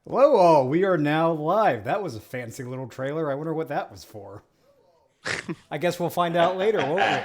Hello, all. We are now live. That was a fancy little trailer. I wonder what that was for. I guess we'll find out later, won't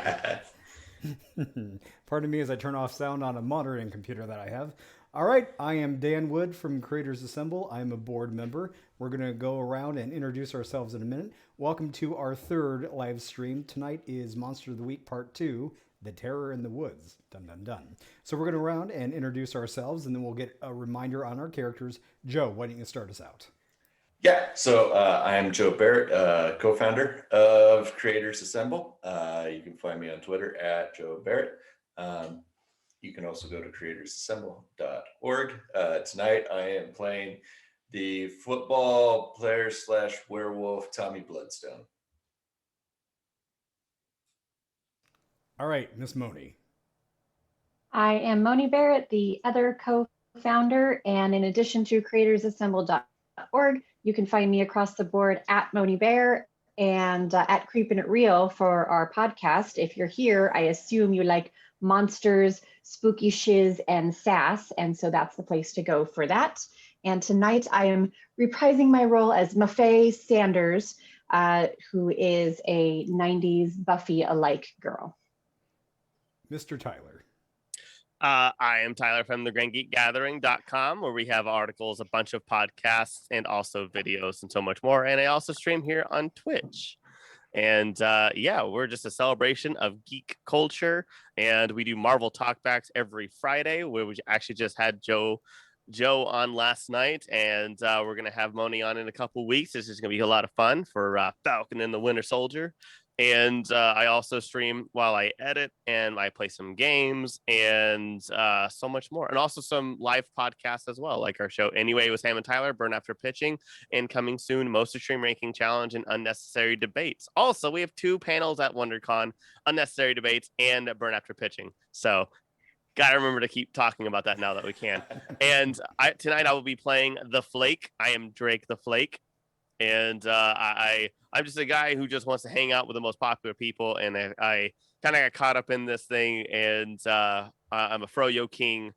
we? Pardon me as I turn off sound on a monitoring computer that I have. All right, I am Dan Wood from Creators Assemble. I'm a board member. We're going to go around and introduce ourselves in a minute. Welcome to our third live stream. Tonight is Monster of the Week Part 2, The Terror in the Woods. Dun dun dun. So we're going to round and introduce ourselves, and then we'll get a reminder on our characters. Joe, why don't you start us out? Yeah, so I'm Joe Barrett, co-founder of Creators Assemble. You can find me on Twitter at Joe Barrett. Um, you can also go to creatorsassemble.org. Tonight I am playing the football player slash werewolf Tommy Bloodstone. All right, Miss Moni. I am Moni Barrett, the other co-founder, and in addition to creatorsassemble.org, you can find me across the board at Moni Bear and at Creepin' It Real for our podcast. If you're here, I assume you like monsters, spooky shiz, and sass, and so that's the place to go for that. And tonight I am reprising my role as Mafae Sanders, who is a 90s Buffy-alike girl. Mr. Tyler. I am Tyler from thegrandgeekgathering.com, where we have articles, a bunch of podcasts, and also videos and so much more. And I also stream here on Twitch. And we're just a celebration of geek culture. And we do Marvel talkbacks every Friday, where we actually just had Joe on last night, and we're going to have Moni on in a couple weeks. This is going to be a lot of fun for Falcon and the Winter Soldier. And I also stream while I edit, and I play some games and so much more. And also some live podcasts as well, like our show Anyway with Sam and Tyler, Burn After Pitching, and coming soon, Most Extreme Ranking Challenge and Unnecessary Debates. Also, we have 2 panels at WonderCon, Unnecessary Debates and Burn After Pitching. So got to remember to keep talking about that now that we can. And tonight I will be playing The Flake. I am Drake the Flake. And I'm just a guy who just wants to hang out with the most popular people, and I kind of got caught up in this thing, and I'm a Froyo king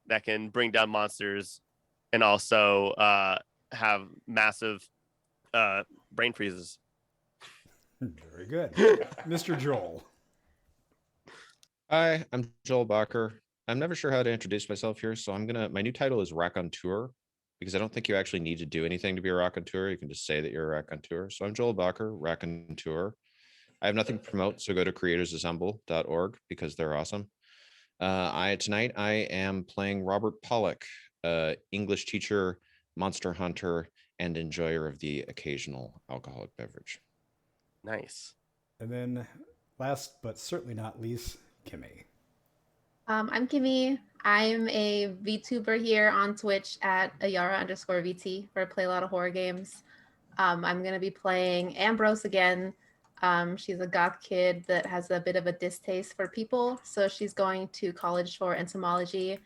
that can bring down monsters and also have massive brain freezes. Very good. Mr. Joel. Hi, I'm Joel Bacher. I'm never sure how to introduce myself here, so my new title is Raconteur, because I don't think you actually need to do anything to be a raconteur. You can just say that you're a raconteur. So I'm Joel Bacher, raconteur. I have nothing to promote, so go to creatorsassemble.org because they're awesome. Tonight I am playing Robert Pollock, English teacher, monster hunter, and enjoyer of the occasional alcoholic beverage. Nice. And then last but certainly not least, Kimmy. I'm Kimmy. I'm a VTuber here on Twitch at Ayara_VT, where I play a lot of horror games. I'm going to be playing Ambrose again. She's a goth kid that has a bit of a distaste for people, so she's going to college for entomology,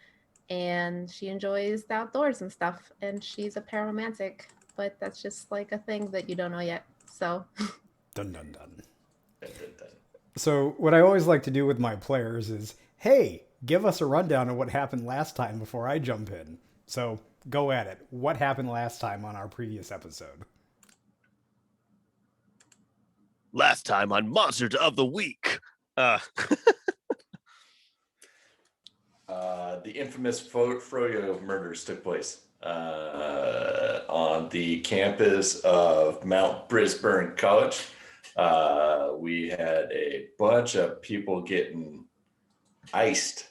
and she enjoys the outdoors and stuff, and she's a pararomantic, but that's just like a thing that you don't know yet, so. Dun dun dun. So what I always like to do with my players is, hey, give us a rundown of what happened last time before I jump in. So go at it. What happened last time on our previous episode? Last time on Monsters of the Week. The infamous Froyo murders took place on the campus of Mount Brisbane College. We had a bunch of people getting iced,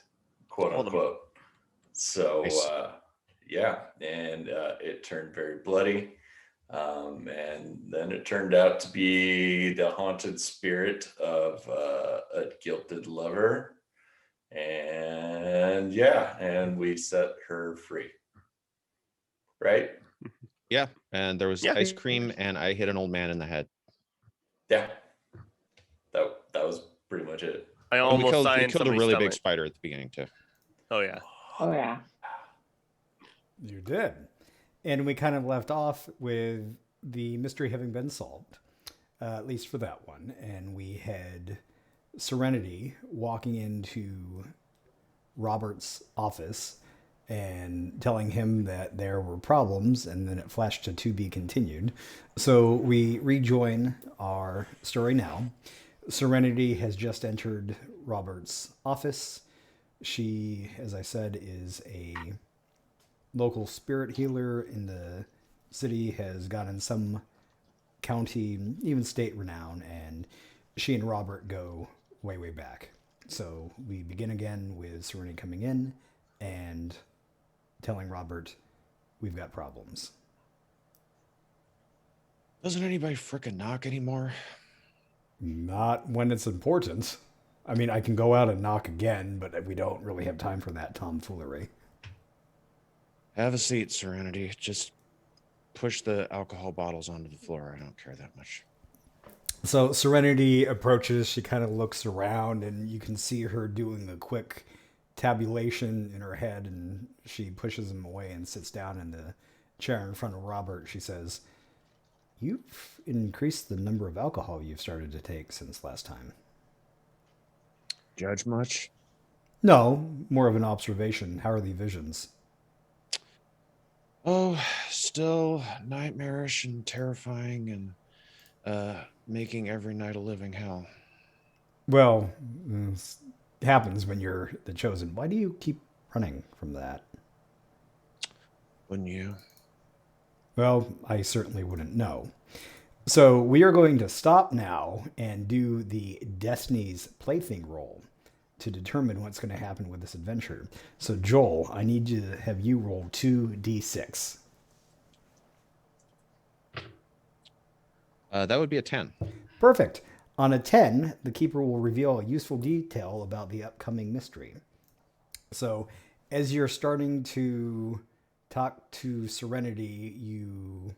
quote unquote. So it turned very bloody. And then it turned out to be the haunted spirit of a guilted lover. And we set her free. Right? Yeah, and there was ice cream, and I hit an old man in the head. Yeah, that was pretty much it. I almost we killed a really big spider at the beginning too. Oh yeah. Oh yeah. You did. And we kind of left off with the mystery having been solved, at least for that one. And we had Serenity walking into Robert's office and telling him that there were problems, and then it flashed to be continued. So we rejoin our story now. Serenity has just entered Robert's office. She, as I said, is a local spirit healer in the city, has gotten some county, even state renown, and she and Robert go way, way back. So we begin again with Serenity coming in and telling Robert, we've got problems. Doesn't anybody frickin' knock anymore? Not when it's important. I mean, I can go out and knock again, but we don't really have time for that tomfoolery. Have a seat, Serenity. Just push the alcohol bottles onto the floor. I don't care that much. So Serenity approaches, she kind of looks around, and you can see her doing a quick tabulation in her head, and she pushes him away and sits down in the chair in front of Robert. She says, "You've increased the number of alcohol you've started to take since last time." Judge much? No, more of an observation. How are the visions? Oh, still nightmarish and terrifying and making every night a living hell. Well, it happens when you're the chosen. Why do you keep running from that? Wouldn't you? Well, I certainly wouldn't know. So we are going to stop now and do the Destiny's Plaything roll to determine what's going to happen with this adventure. So Joel, I need you to have you roll 2d6. That would be a 10. Perfect. On a 10, the keeper will reveal a useful detail about the upcoming mystery. So as you're starting to talk to Serenity, you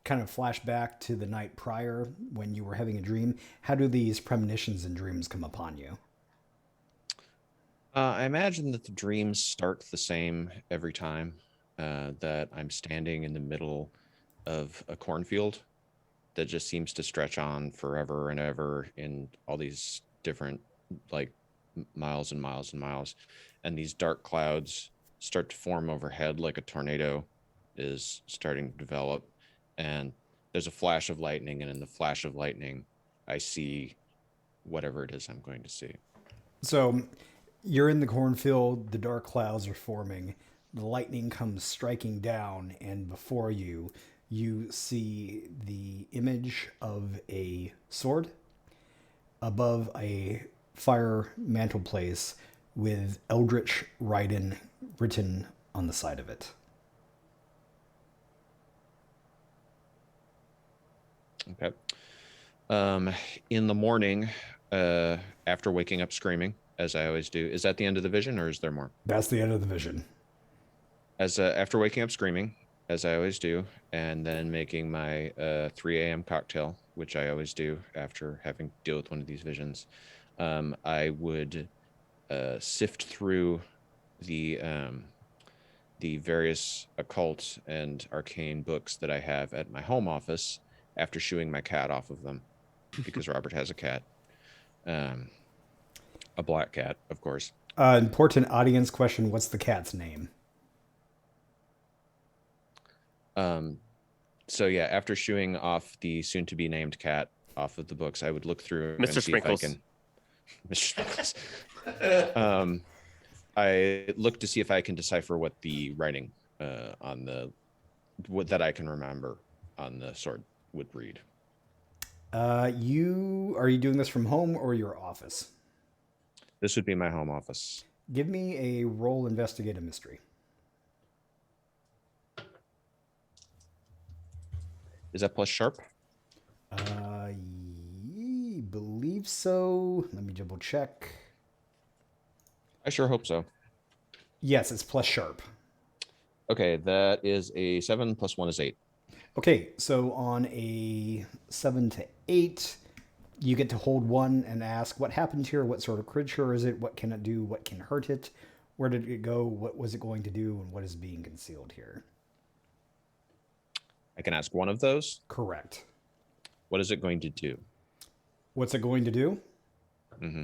kind of flash back to the night prior when you were having a dream. How do these premonitions and dreams come upon you? I imagine that the dreams start the same every time, that I'm standing in the middle of a cornfield that just seems to stretch on forever and ever in all these different, like, miles and miles and miles. And these dark clouds start to form overhead like a tornado is starting to develop. And there's a flash of lightning. And in the flash of lightning, I see whatever it is I'm going to see. So you're in the cornfield, the dark clouds are forming, the lightning comes striking down, and before you, you see the image of a sword above a fire mantelpiece with Eldritch Raiden written on the side of it. Okay. In the morning, after waking up screaming, as I always do, is that the end of the vision or is there more? That's the end of the vision. After waking up screaming, as I always do, and then making my 3 a.m. cocktail, which I always do after having to deal with one of these visions, I would sift through the various occult and arcane books that I have at my home office after shooing my cat off of them, because Robert has a cat, a black cat, of course. Important audience question: what's the cat's name? So yeah, after shooing off the soon-to-be named cat off of the books, I would look through Mr. and see if I Sprinkles. can. Mr. Sprinkles. I look to see if I can decipher what the writing on the what that I can remember on the sword would read. Are you doing this from home or your office? This would be my home office. Give me a roll investigate a mystery. Is that plus sharp? Believe so. Let me double check. I sure hope so. Yes, it's plus sharp. Okay, that is a 7 plus 1 is 8. Okay, so on a 7 to 8, you get to hold one and ask what happened here, what sort of creature is it, what can it do, what can hurt it, where did it go, what was it going to do, and what is being concealed here. I can ask one of those. Correct. What is it going to do? What's it going to do? Mm-hmm.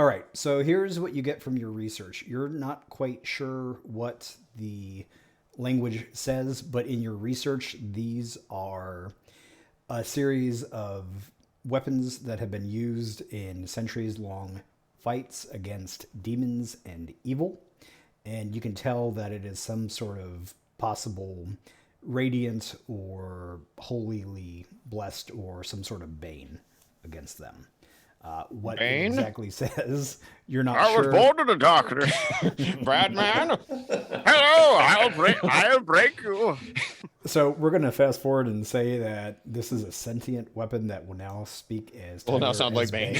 All right, so here's what you get from your research. You're not quite sure what the language says, but in your research, these are a series of weapons that have been used in centuries long fights against demons and evil. And you can tell that it is some sort of possible radiant or holily blessed or some sort of bane against them. What it Bane? exactly says, you're not I was sure. born in the darkness. Brad man. Hello, I'll break you. So we're going to fast forward and say that this is a sentient weapon that will now speak as Will now Tyler sound like as Bane.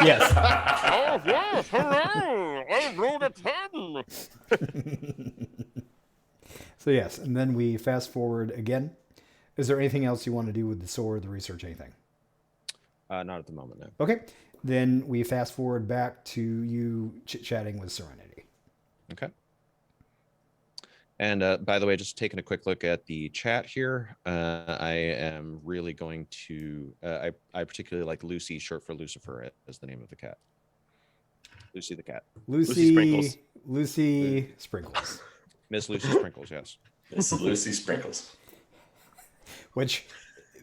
Yes. Oh yes, hello. I ruled a 10. So yes, and then we fast forward again. Is there anything else you want to do with the sword, the research, anything? Not at the moment, no. Okay. Then we fast forward back to you chit-chatting with Serenity. Okay. And by the way, just taking a quick look at the chat here, I am really going to, I particularly like Lucy, short for Lucifer, as the name of the cat. Lucy the cat. Lucy Sprinkles. Lucy Sprinkles. Miss Lucy Sprinkles, yes. It's Lucy Sprinkles. Which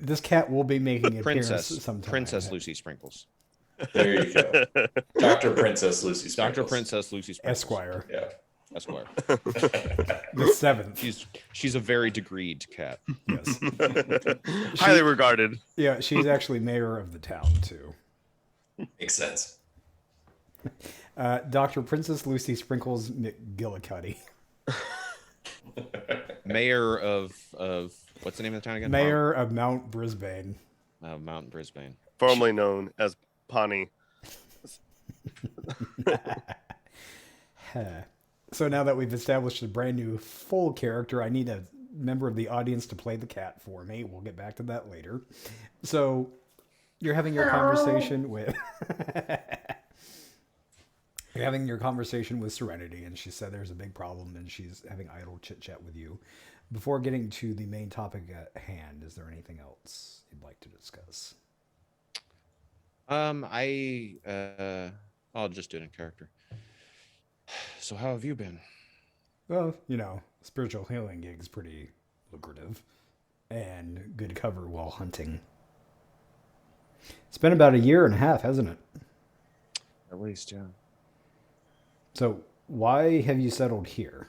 this cat will be making an Princess. appearance sometime. Princess Lucy Sprinkles. There you go. Dr. Princess Lucy Sprinkles. Dr. Princess Lucy Sprinkles. Esquire. Yeah. Esquire. The seventh. She's a very degreed cat. Yes. Highly regarded. Yeah, she's actually mayor of the town too. Makes sense. Dr. Princess Lucy Sprinkles McGillicuddy. Mayor of what's the name of the town again? Mayor of Mount Brisbane. Mount Brisbane. Formerly known as Pawnee. So now that we've established a brand new full character, I need a member of the audience to play the cat for me. We'll get back to that later. So you're having your conversation with you're having your conversation with Serenity, and she said there's a big problem, and she's having idle chit chat with you. Before getting to the main topic at hand, is there anything else you'd like to discuss? I'll just do it in character. So how have you been? Well, you know, spiritual healing gig's pretty lucrative and good cover while hunting. It's been about 1.5 years, hasn't it? At least, yeah. So why have you settled here?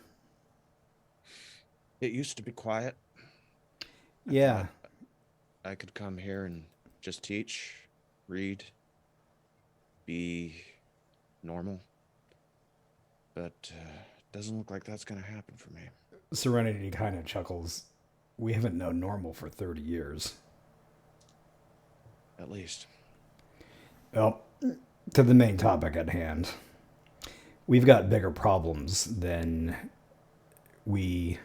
It used to be quiet. Yeah. I could come here and just teach, read, be normal. But it doesn't look like that's going to happen for me. Serenity kind of chuckles. We haven't known normal for 30 years. At least. Well, to the main topic at hand. We've got bigger problems than we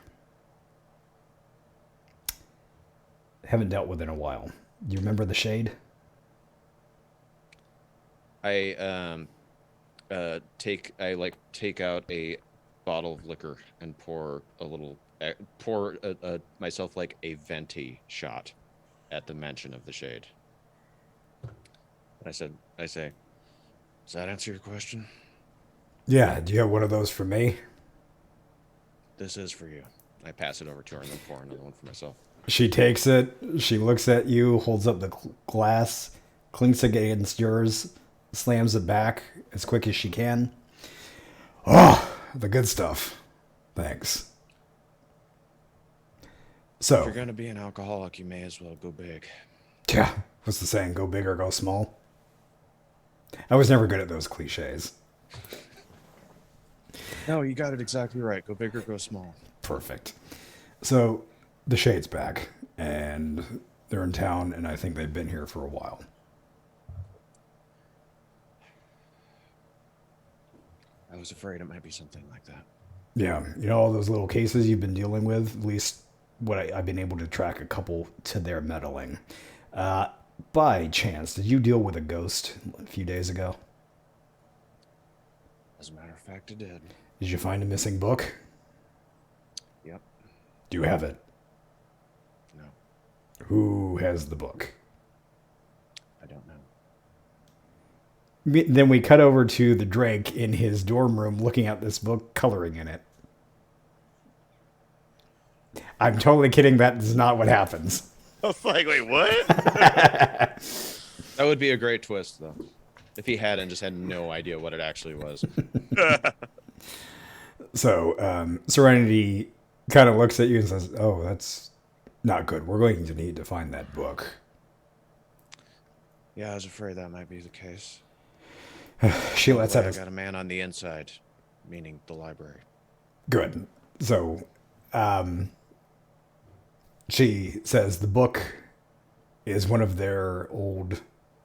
haven't dealt with in a while. Do you remember the Shade? I take out a bottle of liquor and pour myself like a venti shot at the mention of the Shade. And I say, does that answer your question? Yeah, do you have one of those for me? This is for you. I pass it over to her and then pour another one for myself. She takes it, she looks at you, holds up the glass, clinks it against yours, slams it back as quick as she can. Oh, the good stuff. Thanks. So, If you're going to be an alcoholic, you may as well go big. yeah, what's the saying? Go big or go small? I was never good at those cliches. No, you got it exactly right. Go big or go small. Perfect. So, the Shade's back, and they're in town, and I think they've been here for a while. I was afraid it might be something like that. Yeah, you know all those little cases you've been dealing with? At least what I've been able to track a couple to their meddling. By chance, did you deal with a ghost a few days ago? As a matter of fact, it did. Did you find a missing book? Yep. Do you have it? No, Who has the book? I don't know. Then we cut over to the Drake in his dorm room looking at this book, coloring in it. I'm totally kidding. That is not what happens. I was like, wait, what? That would be a great twist, though, if he hadn't just had no idea what it actually was. So Serenity kind of looks at you and says, "Oh, that's not good. We're going to need to find that book." Yeah, I was afraid that might be the case. She lets out I a got a man on the inside, meaning the library. good. So she says the book is one of their old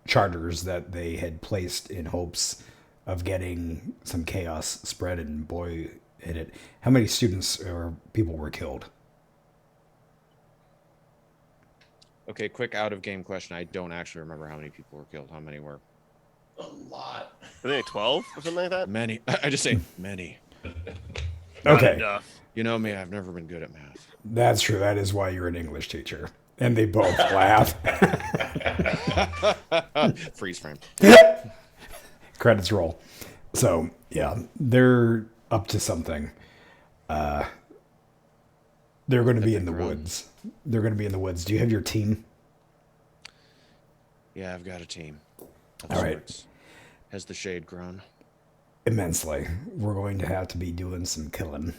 charters that they had placed in hopes of getting some chaos spread, and boy, hit it. How many students or people were killed? Okay, quick out of game question. I don't actually remember how many people were killed. How many were? A lot. I think 12 or something like that. Many. I just say many. Not Okay. enough. You know me, I've never been good at math. That's true. That is why you're an English teacher. And they both laugh. Freeze frame. Credits roll. So, yeah, they're up to something. They're going to be in the woods. They're going to be in the woods. Do you have your team? Yeah, I've got a team. Of All right. sorts. Has the shade grown? Immensely. We're going to have to be doing some killing.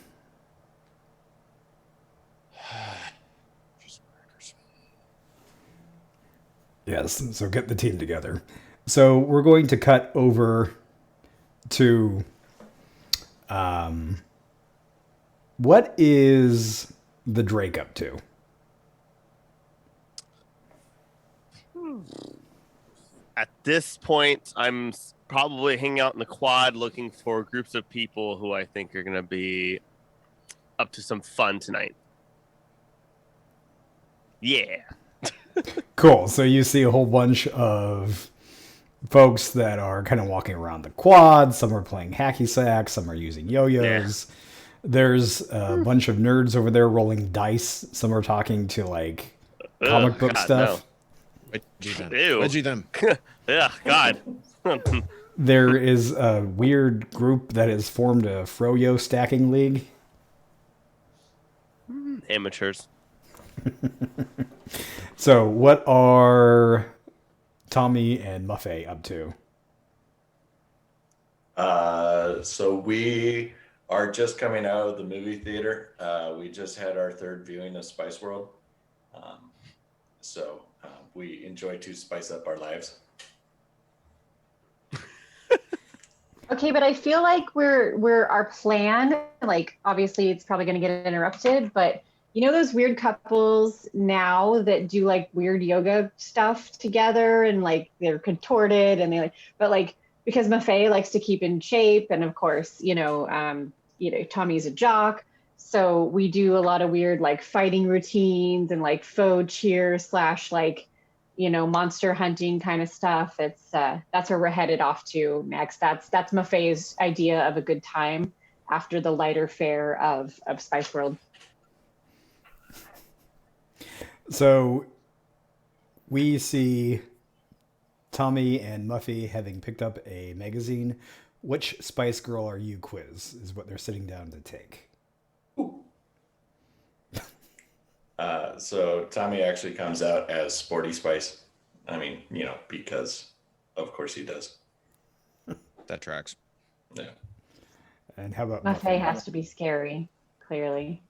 Just crackers. Yes, so get the team together. So we're going to cut over to what is the Drake up to? At this point, I'm probably hanging out in the quad looking for groups of people who I think are going to be up to some fun tonight. Yeah. Cool. So you see a whole bunch of folks that are kind of walking around the quad. Some are playing hacky sack. Some are using yo-yos. Yeah. There's a bunch of nerds over there rolling dice. Some are talking to like comic book God, stuff. Wedgie them. Ew. Wedgie them. Yeah, God. There is a weird group that has formed a Froyo stacking league. Amateurs. So what are Tommy and Muffet up to? So we are just coming out of the movie theater. We just had our third viewing of Spice World. We enjoy to spice up our lives. Okay, but I feel like we're our plan, like obviously it's probably going to get interrupted, but you know those weird couples now that do like weird yoga stuff together and like they're contorted and they like, but like because Maffei likes to keep in shape and of course, Tommy's a jock. So we do a lot of weird like fighting routines and like faux cheer / like, monster hunting kind of stuff. It's that's where we're headed off to next. That's Maffei's idea of a good time after the lighter fare of Spice World. So we see Tommy and Muffy having picked up a magazine. Which Spice Girl are you quiz is what they're sitting down to take. So Tommy actually comes out as Sporty Spice. I mean, because of course he does. That tracks. Yeah. And how about Maffei Muffy? has to be scary, clearly.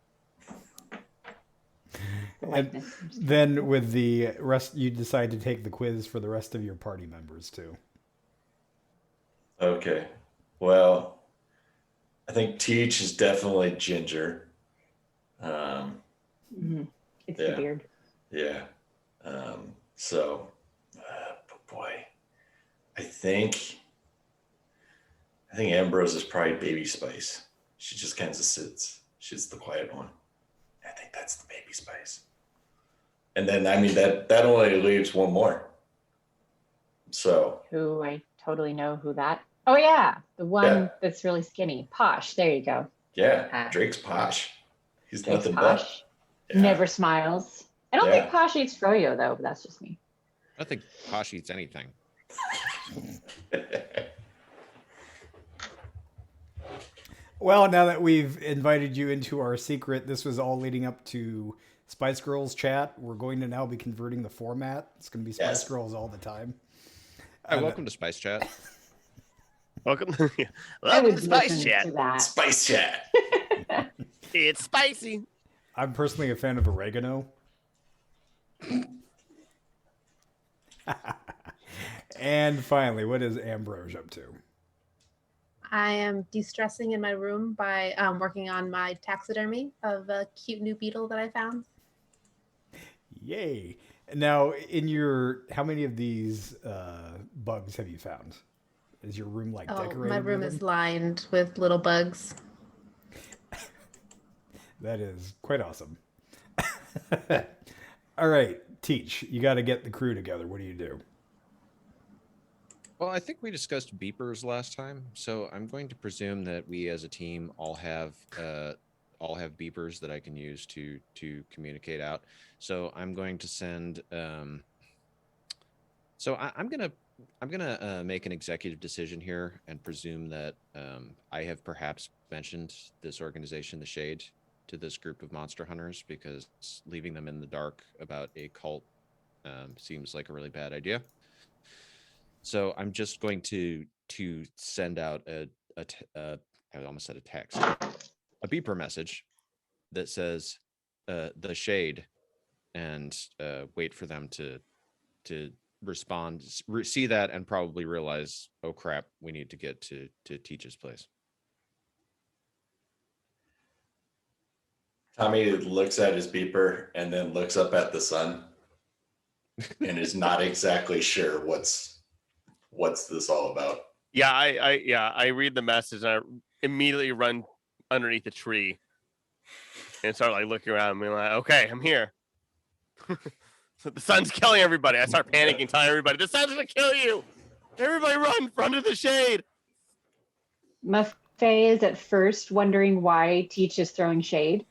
The likeness. Then with the rest, you decide to take the quiz for the rest of your party members too. Okay. Well, I think Teach is definitely Ginger. It's Yeah. the beard. Yeah. Boy, I think Ambrose is probably Baby Spice. She just kind of sits. She's the quiet one. I think that's the Baby Spice. And then, that only leaves one more. So, Who I totally know who that. Oh yeah, the one Yeah. that's really skinny. Posh. There you go. yeah, Drake's posh. He's Drake's nothing Posh. but. Yeah. Never smiles. I don't Yeah. think Posh eats froyo though, but that's just me. I don't think Posh eats anything. Well, now that we've invited you into our secret, this was all leading up to Spice Girls chat. We're going to now be converting the format. It's going to be Spice Yes. Girls all the time. Hi, welcome to Spice Chat. Welcome, I welcome would to Spice listen Chat. to that. Spice chat. It's spicy. I'm personally a fan of oregano. And finally, what is Ambrose up to? I am de-stressing in my room by working on my taxidermy of a cute new beetle that I found. Yay. Now, in your, how many of these bugs have you found? Is your room like Oh, decorated my room with is them? lined with little bugs. That is quite awesome. All right, Teach, you got to get the crew together. What do you do? Well, I think we discussed beepers last time, so I'm going to presume that we as a team all have beepers that I can use to communicate out. So I'm going to send. I'm gonna make an executive decision here and presume that I have perhaps mentioned this organization, the Shade, to this group of monster hunters because leaving them in the dark about a cult seems like a really bad idea. So I'm just going to send out I almost said a text, a beeper message that says the Shade, and wait for them to respond, see that, and probably realize, oh crap, we need to get to Teach's place. Tommy looks at his beeper and then looks up at the sun and is not exactly sure what's this all about. Yeah, I read the message and I immediately run underneath a tree and start like looking around and being like, okay, I'm here. So the sun's killing everybody. I start panicking, telling everybody, the sun's gonna kill you. Everybody run to the shade. Maffei is at first wondering why Teach is throwing shade,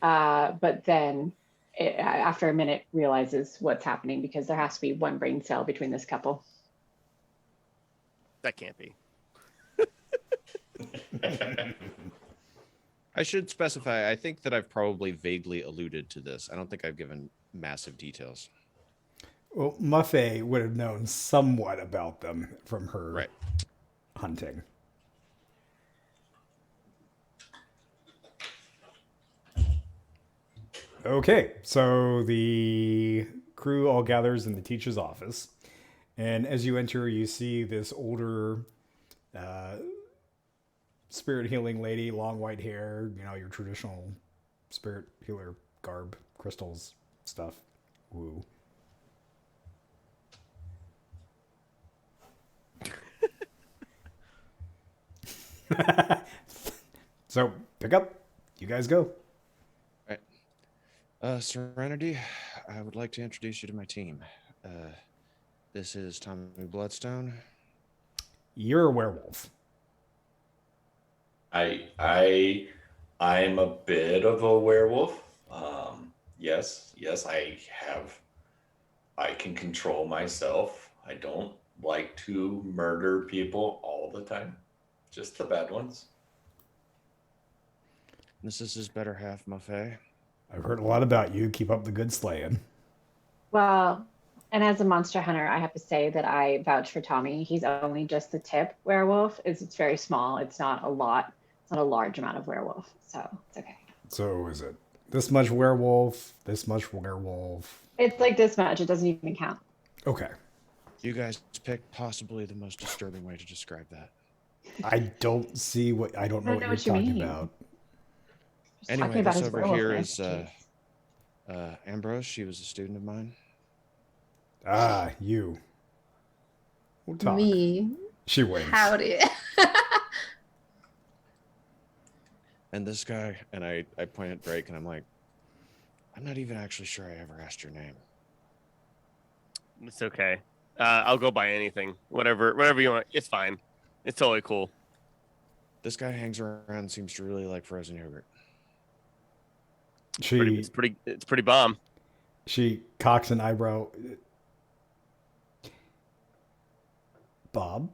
but then after a minute realizes what's happening because there has to be one brain cell between this couple. That can't be. I should specify, I think that I've probably vaguely alluded to this. I don't think I've given massive details. Well, Maffei would have known somewhat about them from her Right. hunting. Okay, so the crew all gathers in the teacher's office. And as you enter, you see this older spirit healing lady, long white hair, you know, your traditional spirit healer garb, crystals, stuff. Woo. So pick up. You guys go. Serenity, I would like to introduce you to my team. This is Tommy Bloodstone. You're a werewolf. I'm a bit of a werewolf. Yes, I can control myself. I don't like to murder people all the time, just the bad ones. This is his better half, Maffei. I've heard a lot about you. Keep up the good slaying. Well, and as a monster hunter, I have to say that I vouch for Tommy. He's only just the tip werewolf. It's very small. It's not a lot. It's not a large amount of werewolf. So it's okay. So is it this much werewolf, this much werewolf? It's like this much. It doesn't even count. Okay. You guys picked possibly the most disturbing way to describe that. I don't see what, I don't know what you're talking about. Just talking Anyway, about this his over werewolf here name. is Jeez. Ambrose. She was a student of mine. Ah, you. We'll talk. Me. She winks. Howdy. And this guy, and I point at Drake and I'm like, I'm not even actually sure I ever asked your name. It's okay. I'll go by anything. Whatever you want. It's fine. It's totally cool. This guy hangs around and seems to really like frozen yogurt. She It's pretty bomb. she cocks an eyebrow. Bob,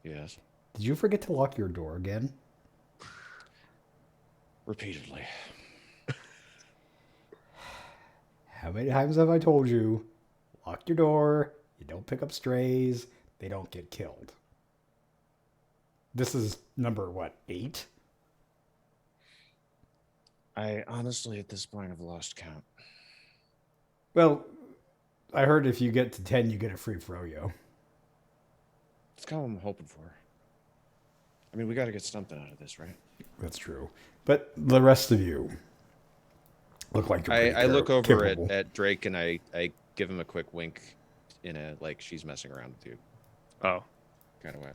Yes. Did you forget to lock your door again? Repeatedly. How many times have I told you? Lock your door. You don't pick up strays. They don't get killed. This is number, what, 8? I honestly, at this point, have lost count. Well, I heard if you get to 10, you get a free froyo. That's kind of what I'm hoping for. I mean, we got to get something out of this, right? That's true. But the rest of you look like you're pretty I look over capable. at Drake and I give him a quick wink in a, like, she's messing around with you Oh. kind of way.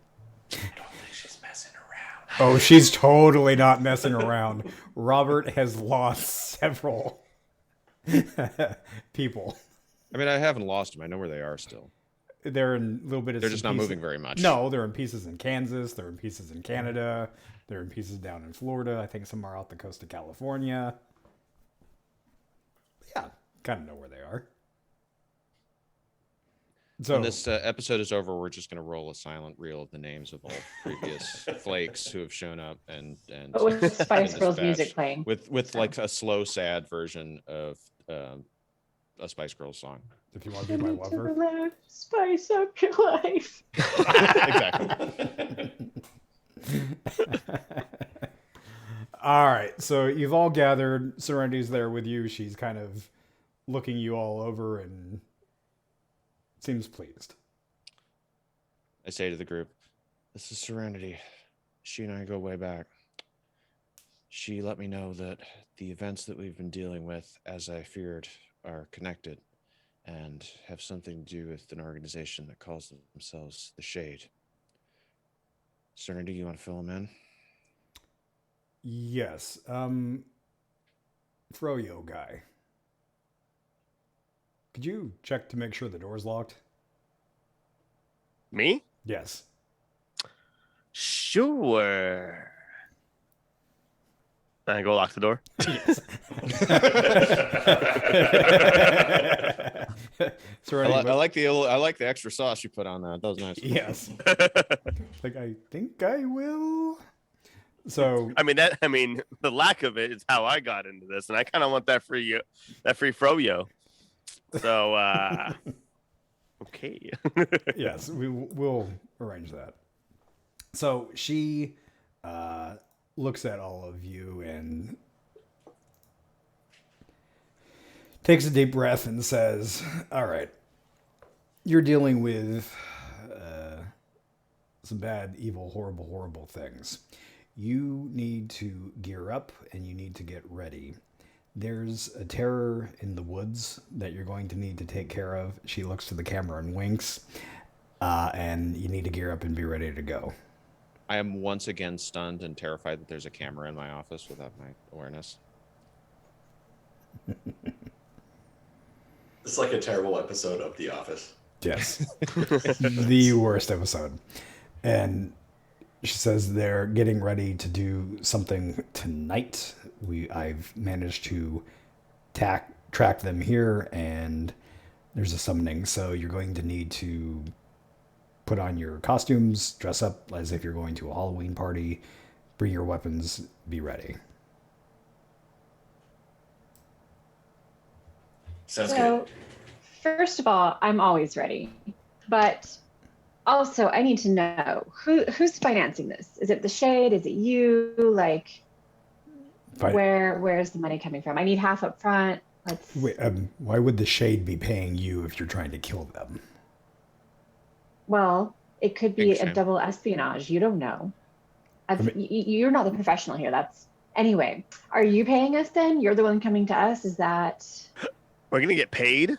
I don't think she's messing around. Oh, she's totally not messing around. Robert has lost several people. I mean, I haven't lost them. I know where they are still. They're in a little bit of. They're just not moving very much. No, they're in pieces in Kansas. They're in pieces in Canada. They're in pieces down in Florida. I think some are out the coast of California. Yeah, kind of know where they are. So When this episode is over, we're just going to roll a silent reel of the names of all previous flakes who have shown up and But with Spice in Girls this music batch. playing. with like a slow, sad version of a Spice Girls song. if you want to be my lover, Left, spice up your life. Exactly. all right. So you've all gathered. Serenity's there with you. She's kind of looking you all over and seems pleased. I say to the group, "This is Serenity. She and I go way back. She let me know that the events that we've been dealing with, as I feared, are connected and have something to do with an organization that calls themselves the Shade. Serenity, you want to fill them in?" Yes. Froyo guy. Could you check to make sure the door's locked? Me? Yes. Sure. I go lock the door. Yes. I like the extra sauce you put on that. That was nice. Yes. Like, I think I will. So I mean, the lack of it is how I got into this, and I kind of want that free froyo. So, okay. yes, we'll arrange that. So she looks at all of you and takes a deep breath and says, "All right, you're dealing with some bad, evil, horrible, horrible things. You need to gear up and you need to get ready. There's a terror in the woods that you're going to need to take care of." She looks to the camera and winks. And you need to gear up and be ready to go. I am once again stunned and terrified that there's a camera in my office without my awareness. It's like a terrible episode of The Office. Yes. The worst episode. And she says they're getting ready to do something tonight. I've managed to track them here, and there's a summoning. So you're going to need to put on your costumes, dress up as if you're going to a Halloween party, bring your weapons, be ready. Sounds So, good. first of all, I'm always ready. But also, I need to know who's financing this? Is it the Shade? Is it you? Like, where's the money coming from? I need half up front. Wait, why would the Shade be paying you if you're trying to kill them? Well, it could be Thanks, a Sam. double espionage. You don't know. You're not the professional here. Anyway. Are you paying us then? You're the one coming to us. Is that? We're gonna get paid.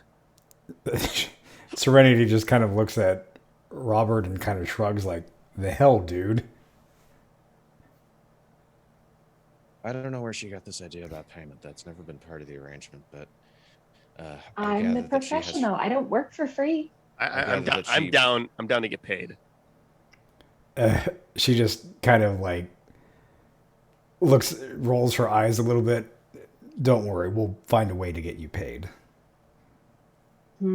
Serenity just kind of looks at Robert and kind of shrugs like, "The hell, dude." I don't know where she got this idea about payment. That's never been part of the arrangement, but I'm the professional. I don't work for free. I'm gather down. that I'm down to get paid. She just kind of like rolls her eyes a little bit. "Don't worry, we'll find a way to get you paid." I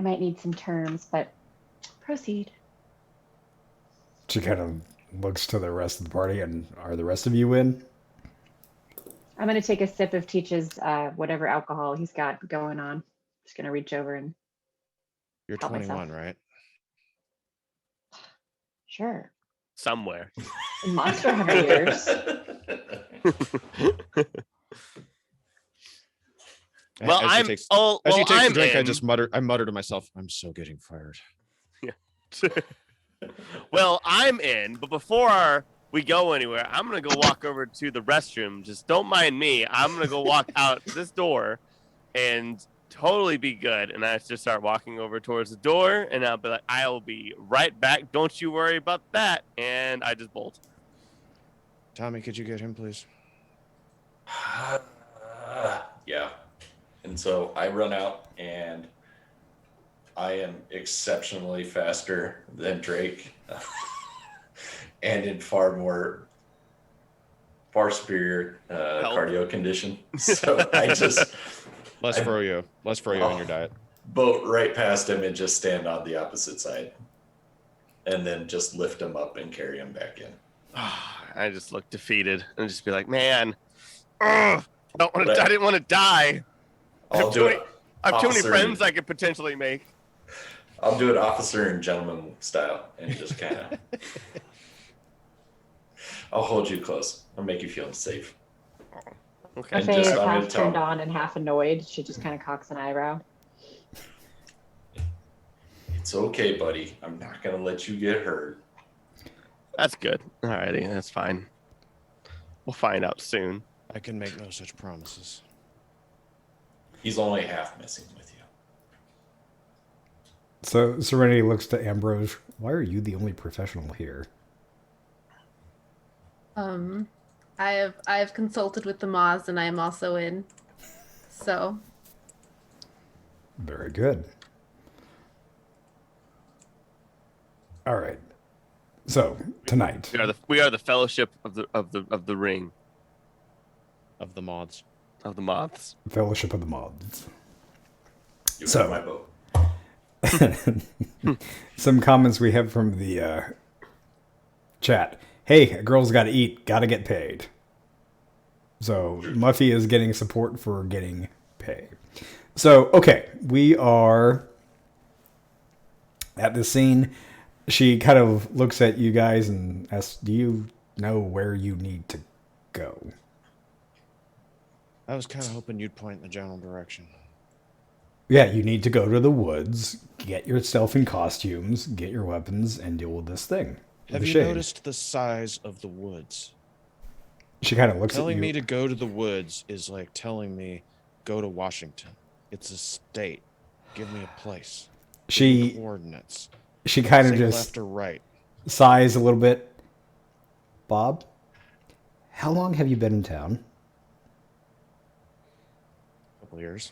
might need some terms, but proceed. She kind of looks to the rest of the party, and are the rest of you in? I'm going to take a sip of Teach's whatever alcohol he's got going on. Just going to reach over and You're help 21, myself. right? Sure. Somewhere. In Monster Hunter years. Well, As she I'm. takes, Oh, as well, she takes I'm the drink, in. I mutter to myself, I'm so getting fired. Well, I'm in, but before we go anywhere, I'm gonna go walk over to the restroom. Just don't mind me. I'm gonna go walk out this door and totally be good. And I just start walking over towards the door, and I'll be like, I'll be right back. Don't you worry about that. And I just bolt. Tommy, could you get him, please? Yeah. And so I run out, and I am exceptionally faster than Drake and in far superior cardio condition. So I just Less froyo in your diet. boat right past him and just stand on the opposite side, and then just lift him up and carry him back in. I just look defeated and just be like, man, I didn't want to die. I have too many friends I could potentially make. I'll do it officer and gentleman style, and just kind of I'll hold you close. I'll make you feel safe. Okay. Buffet is I'm gonna half tell turned him. on and half annoyed. She just kind of cocks an eyebrow. It's okay, buddy. I'm not gonna let you get hurt. That's good. Alrighty, that's fine. We'll find out soon. I can make no such promises. He's only half messing with you. So Serenity looks to Ambrose. Why are you the only professional here? I have consulted with the Moz, and I am also in. So Very good. All right. So tonight, We are the fellowship of the ring Of the mods. of the moths. Fellowship of the Mods. You So- have my vote. Some comments we have from the chat. Hey, a girl's got to eat, got to get paid. So Muffy is getting support for getting paid. So, okay, we are at the scene. She kind of looks at you guys and asks, do you know where you need to go? I was kind of hoping you'd point in the general direction. Yeah, you need to go to the woods, get yourself in costumes, get your weapons, and deal with this thing. Have The you shade. noticed the size of the woods? She kind of looks Telling at me you. to go to the woods is like telling me go to Washington. It's a state. Give me a place. Give me She coordinates. she kind of Say just left or right. sighs a little bit. Bob, how long have you been in town? Couple years.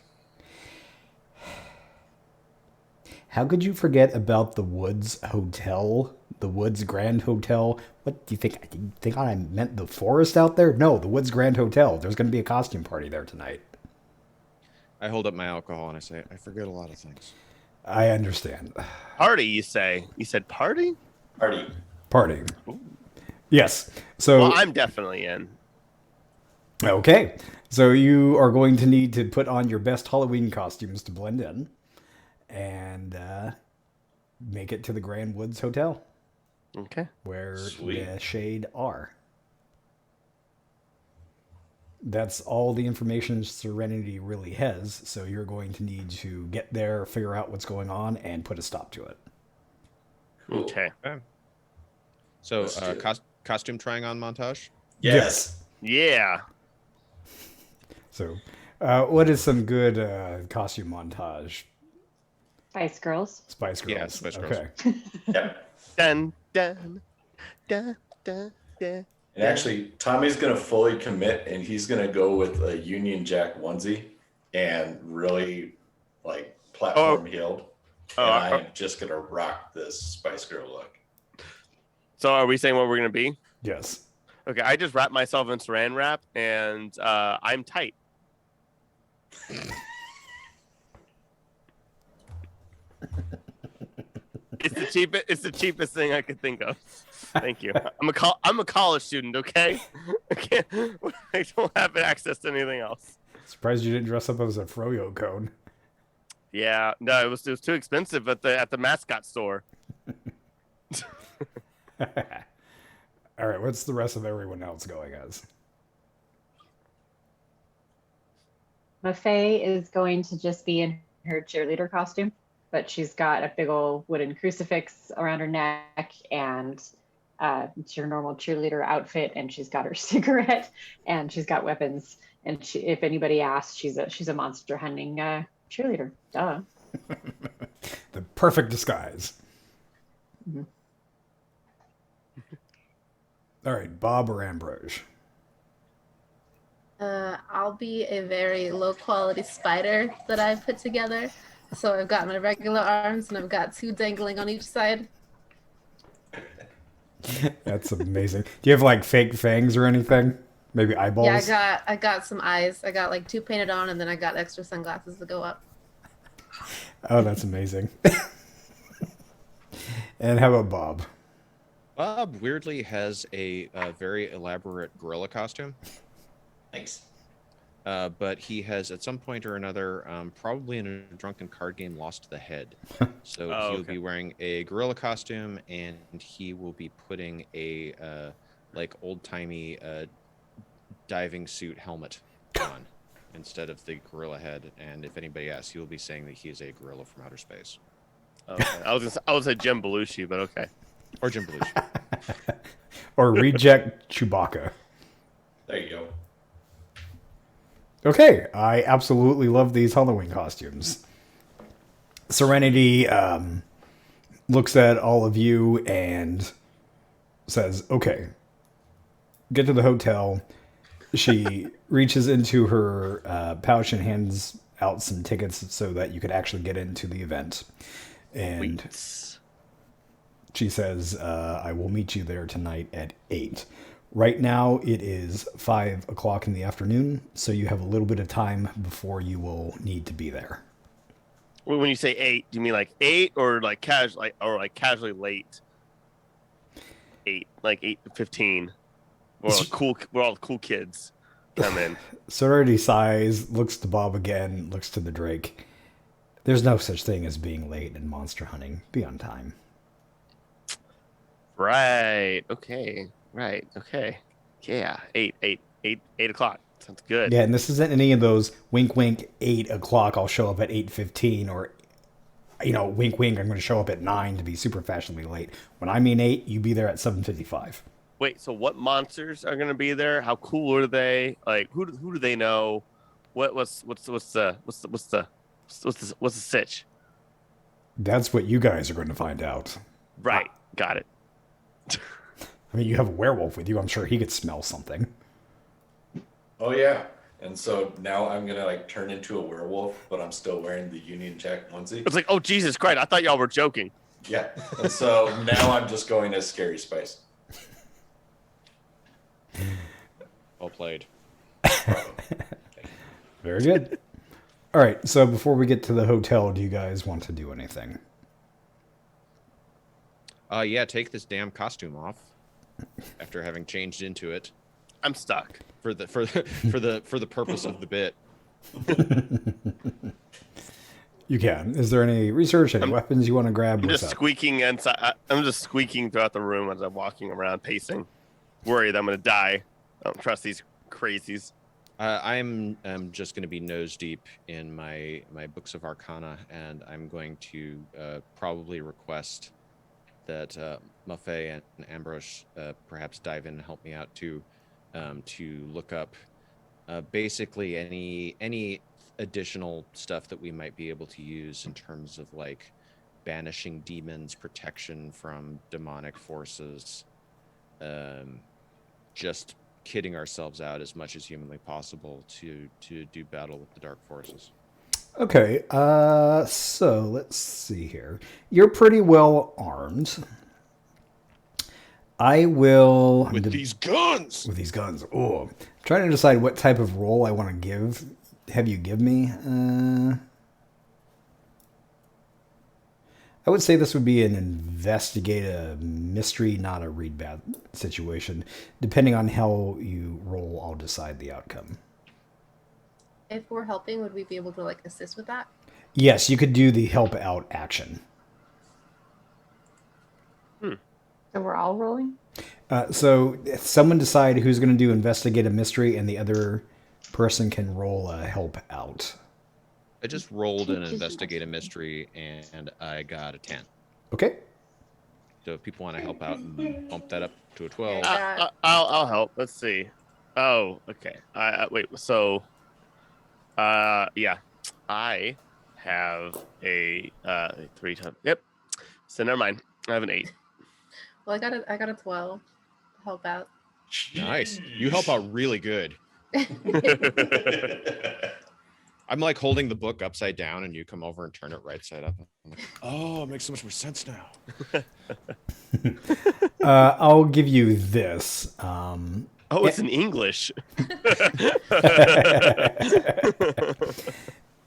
How could you forget about the Woods Hotel? The Woods Grand Hotel? What do you think? Do you think I meant the forest out there? No, the Woods Grand Hotel. There's going to be a costume party there tonight. I hold up my alcohol and I say, I forget a lot of things. I understand. Party, you say? You said party? Party. Party. Yes. So Well, I'm definitely in. okay. So you are going to need to put on your best Halloween costumes to blend in, and make it to the Grand Woods Hotel, Okay. where Sweet. the Shade are. That's all the information Serenity really has, so you're going to need to get there, figure out what's going on, and put a stop to it. Cool. Okay. So, Let's do it. costume trying on montage? Yes. Yeah. So, what is some good costume montage? Spice Girls. Spice Girls. Yeah, Spice Girls. Okay. Yep. Dun dun dun dun dun. And actually, Tommy's gonna fully commit, and he's gonna go with a Union Jack onesie and really like platform heeled. Oh, And I am just gonna rock this Spice Girl look. So are we saying what we're gonna be? Yes. Okay, I just wrapped myself in saran wrap, and I'm tight. It's the cheapest thing I could think of. Thank you. I'm a college student. Okay. I don't have access to anything else. Surprised you didn't dress up as a froyo cone. Yeah. No, it was too expensive at the mascot store. All right, what's the rest of everyone else going as? Mafe is going to just be in her cheerleader costume, but she's got a big old wooden crucifix around her neck, and it's your normal cheerleader outfit, and she's got her cigarette, and she's got weapons. And if anybody asks, she's a monster hunting cheerleader. Duh. The perfect disguise. Mm-hmm. All right, Bob or Ambrose? I'll be a very low quality spider that I've put together. So I've got my regular arms and I've got 2 dangling on each side. That's amazing. Do you have like fake fangs or anything? Maybe eyeballs? Yeah, I got some eyes. I got like 2 painted on, and then I got extra sunglasses to go up. Oh, that's amazing. And how about Bob? Bob weirdly has a very elaborate gorilla costume. Thanks. But he has, at some point or another, probably in a drunken card game, lost the head. So he'll be wearing a gorilla costume, and he will be putting a like old-timey diving suit helmet on instead of the gorilla head. And if anybody asks, he will be saying that he is a gorilla from outer space. Okay. I was a Jim Belushi, but okay. Or Jim Belushi. Or reject Chewbacca. There you go. Okay, I absolutely love these Halloween costumes. Serenity looks at all of you and says, okay, get to the hotel. She reaches into her pouch and hands out some tickets so that you could actually get into the event. And she says, I will meet you there tonight at 8. Right now, it is 5 o'clock in the afternoon, so you have a little bit of time before you will need to be there. When you say 8, do you mean like 8 or like casually late? 8, like 8:15. We're all cool kids. Come in. Serenity sighs, looks to Bob again, looks to the Drake. There's no such thing as being late in monster hunting. Be on time. Right. Okay. Right. Okay. Yeah. 8 o'clock. Sounds good. Yeah, and this isn't any of those wink, wink, 8 o'clock. I'll show up at 8:15, or, wink, wink. I'm going to show up at 9 to be super fashionably late. When I mean 8, you be there at 7:55. Wait. So what monsters are going to be there? How cool are they? Like who do they know? What's the sitch? That's what you guys are going to find out. Right. Got it. I mean, you have a werewolf with you. I'm sure he could smell something. Oh yeah. And so now I'm gonna like turn into a werewolf, but I'm still wearing the Union Jack onesie. It's like, oh Jesus Christ! I thought y'all were joking. Yeah. And so now I'm just going as Scary Spice. Well played. Very good. All right. So before we get to the hotel, do you guys want to do anything? Yeah, take this damn costume off after having changed into it I'm stuck. for the purpose of the bit. You can. Is there any research, any weapons you want to grab? I'm What's just up? squeaking inside. I'm just squeaking throughout the room as I'm walking around, pacing, worried I'm gonna die. I don't trust these crazies. I'm just going to be nose deep in my books of Arcana, and I'm going to probably request that Mafe and Ambrose perhaps dive in and help me out to look up basically any additional stuff that we might be able to use in terms of like banishing demons, protection from demonic forces, just kidding ourselves out as much as humanly possible to do battle with the dark forces. Okay, so let's see here. You're pretty well armed. I will... With these guns! With these guns. Oh, trying to decide what type of role I want to give. Have you give me? I would say this would be an investigative mystery, not a read bad situation. Depending on how you roll, I'll decide the outcome. If we're helping, would we be able to like assist with that? Yes, you could do the help out action. So we're all rolling? So someone decide who's going to do investigate a mystery, and the other person can roll a help out. I just rolled an Teaches investigate a mystery and I got a 10. Okay. So if people want to help out and bump that up to a 12. I'll help. Let's see. Oh, okay. Wait. So, yeah, I have a 3 times. Yep. So never mind. I have an 8. Well, I got a 12 to help out. Nice. You help out really good. I'm like holding the book upside down and you come over and turn it right side up. I'm like, oh, it makes so much more sense now. I'll give you this. Oh, it's in English.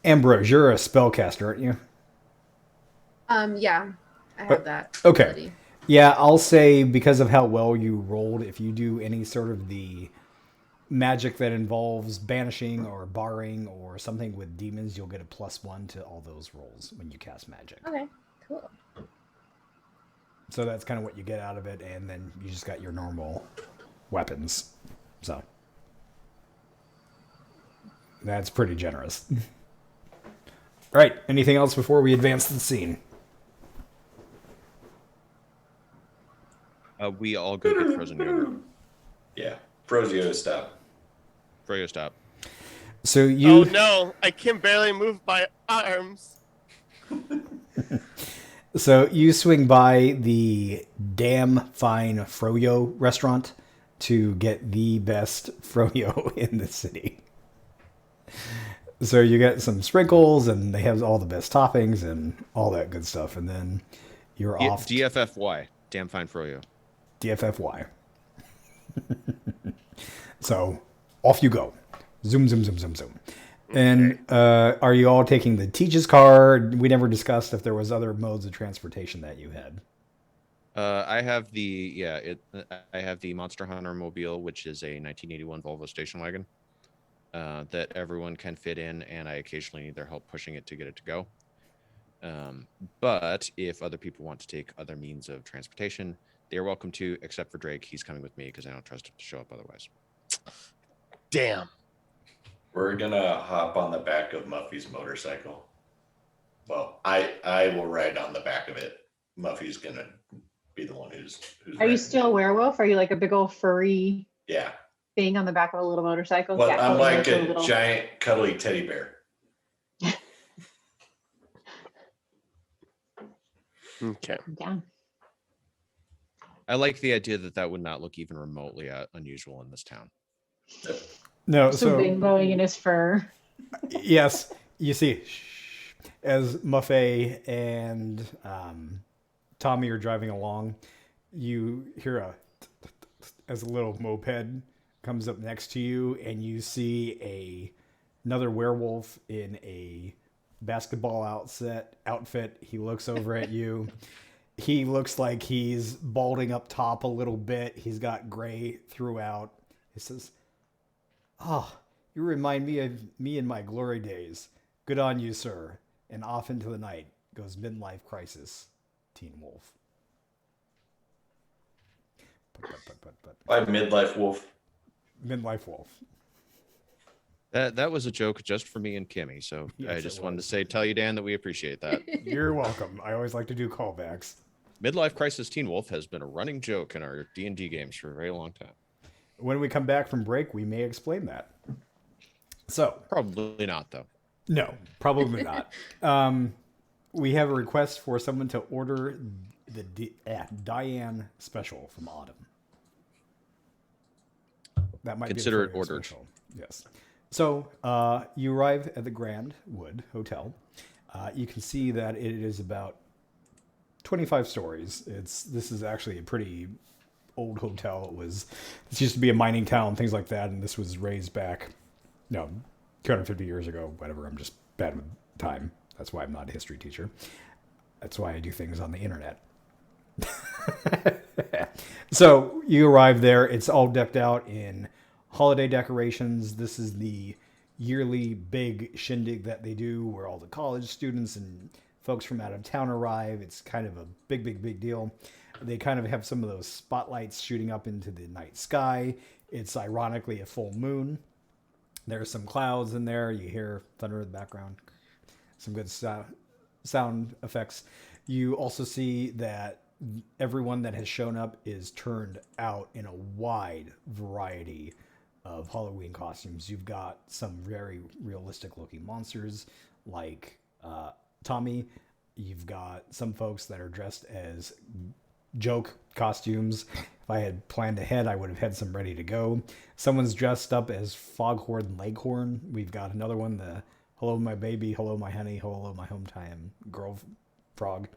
Ambrose, you're a spellcaster, aren't you? Yeah, I have that. Okay. ability. Yeah, I'll say because of how well you rolled, if you do any sort of the magic that involves banishing or barring or something with demons, you'll get a +1 to all those rolls when you cast magic. Okay, cool. So that's kind of what you get out of it, and then you just got your normal weapons. So that's pretty generous. All right, anything else before we advance the scene? We all go get frozen yogurt. Yeah. Frozio, stop. Froyo, stop. So you Oh no, I can barely move my arms. So you swing by the Damn Fine Froyo restaurant to get the best froyo in the city. So you get some sprinkles, and they have all the best toppings and all that good stuff. And then you're off. DFFY. Damn fine froyo. DFFY. So off you go. Zoom, zoom, zoom, zoom, zoom. And are you all taking the Teach's car? We never discussed if there was other modes of transportation that you had. I have I have the Monster Hunter Mobile, which is a 1981 Volvo station wagon that everyone can fit in, and I occasionally need their help pushing it to get it to go. But if other people want to take other means of transportation, they're welcome to, except for Drake. He's coming with me because I don't trust him to show up otherwise. Damn. We're gonna hop on the back of Muffy's motorcycle. Well, I will ride on the back of it. Muffy's gonna be the one who's Are you riding. still a werewolf? Are you like a big old furry Yeah. thing on the back of a little motorcycle? Well, Yeah, I'm totally like a a little- giant cuddly teddy bear. Okay. Yeah. I like the idea that would not look even remotely unusual in this town. No, So bimboing in his fur. yes, you see, as Muffet and Tommy are driving along, you hear as a little moped comes up next to you, and you see another werewolf in a basketball outfit. He looks over at you. He looks like he's balding up top a little bit. He's got gray throughout. He says, "Oh, you remind me of me in my glory days. Good on you, sir." And off into the night goes midlife crisis, Teen Wolf. By midlife wolf. Midlife Wolf. That was a joke just for me and Kimmy. So Yes, I it just wanted to was. tell you, Dan, that we appreciate that. You're welcome. I always like to do callbacks. Midlife Crisis Teen Wolf has been a running joke in our D&D games for a very long time. When we come back from break, we may explain that. So, Probably not, though. no, probably not. We have a request for someone to order the Diane special from Autumn. That might Consider be it ordered. Special. Yes. So you arrive at the Grand Wood Hotel. You can see that it is about 25 stories. This is actually a pretty old hotel. This used to be a mining town, things like that, and this was raised back, 250 years ago, whatever. I'm just bad with time. That's why I'm not a history teacher. That's why I do things on the internet. So you arrive there. It's all decked out in holiday decorations. This is the yearly big shindig that they do where all the college students and folks from out of town arrive. It's kind of a big deal. They kind of have some of those spotlights shooting up into the night sky. It's ironically a full moon. There's some clouds in there. You hear thunder in the background. Some good sound effects. You also see that everyone that has shown up is turned out in a wide variety of Halloween costumes. You've got some very realistic looking monsters like Tommy. You've got some folks that are dressed as joke costumes. If I had planned ahead, I would have had some ready to go. Someone's dressed up as Foghorn Leghorn. We've got another one, the hello my baby, hello my honey, hello my hometown girl frog.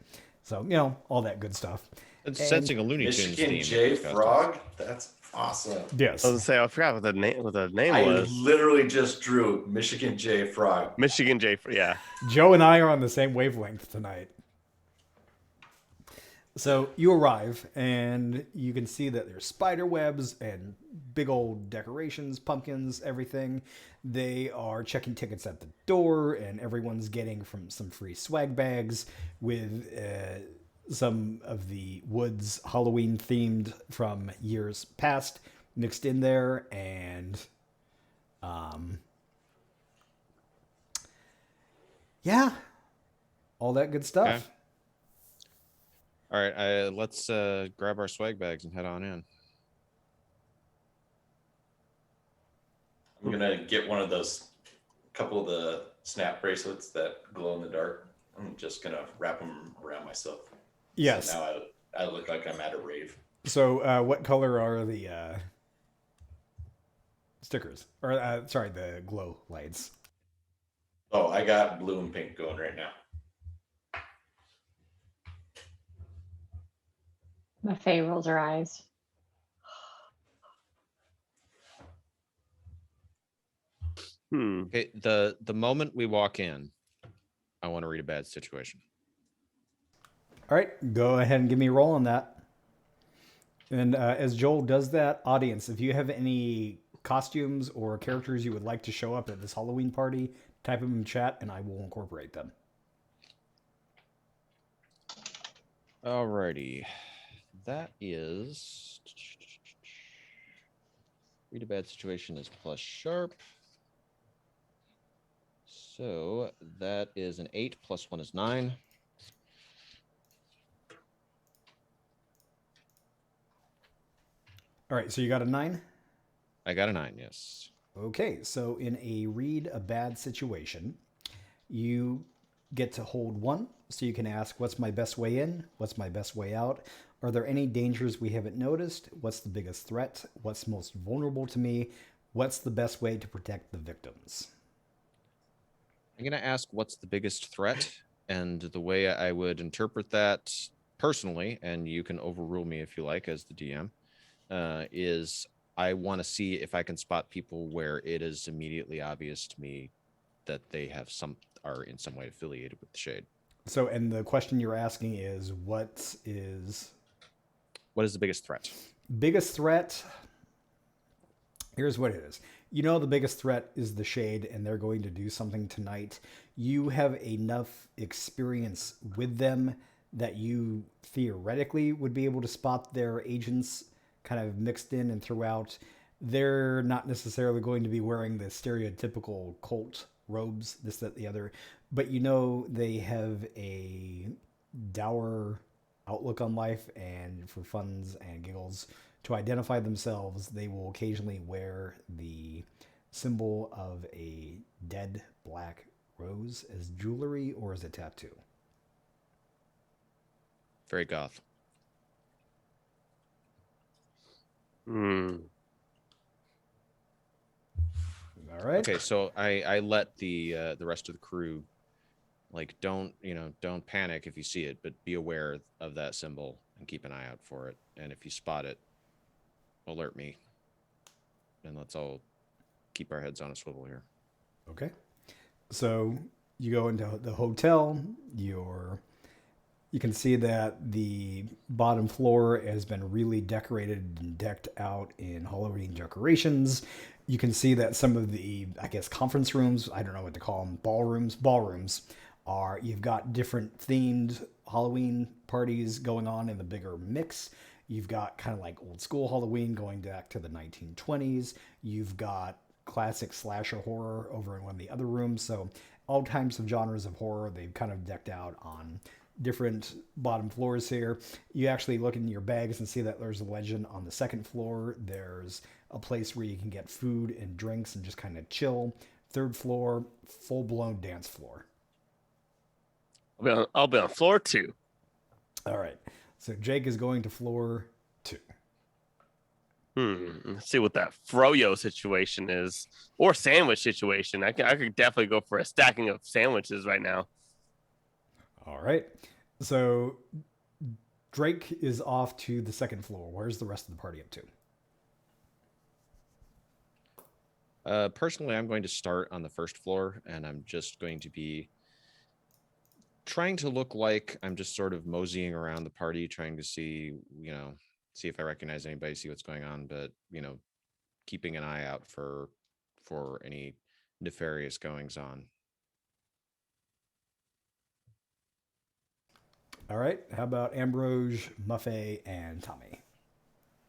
So, all that good stuff. It's And sensing a Looney Tunes Michigan theme. J with those costumes. Frog. That's awesome. yes. I was gonna say I forgot what the name I was. literally just drew Michigan J Frog. Michigan J. Yeah. Joe and I are on the same wavelength tonight. So you arrive and you can see that there's spider webs and big old decorations, pumpkins, everything. They are checking tickets at the door and everyone's getting from some free swag bags with some of the woods Halloween themed from years past mixed in there. And yeah, all that good stuff. Okay. All right, let's grab our swag bags and head on in. I'm gonna get one of those, couple of the snap bracelets that glow in the dark. I'm just gonna wrap them around myself. Yes. So now I look like I'm at a rave. So what color are the stickers? Or sorry, the glow lights. Oh, I got blue and pink going right now. My Faye rolls her eyes. Okay, the moment we walk in, I want to read a bad situation. All right, go ahead and give me a roll on that. And as Joel does that, audience, if you have any costumes or characters you would like to show up at this Halloween party, type them in chat and I will incorporate them. Alrighty. That is read a bad situation is plus sharp. So that is an 8 plus 1 is 9. All right, so you got a 9? I got a 9, yes. Okay, so in a read a bad situation, you get to hold 1, so you can ask, what's my best way in? What's my best way out? Are there any dangers we haven't noticed? What's the biggest threat? What's most vulnerable to me? What's the best way to protect the victims? I'm going to ask what's the biggest threat, and the way I would interpret that personally, and you can overrule me if you like as the DM, is I want to see if I can spot people where it is immediately obvious to me that they are in some way affiliated with the Shade. So, and the question you're asking is, what is the biggest threat? Biggest threat? Here's what it is. The biggest threat is the Shade, and they're going to do something tonight. You have enough experience with them that you theoretically would be able to spot their agents kind of mixed in and throughout. They're not necessarily going to be wearing the stereotypical cult robes, this, that, the other, but they have a dour outlook on life, and for funs and giggles, to identify themselves, they will occasionally wear the symbol of a dead black rose as jewelry or as a tattoo. Very goth. All right. Okay, so I let the rest of the crew, like, don't panic if you see it, but be aware of that symbol and keep an eye out for it. And if you spot it, alert me. And let's all keep our heads on a swivel here. Okay. So you go into the hotel, you're You can see that the bottom floor has been really decorated and decked out in Halloween decorations. You can see that some of the, I guess, conference rooms, I don't know what to call them, ballrooms, you've got different themed Halloween parties going on in the bigger mix. You've got kind of like old school Halloween going back to the 1920s. You've got classic slasher horror over in one of the other rooms. So all types of genres of horror they've kind of decked out on different bottom floors here. You actually look in your bags and see that there's a legend on the second floor. There's a place where you can get food and drinks and just kind of chill. Third floor, full-blown dance floor. I'll be on floor 2. All right. So Jake is going to floor 2. Let's see what that froyo situation is, or sandwich situation. I could definitely go for a stacking of sandwiches right now. All right. So Drake is off to the second floor. Where's the rest of the party up to? Personally, I'm going to start on the first floor, and I'm just going to be trying to look like I'm just sort of moseying around the party, trying to see, see if I recognize anybody, see what's going on, but, keeping an eye out for any nefarious goings on. All right. How about Ambrose, Muffet, and Tommy?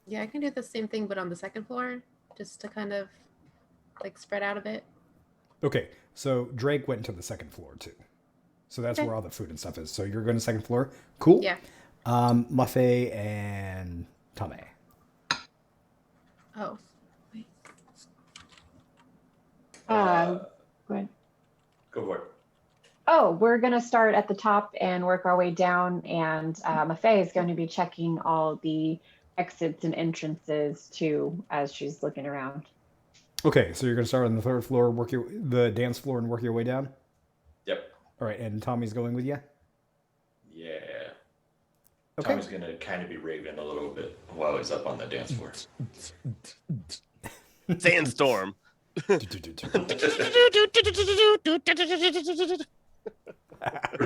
Yeah, I can do the same thing, but on the second floor, just to kind of like spread out a bit. Okay. So Drake went to the second floor too. So that's where all the food and stuff is. So you're going to second floor. Cool. Yeah. Muffet and Tommy. Oh, wait. Go ahead. Go for it. Oh, we're going to start at the top and work our way down. And Mafe is going to be checking all the exits and entrances too as she's looking around. Okay, so you're going to start on the third floor, the dance floor, and work your way down? Yep. All right, and Tommy's going with you? Yeah. Okay. Tommy's going to kind of be raving a little bit while he's up on the dance floor. Sandstorm. Pretty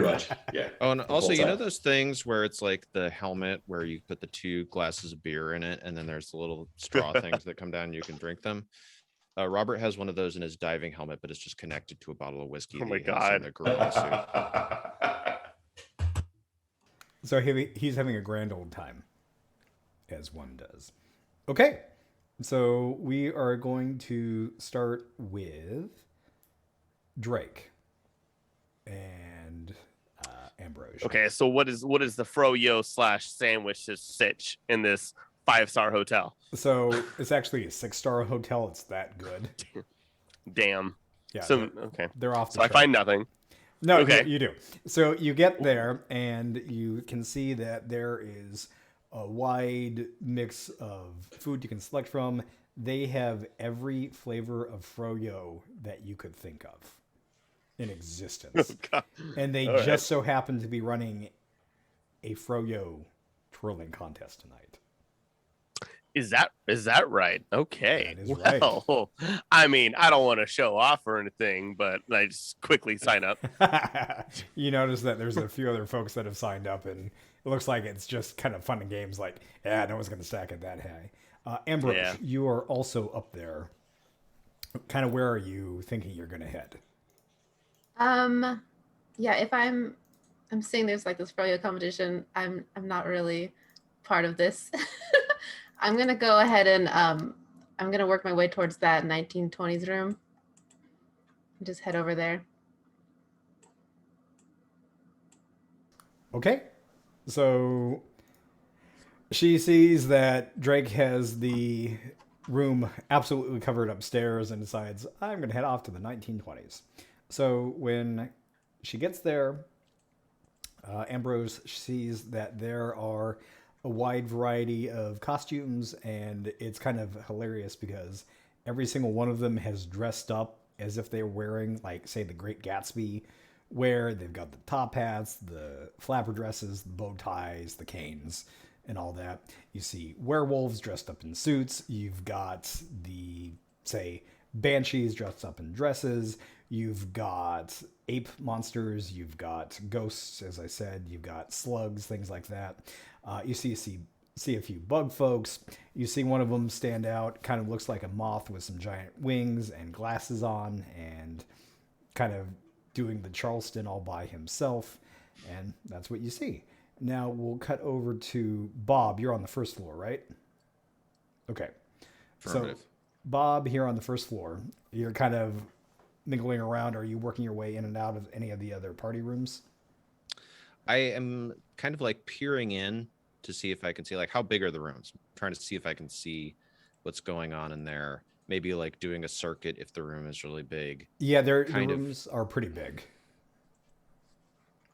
much, yeah. Oh, and The also, whole time. those things where it's like the helmet where you put the 2 glasses of beer in it, and then there's the little straw things that come down and you can drink them. Robert has one of those in his diving helmet, but it's just connected to a bottle of whiskey. Oh my that he has in God. the gorilla suit. So he's having a grand old time, as one does. Okay, so we are going to start with Drake and Ambrose. Okay, so what is the froyo / sandwich sitch in this 5-star hotel? So it's actually a 6-star hotel. It's that good. Damn. Yeah. So okay, they're off the so I chart. find nothing. No, Okay. you do. So you get there and you can see that there is a wide mix of food you can select from. They have every flavor of froyo that you could think of in existence. Oh, God. And they All just right. so happen to be running a froyo twirling contest tonight. Is that right? Okay. That is right. Well, I mean, I don't want to show off or anything, but I just quickly sign up. You notice that there's a few other folks that have signed up, and it looks like it's just kind of fun and games. Like, yeah, no one's going to stack it that high. Ambrose, Yeah. you are also up there. Kind of where are you thinking you're going to head? Yeah, if I'm seeing there's like this froyo competition, I'm not really part of this. I'm gonna go ahead and I'm gonna work my way towards that 1920s room. And just head over there. Okay. So she sees that Drake has the room absolutely covered upstairs and decides, I'm going to head off to the 1920s. So when she gets there, Ambrose sees that there are a wide variety of costumes, and it's kind of hilarious because every single one of them has dressed up as if they're wearing, like, say, the Great Gatsby, where they've got the top hats, the flapper dresses, the bow ties, the canes, and all that. You see werewolves dressed up in suits. You've got the, say, banshees dressed up in dresses. You've got ape monsters, you've got ghosts, as I said, you've got slugs, things like that. You see a few bug folks. You see one of them stand out, kind of looks like a moth with some giant wings and glasses on, and kind of doing the Charleston all by himself. And that's what you see. Now we'll cut over to Bob. You're on the first floor, right? Okay. Affirmative. So, Bob, here on the first floor, you're kind of mingling around. Are you working your way in and out of any of the other party rooms? I am kind of like peering in to see if I can see, like, how big are the rooms? I'm trying to see if I can see what's going on in there. Maybe like doing a circuit if the room is really big. Yeah, the Kind of. rooms are pretty big.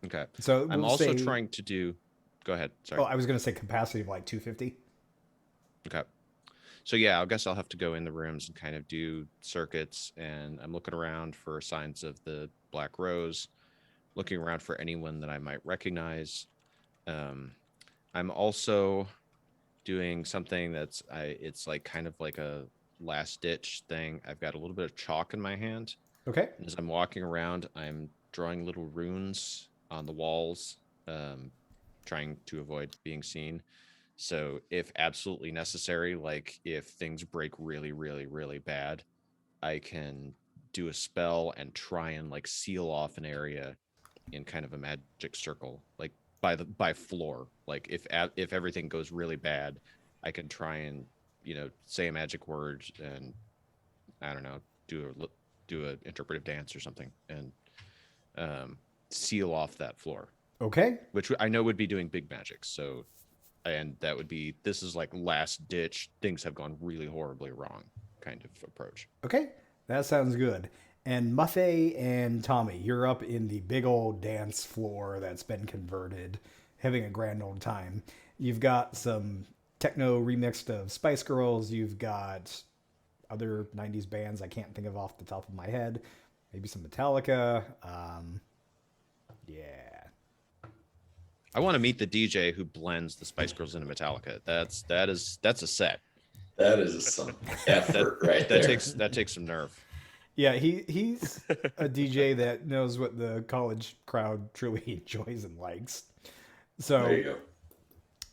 Okay. So I'm we'll also say, trying to do. Go ahead. Sorry. oh, I was going to say capacity of like 250. Okay. So yeah, I guess I'll have to go in the rooms and kind of do circuits, and I'm looking around for signs of the Black Rose, looking around for anyone that I might recognize. I'm also doing something it's like kind of like a last ditch thing. I've got a little bit of chalk in my hand, Okay. and as I'm walking around, I'm drawing little runes on the walls, trying to avoid being seen. So if absolutely necessary, like if things break really, really, really bad, I can do a spell and try and like seal off an area in kind of a magic circle, like by floor. Like if everything goes really bad, I can try and, say a magic word and, I don't know, do a interpretive dance or something, and seal off that floor, Okay. which I know would be doing big magic. So, and that would be, this is like last ditch, things have gone really horribly wrong kind of approach. Okay. That sounds good. And Muffet and Tommy, you're up in the big old dance floor that's been converted, having a grand old time. You've got some techno remixed of Spice Girls. You've got other 90s bands I can't think of off the top of my head. Maybe some Metallica. Yeah. I want to meet the DJ who blends the Spice Girls into Metallica. That's a set. That is some effort right there. That takes some nerve. Yeah, he's a DJ that knows what the college crowd truly enjoys and likes. So There you go.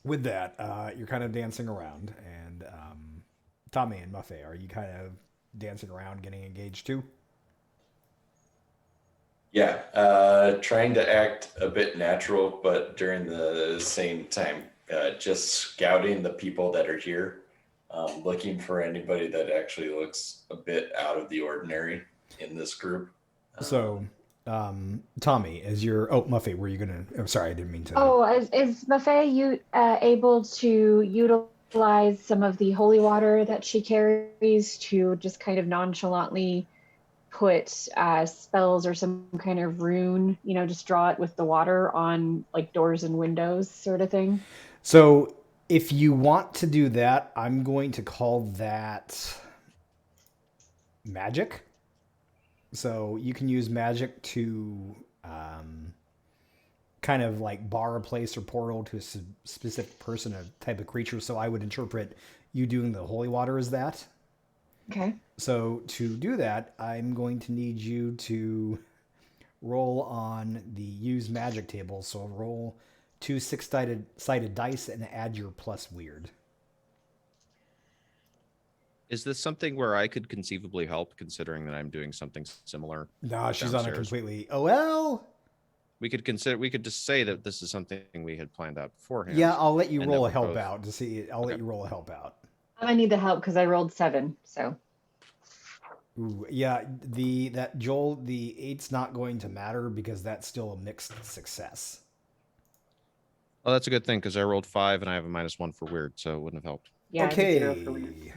with that, you're kind of dancing around, and Tommy and Muffet, are you kind of dancing around, getting engaged too? Yeah, trying to act a bit natural, but during the same time, just scouting the people that are here, looking for anybody that actually looks a bit out of the ordinary in this group. So, Tommy, as you're, oh, Muffet, were you gonna? Oh, sorry, I didn't mean to. Oh, is Buffet able to utilize some of the holy water that she carries to just kind of nonchalantly put spells or some kind of rune, just draw it with the water on like doors and windows sort of thing? So, if you want to do that, I'm going to call that magic. So you can use magic to kind of like bar a place or portal to a specific person, a type of creature. So I would interpret you doing the holy water as that. Okay. So to do that, I'm going to need you to roll on the use magic table. So roll 2 6-sided dice and add your plus weird. Is this something where I could conceivably help, considering that I'm doing something similar? No, she's on a downstairs? completely. Oh well. We could just say that this is something we had planned out beforehand. Yeah, I'll let you and roll that a help we're both- out to see. I'll let you roll a help out. I need the help because I rolled 7. So Ooh, yeah, that Joel, the 8's not going to matter because that's still a mixed success. Oh, that's a good thing because I rolled 5 and I have a -1 for weird, so it wouldn't have helped. yeah, I have a 0 for weird.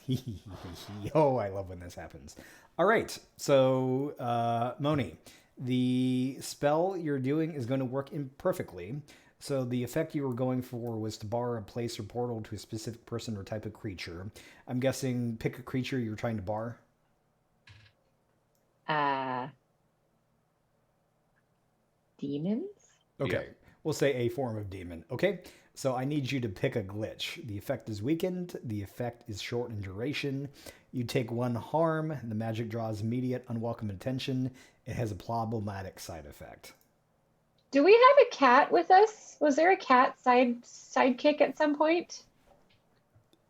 Okay. Oh, I love when this happens. All right, so Moni, the spell you're doing is going to work imperfectly. So the effect you were going for was to bar a place or portal to a specific person or type of creature. I'm guessing pick a creature you're trying to bar. Demons? Okay, we'll say a form of demon. Okay, so I need you to pick a glitch. The effect is weakened. The effect is short in duration. You take 1 harm. The magic draws immediate unwelcome attention. It has a problematic side effect. Do we have a cat with us? Was there a cat sidekick at some point?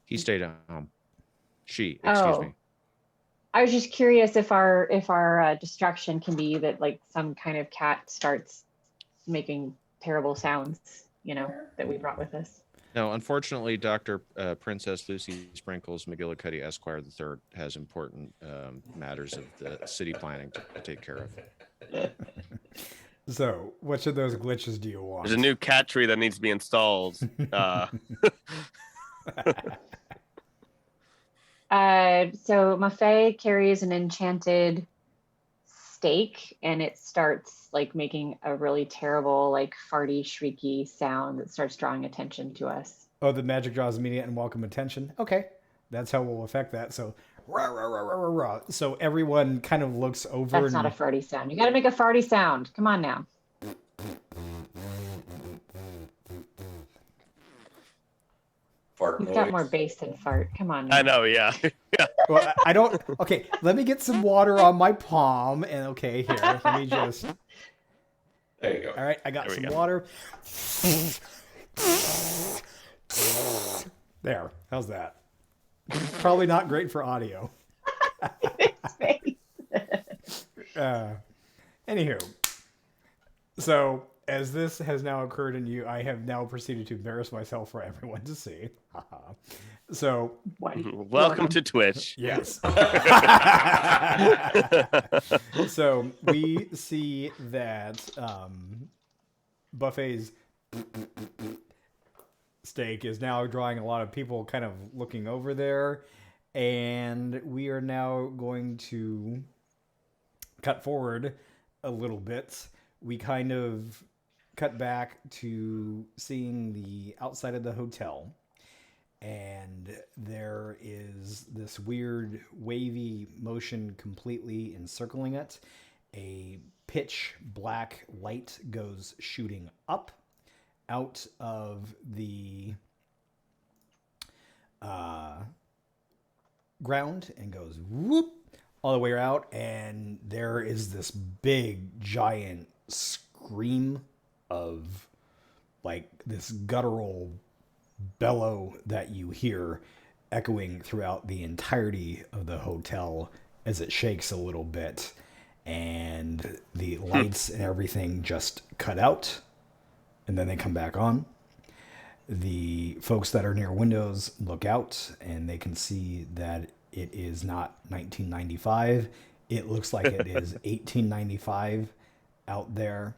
He stayed at home. She, excuse me. I was just curious if our distraction can be that like some kind of cat starts making terrible sounds, that we brought with us. No, unfortunately, Dr. Princess Lucy Sprinkles McGillicuddy Esquire III has important matters of the city planning to take care of. So, which of those glitches do you want? There's a new cat tree that needs to be installed. So Maffei carries an enchanted stake, and it starts like making a really terrible, like farty, shrieky sound that starts drawing attention to us. Oh, the magic draws immediate and welcome attention. Okay, that's how we'll affect that. So, rah, rah, rah, rah, rah, rah. So everyone kind of looks over. That's not a farty sound. You got to make a farty sound. Come on now. Fart You've noise. got more bass than fart. Come on now. I know, yeah. Well, I don't. Okay, let me get some water on my palm. And okay, here, let me just. There you go. All right, I got There we some go. water. There. How's that? Probably not great for audio. Anywho, so as this has now occurred in you, I have now proceeded to embarrass myself for everyone to see. So, Welcome to Twitch. yes. So we see that Buffet's stake is now drawing a lot of people kind of looking over there, and we are now going to cut forward a little bit. We kind of cut back to seeing the outside of the hotel, and there is this weird wavy motion completely encircling it. A pitch black light goes shooting up out of the ground and goes whoop all the way out, and there is this big giant scream of like this guttural bellow that you hear echoing throughout the entirety of the hotel as it shakes a little bit, and the lights and everything just cut out and then they come back on. The folks that are near windows look out and they can see that it is not 1995. It looks like it is 1895 out there.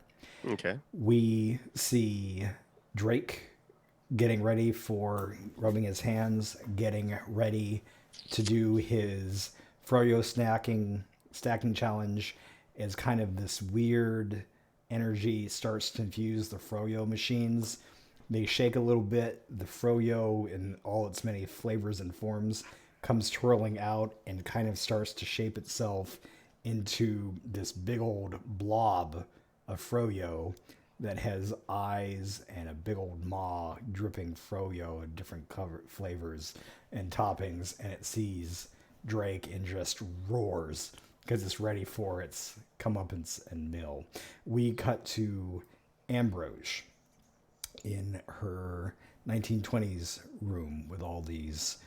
Okay. We see Drake getting ready for rubbing his hands, getting ready to do his froyo stacking challenge as kind of this weird energy starts to infuse the froyo machines. They shake a little bit. The froyo in all its many flavors and forms comes twirling out and kind of starts to shape itself into this big old blob of froyo that has eyes and a big old maw dripping froyo in different flavors and toppings, and it sees Drake and just roars because it's ready for its comeuppance and meal. We cut to Ambrose in her 1920s room with all these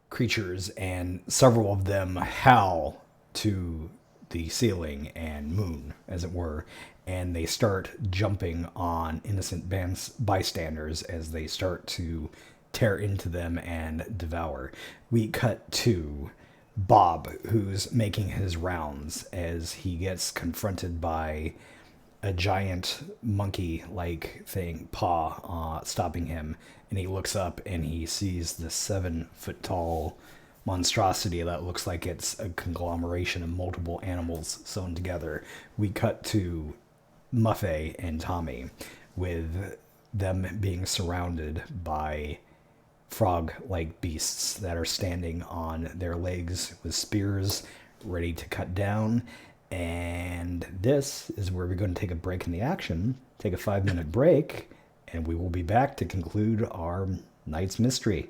creatures, and several of them howl to the ceiling and moon, as it were, and they start jumping on innocent bystanders as they start to tear into them and devour. We cut to Bob, who's making his rounds as he gets confronted by a giant monkey-like thing, paw, stopping him, and he looks up and he sees this 7-foot-tall monstrosity that looks like it's a conglomeration of multiple animals sewn together. We cut to Maffei and Tommy with them being surrounded by frog-like beasts that are standing on their legs with spears ready to cut down. And this is where we're going to take a break in the action, take a 5-minute break, and we will be back to conclude our night's mystery.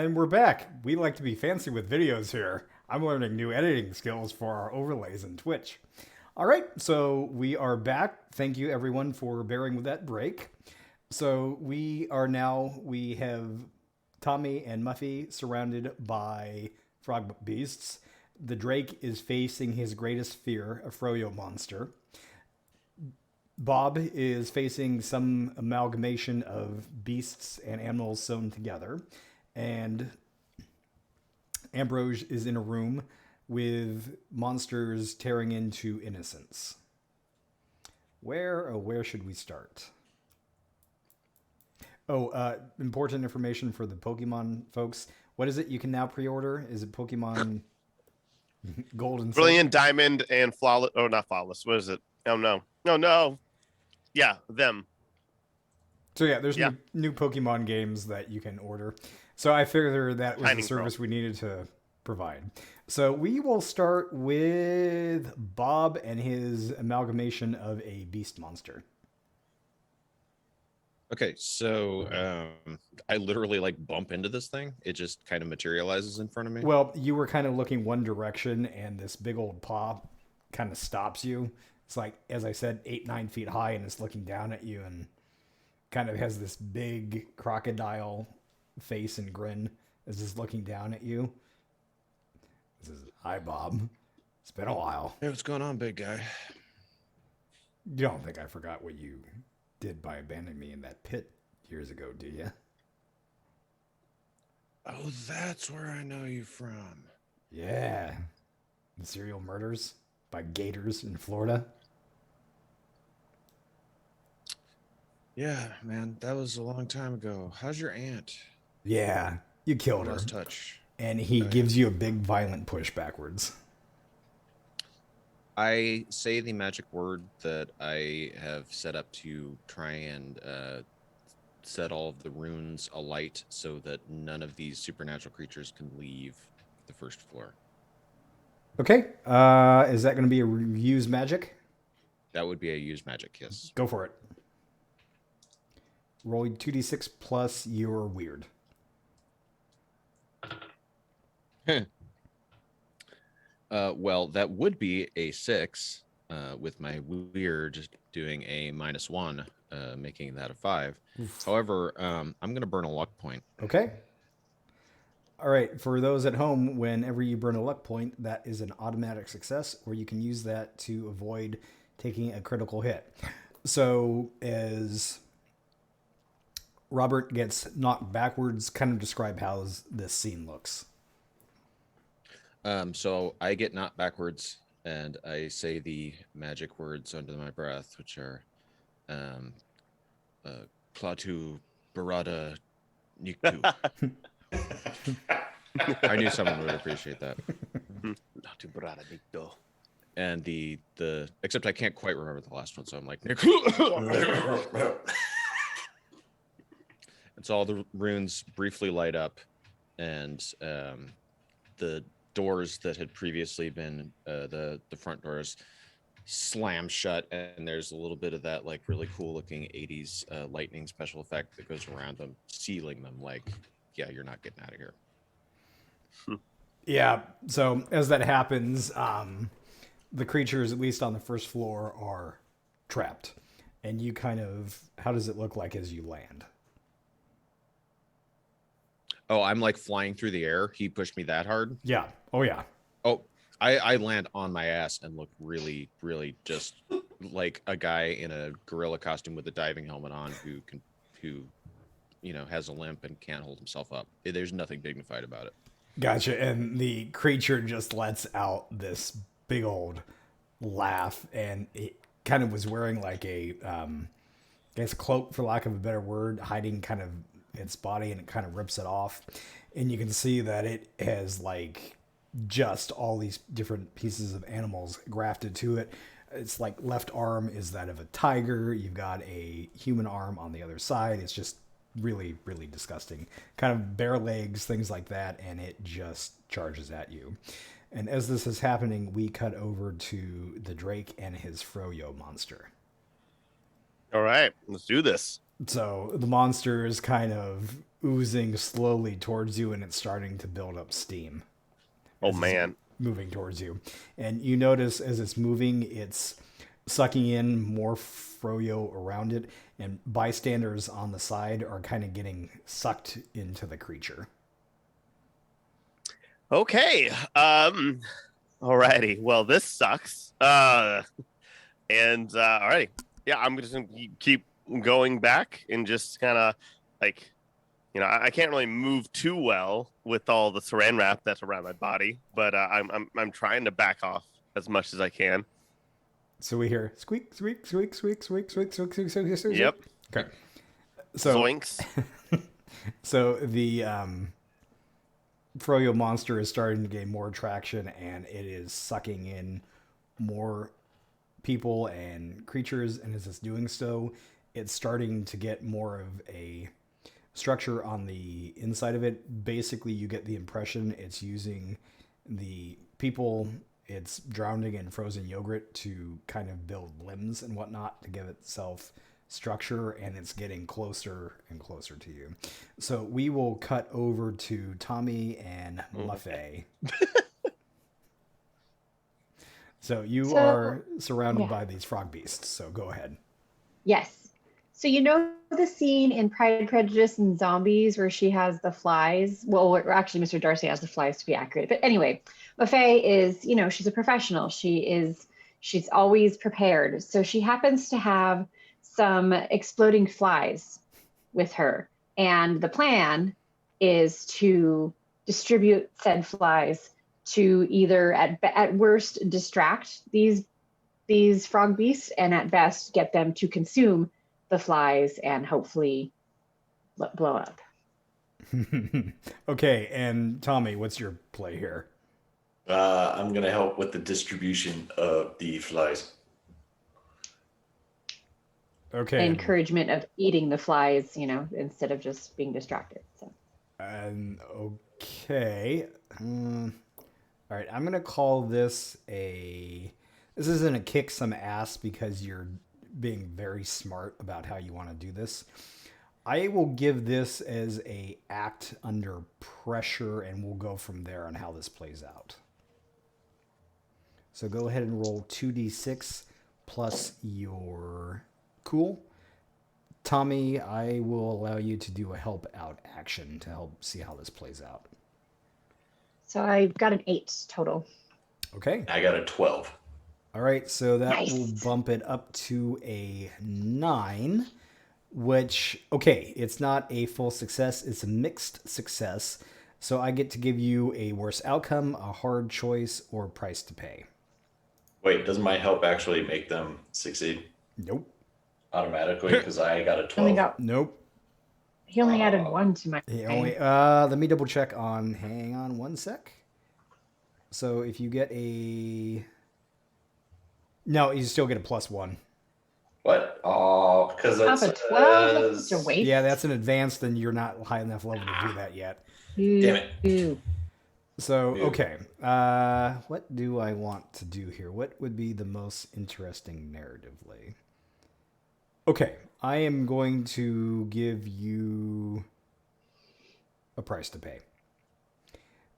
And we're back. We like to be fancy with videos here. I'm learning new editing skills for our overlays in Twitch. All right, so we are back. Thank you everyone for bearing with that break. So we have Tommy and Muffy surrounded by frog beasts. The Drake is facing his greatest fear, a Froyo monster. Bob is facing some amalgamation of beasts and animals sewn together. And Ambrose is in a room with monsters tearing into innocence. Where should we start? Important information for the Pokemon folks. What is it you can now pre-order? Is it Pokemon Gold and Silver? Brilliant Diamond and Flawless. Oh, not Flawless. What is it? Oh, no. No. Yeah, them. So yeah, there's new Pokemon games that you can order. So I figured that was the service we needed to provide. So we will start with Bob and his amalgamation of a beast monster. Okay, so I literally like bump into this thing. It just kind of materializes in front of me. Well, you were kind of looking one direction, and this big old paw kind of stops you. It's like, as I said, 8-9 feet high, and it's looking down at you, and kind of has this big crocodile face and grin as it's looking down at you. It says, "Hi, Bob. It's been a while." Hey, what's going on, big guy? You don't think I forgot what you did by abandoning me in that pit years ago, do you? Oh, that's where I know you from. Yeah. The serial murders by gators in Florida. Yeah, man, that was a long time ago. How's your aunt? Yeah, you killed her. Lost touch. And he gives you a big violent push backwards. I say the magic word that I have set up to try and set all of the runes alight so that none of these supernatural creatures can leave the first floor. Okay. Is that going to be a use magic? That would be a use magic, yes. Go for it. Roll 2d6 plus your weird. Well, that would be a 6 with my weird doing a -1, making that a 5. Oof. However, I'm going to burn a luck point. Okay. All right. For those at home, whenever you burn a luck point, that is an automatic success, or you can use that to avoid taking a critical hit. So as Robert gets knocked backwards, kind of describe how this scene looks. So I get knocked backwards and I say the magic words under my breath, which are Klaatu Barada Niktu. I knew someone would appreciate that. And the except I can't quite remember the last one, so I'm like and so all the runes briefly light up, and the doors that had previously been the front doors slam shut, and there's a little bit of that like really cool looking 80s lightning special effect that goes around them, sealing them like, yeah, you're not getting out of here. Yeah, so as that happens, the creatures, at least on the first floor, are trapped. And you kind of, how does it look like as you land? Oh, I'm like flying through the air. He pushed me that hard. Yeah. Oh, yeah. Oh, I land on my ass and look really, really just like a guy in a gorilla costume with a diving helmet on who has a limp and can't hold himself up. There's nothing dignified about it. Gotcha. And the creature just lets out this big old laugh, and it kind of was wearing like a, I guess, cloak, for lack of a better word, hiding kind of its body, and it kind of rips it off. And you can see that it has like just all these different pieces of animals grafted to it. It's like left arm is that of a tiger. You've got a human arm on the other side. It's just really, really disgusting. Kind of bare legs, things like that, and it just charges at you. And as this is happening, we cut over to the Drake and his Froyo monster. All right, let's do this. So the monster is kind of oozing slowly towards you, and it's starting to build up steam. Oh as it's man. moving towards you. And you notice as it's moving, it's sucking in more froyo around it, and bystanders on the side are kind of getting sucked into the creature. Okay. Alrighty. Well, this sucks. Alrighty. Yeah, I'm just gonna keep going back and just kind of like, I can't really move too well with all the saran wrap that's around my body, but I'm trying to back off as much as I can. So we hear squeak, squeak, squeak, squeak, squeak, squeak, squeak, squeak, squeak, squeak. Yep. Okay. So Zoinks. so the froyo monster is starting to gain more traction, and it is sucking in more people and creatures, and as it's doing so, it's starting to get more of a structure on the inside of it. Basically, you get the impression it's using the people it's drowning in frozen yogurt to kind of build limbs and whatnot to give itself structure, and it's getting closer and closer to you. So we will cut over to Tommy and Muffet. So you are surrounded by these frog beasts, so go ahead. Yes. So you know the scene in Pride, Prejudice, and Zombies where she has the flies? Well, actually, Mr. Darcy has the flies to be accurate. But anyway, Buffet is, she's a professional. She's always prepared. So she happens to have some exploding flies with her. And the plan is to distribute said flies to either at worst distract these frog beasts, and at best get them to consume the flies and hopefully blow up. Okay, and Tommy, what's your play here? I'm going to help with the distribution of the flies. Okay. Encouragement of eating the flies, instead of just being distracted. So. Okay. All right, I'm going to call this this isn't a kick some ass because you're being very smart about how you want to do this. I will give this as a act under pressure, and we'll go from there on how this plays out. So go ahead and roll 2d6 plus your cool. Tommy, I will allow you to do a help out action to help see how this plays out. So I've got an 8 total. Okay. I got a 12. All right, so that Nice. will bump it up to a 9, which, okay, it's not a full success, it's a mixed success. So I get to give you a worse outcome, a hard choice, or price to pay. Wait, doesn't my help actually make them succeed Nope. automatically? Because I got a 12. Nope. He only added 1 to my. Let me double check on. Hang on one sec. So if you get no, you still get a +1. What? Oh, because Top it's of 12. That's such a waste. Yeah, that's an advanced, and you're not high enough level to do that yet. Damn it. Ooh. So, okay. What do I want to do here? What would be the most interesting narratively? Okay, I am going to give you a price to pay.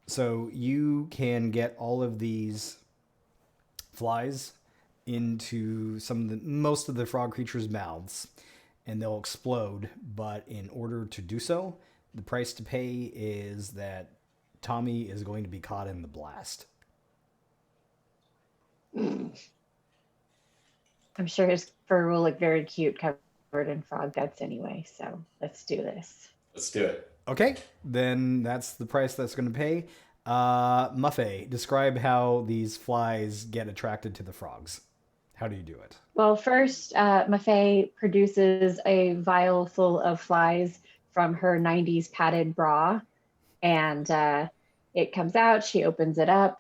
So you can get all of these flies into most of the frog creatures' mouths, and they'll explode. But in order to do so, the price to pay is that Tommy is going to be caught in the blast. I'm sure his fur will look very cute covered in frog guts anyway. So let's do this. Let's do it. Okay, then that's the price that's going to pay. Muffet, describe how these flies get attracted to the frogs. How do you do it? Well, first, Maffei produces a vial full of flies from her 90s padded bra. And it comes out, she opens it up,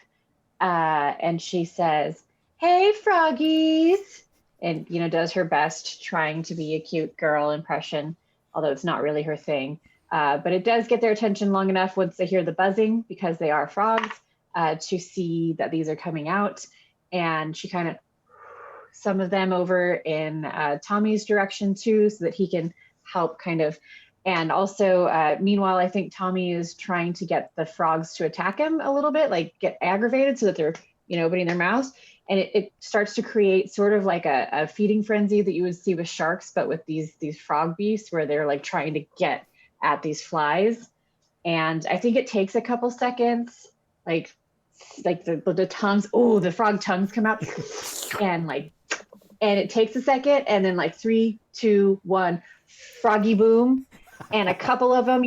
and she says, "Hey, froggies," and, does her best trying to be a cute girl impression, although it's not really her thing. But it does get their attention long enough once they hear the buzzing, because they are frogs, to see that these are coming out. And she kind of some of them over in Tommy's direction too, so that he can help kind of. And also, meanwhile, I think Tommy is trying to get the frogs to attack him a little bit, like get aggravated so that they're, opening their mouths. And it starts to create sort of like a feeding frenzy that you would see with sharks, but with these frog beasts where they're like trying to get at these flies. And I think it takes a couple seconds, like the tongues, the frog tongues come out and it takes a second, and then like 3, 2, 1, froggy boom. And a couple of them,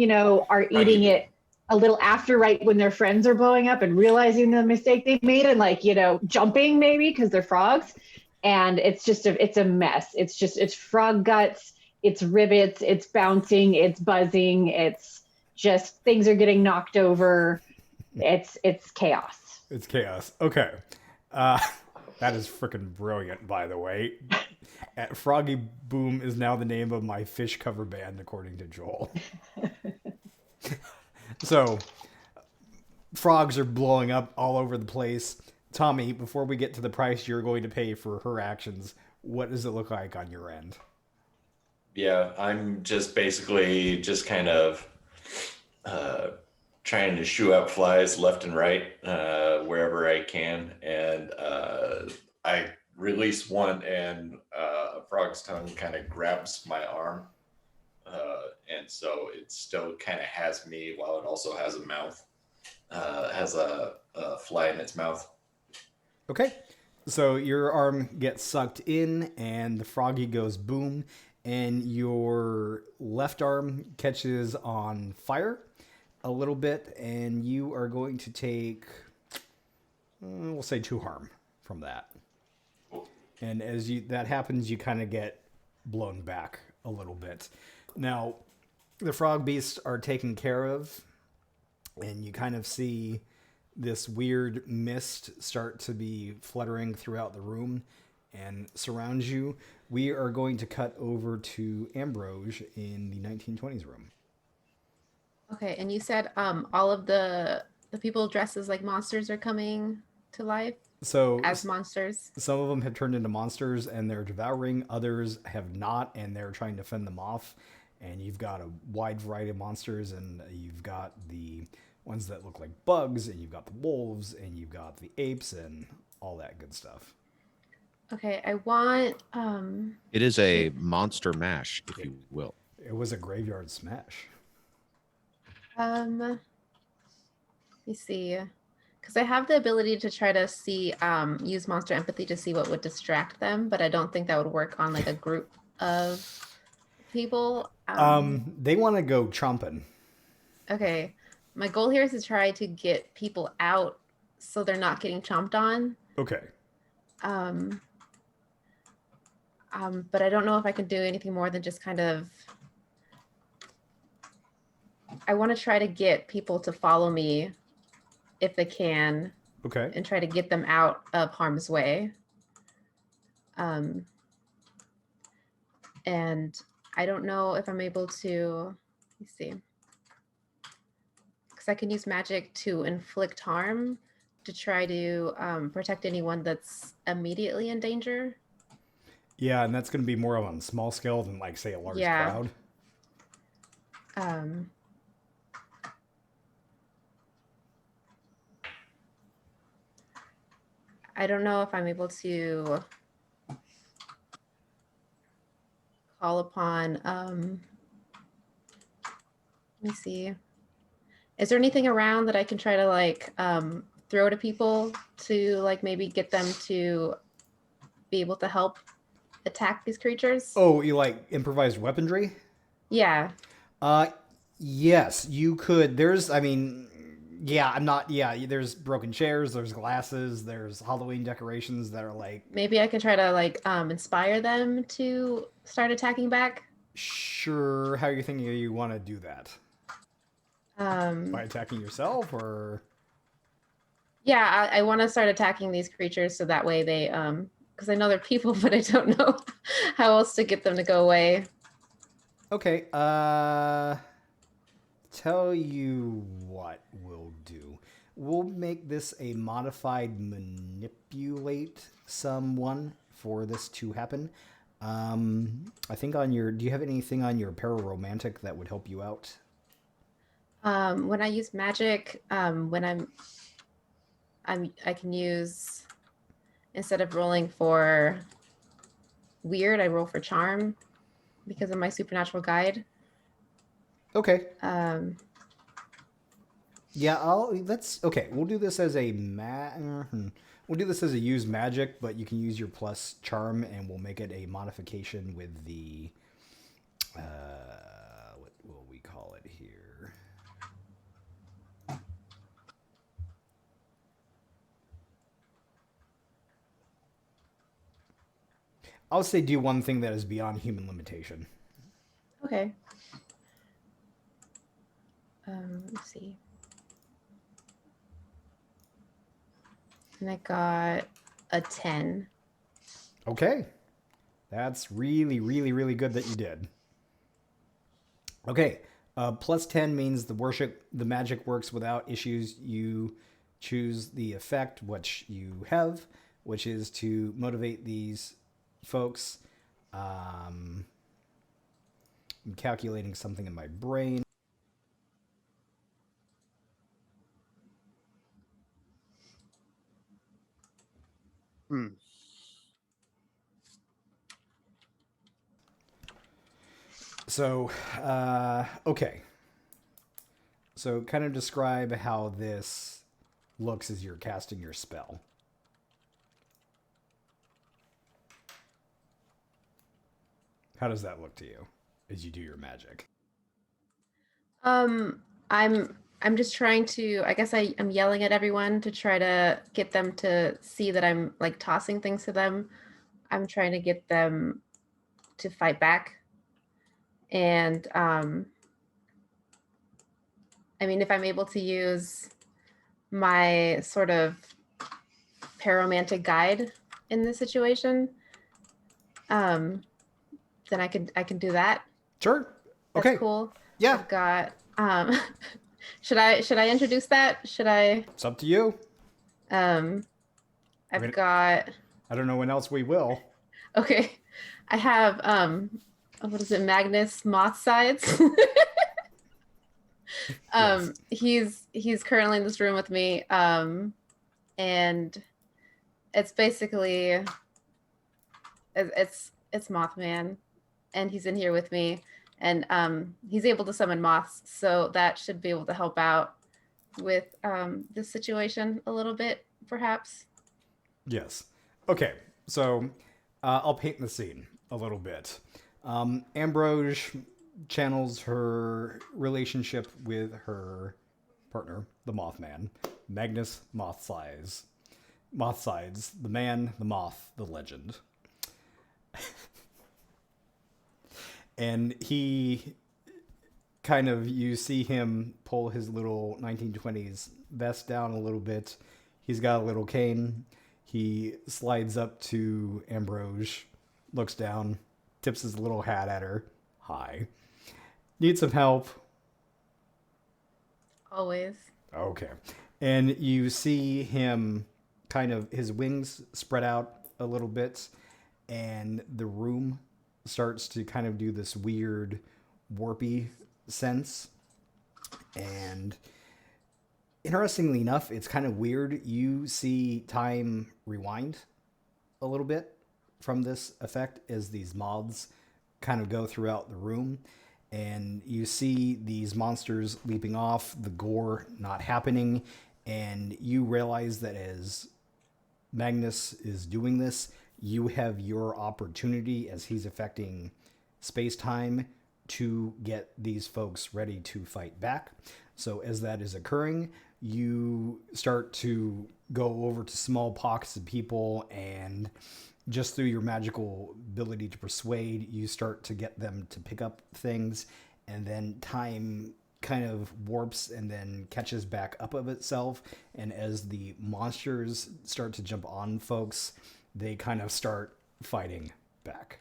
are eating it a little after, right when their friends are blowing up and realizing the mistake they made and like, jumping maybe because they're frogs. And it's a mess. It's frog guts, it's rivets, it's bouncing, it's buzzing, it's just things are getting knocked over. It's chaos. It's chaos. Okay. That is freaking brilliant, by the way. Froggy Boom is now the name of my fish cover band, according to Joel. So, frogs are blowing up all over the place. Tommy, before we get to the price you're going to pay for her actions, what does it look like on your end? Yeah, I'm just basically just kind of trying to shoo out flies left and right wherever I can. And I release one, and a frog's tongue kind of grabs my arm. And so it still kind of has me while it also has a mouth, has a fly in its mouth. Okay. So your arm gets sucked in, and the froggy goes boom, and your left arm catches on fire a little bit, and you are going to take, we'll say 2 harm from that. And as that happens, you kind of get blown back a little bit. Now, the frog beasts are taken care of, and you kind of see this weird mist start to be fluttering throughout the room and surrounds you. We are going to cut over to Ambrose in the 1920s room. Okay, and you said all of the people dressed as like monsters are coming to life So as monsters. some of them have turned into monsters and they're devouring. Others have not, and they're trying to fend them off. And you've got a wide variety of monsters, and you've got the ones that look like bugs, and you've got the wolves, and you've got the apes, and all that good stuff. Okay, I want It is a monster mash, if you will. It was a graveyard smash. let me see. Because I have the ability to try to see use monster empathy to see what would distract them, but I don't think that would work on like a group of people. They want to go chomping. Okay. My goal here is to try to get people out so they're not getting chomped on. Okay. But I don't know if I can do anything more than just kind of. I want to try to get people to follow me if they can. Okay. And try to get them out of harm's way. And I don't know if I'm able to, let me see. Because I can use magic to inflict harm to try to protect anyone that's immediately in danger. Yeah, and that's going to be more on a small scale than, like, say, a large crowd. I don't know if I'm able to call upon, let me see. Is there anything around that I can try to like throw to people to like maybe get them to be able to help attack these creatures? Oh, you like improvised weaponry? Yeah. Yes, you could. There's there's broken chairs, there's glasses, there's Halloween decorations that are like. Maybe I can try to like inspire them to start attacking back. Sure. How are you thinking you want to do that? By attacking yourself, or? Yeah, I want to start attacking these creatures so that way they because I know they're people, but I don't know how else to get them to go away. Okay. Tell you what we'll do. We'll make this a modified manipulate someone for this to happen. I think on your, do you have anything on your pararomantic that would help you out? When I use magic, when I can use, instead of rolling for weird, I roll for charm because of my supernatural guide. Okay. Um, Yeah, that's okay. We'll do this as a we'll do this as a use magic, but you can use your plus charm, and we'll make it a modification with the what will we call it here? I'll say do one thing that is beyond human limitation. okay. Let's see. And I got a 10. Okay. That's really, really, really good that you did. Okay. Plus 10 means the magic works without issues. You choose the effect, which you have, which is to motivate these folks. I'm calculating something in my brain. Hmm. So, okay. So, kind of describe how this looks as you're casting your spell. How does that look to you as you do your magic? I'm just trying to, I guess I'm yelling at everyone to try to get them to see that I'm like tossing things to them. I'm trying to get them to fight back. And I mean, if I'm able to use my sort of pararomantic guide in this situation, then I can do that. Sure. That's Okay. cool. Yeah. I've got should I introduce that? Should I? It's up to you. I've got, I don't know when else we will. okay. I have what is it, Magnus Moth Sides? Yes. He's currently in this room with me. And it's basically it's Mothman, and he's in here with me, and he's able to summon moths, so that should be able to help out with this situation a little bit, perhaps. Yes. Okay. So I'll paint the scene a little bit. Ambrose channels her relationship with her partner, the Mothman, Magnus Mothsides, the man, the moth, the legend. And he kind of, you see him pull his little 1920s vest down a little bit. He's got a little cane. He slides up to Ambrose, looks down, tips his little hat at her. Hi. Need some help? Always. Okay. And you see him kind of, his wings spread out a little bit, and the room starts to kind of do this weird warpy sense. And interestingly enough, it's kind of weird. You see time rewind a little bit from this effect as these moths kind of go throughout the room. And you see these monsters leaping off, the gore not happening. And you realize that as Magnus is doing this, you have your opportunity as he's affecting space-time to get these folks ready to fight back. So as that is occurring, you start to go over to small pockets of people, and just through your magical ability to persuade, you start to get them to pick up things, and then time kind of warps and then catches back up of itself. And as the monsters start to jump on folks, they kind of start fighting back.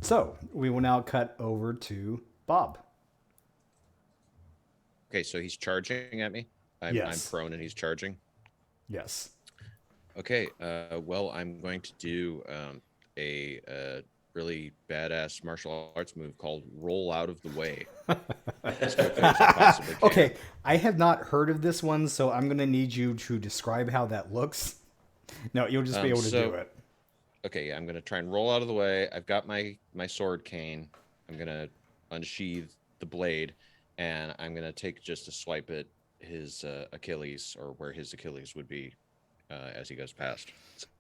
So we will now cut over to Bob. Okay, so he's charging at me. I'm Yes. prone and he's charging. Yes. Okay. Well, I'm going to do a really badass martial arts move called "Roll Out of the Way" as quickly as I possibly can. Okay, I have not heard of this one, so I'm gonna need you to describe how that looks. No, you'll just be able to do it. Okay, yeah, I'm gonna try and roll out of the way. I've got my sword cane. I'm gonna unsheath the blade, and I'm gonna take just a swipe at his Achilles, or where his Achilles would be, as he goes past.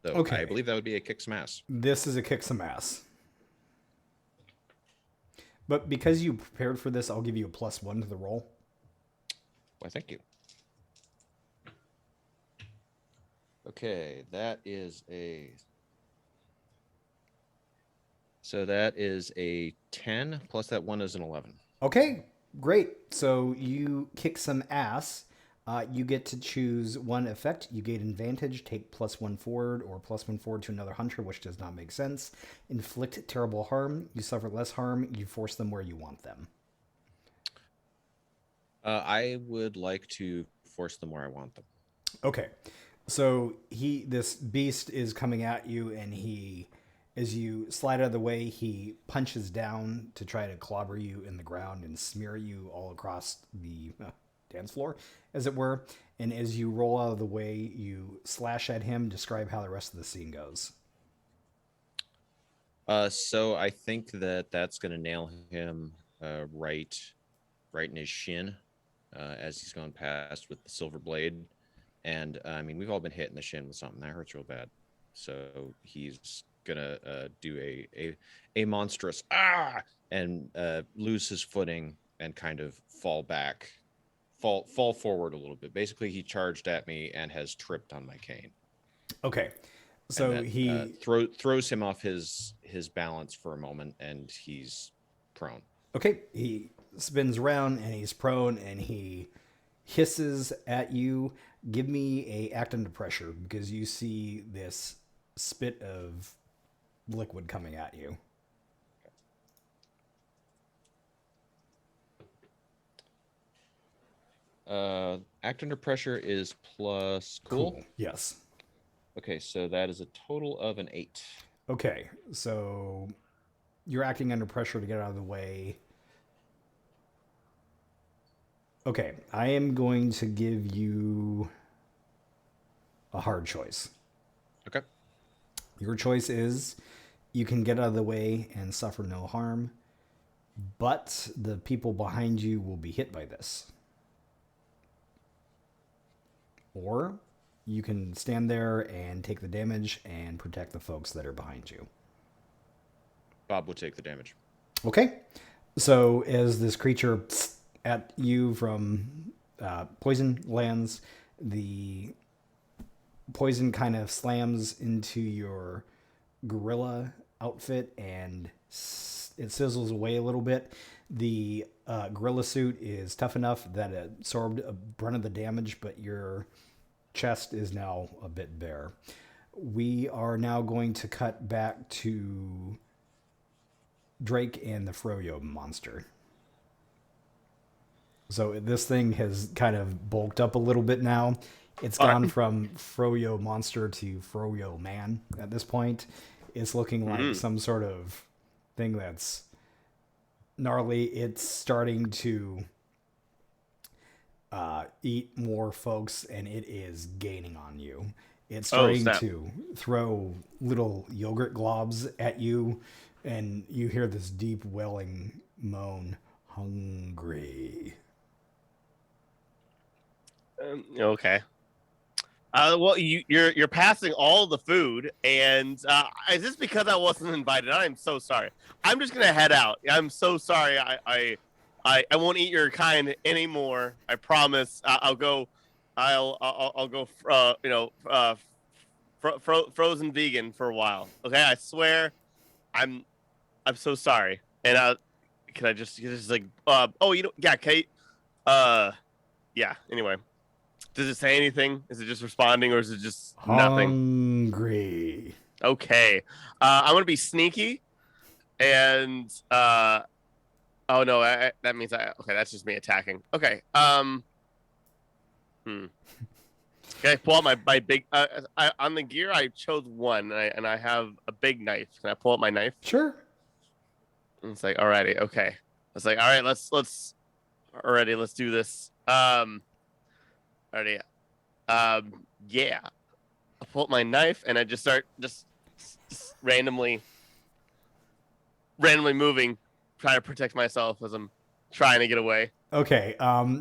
So Okay. I believe that would be a kick some ass. This is a kick some ass. But because you prepared for this, I'll give you a +1 to the roll. Why, thank you. Okay, that is a 10 plus that 1 is an 11. Okay, great. So you kick some ass. You get to choose one effect. You gain advantage, take +1 forward or +1 forward to another hunter, which does not make sense. Inflict terrible harm. You suffer less harm. You force them where you want them. I would like to force them where I want them. Okay. So this beast is coming at you, and as you slide out of the way, he punches down to try to clobber you in the ground and smear you all across the dance floor, as it were. And as you roll out of the way, you slash at him. Describe how the rest of the scene goes. So I think that's going to nail him right in his shin as he's gone past with the silver blade. And I mean, we've all been hit in the shin with something that hurts real bad. So he's gonna do a monstrous and lose his footing and kind of fall forward a little bit. Basically, he charged at me and has tripped on my cane. Okay, so that, he throws him off his balance for a moment, and he's prone. Okay, he spins around and he's prone and he hisses at you. Give me a act under pressure because you see this spit of liquid coming at you. Act under pressure is plus cool. Yes. Okay, so that is a total of an 8. Okay, so you're acting under pressure to get out of the way. Okay, I am going to give you a hard choice. Okay. Your choice is you can get out of the way and suffer no harm, but the people behind you will be hit by this. Or you can stand there and take the damage and protect the folks that are behind you. Bob will take the damage. Okay. So as this creature at you from poison lands, the poison kind of slams into your gorilla outfit and it sizzles away a little bit. The gorilla suit is tough enough that it absorbed a brunt of the damage, but your chest is now a bit bare. We are now going to cut back to Drake and the Froyo monster. So this thing has kind of bulked up a little bit now. It's gone from Froyo monster to Froyo man at this point. It's looking like some sort of thing that's gnarly. It's starting to eat more folks, and it is gaining on you. It's starting to throw little yogurt globs at you, and you hear this deep wailing moan, hungry. Okay. Well, you're passing all the food, and is this because I wasn't invited? I'm so sorry. I'm just gonna head out. I'm so sorry. I won't eat your kind anymore. I promise. I'll go. I'll go. Frozen vegan for a while. Okay, I swear. I'm so sorry. And can I just like yeah, Kate. Yeah. Anyway. Does it say anything? Is it just responding, or is it just nothing? Hungry. Okay. I'm gonna be sneaky, and oh no, that means okay. That's just me attacking. Okay. Okay, pull out my big. On the gear, I chose one, and I have a big knife. Can I pull out my knife? Sure. And it's like, alrighty, okay. It's like, all right, let's do this. Alrighty, yeah. I pull out my knife and I just start just randomly moving, trying to protect myself as I'm trying to get away. Okay.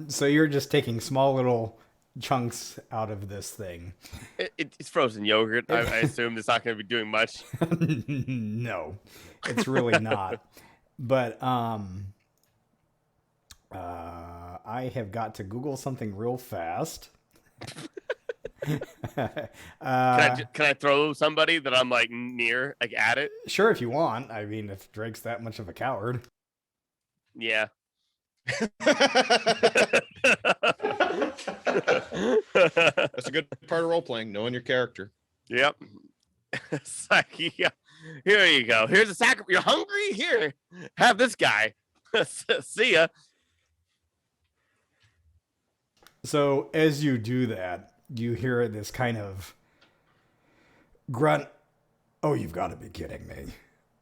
So you're just taking small little chunks out of this thing. It's frozen yogurt. I assume it's not going to be doing much. No, it's really not. But I have got to Google something real fast. Can I throw somebody that I'm like near, like at it? Sure, if you want. I mean, if Drake's that much of a coward. Yeah. That's a good part of role playing, knowing your character. Yep. It's like, yeah, here you go. Here's a sacrifice. You're hungry? Here, have this guy. See ya. So as you do that, you hear this kind of grunt. Oh, you've got to be kidding me.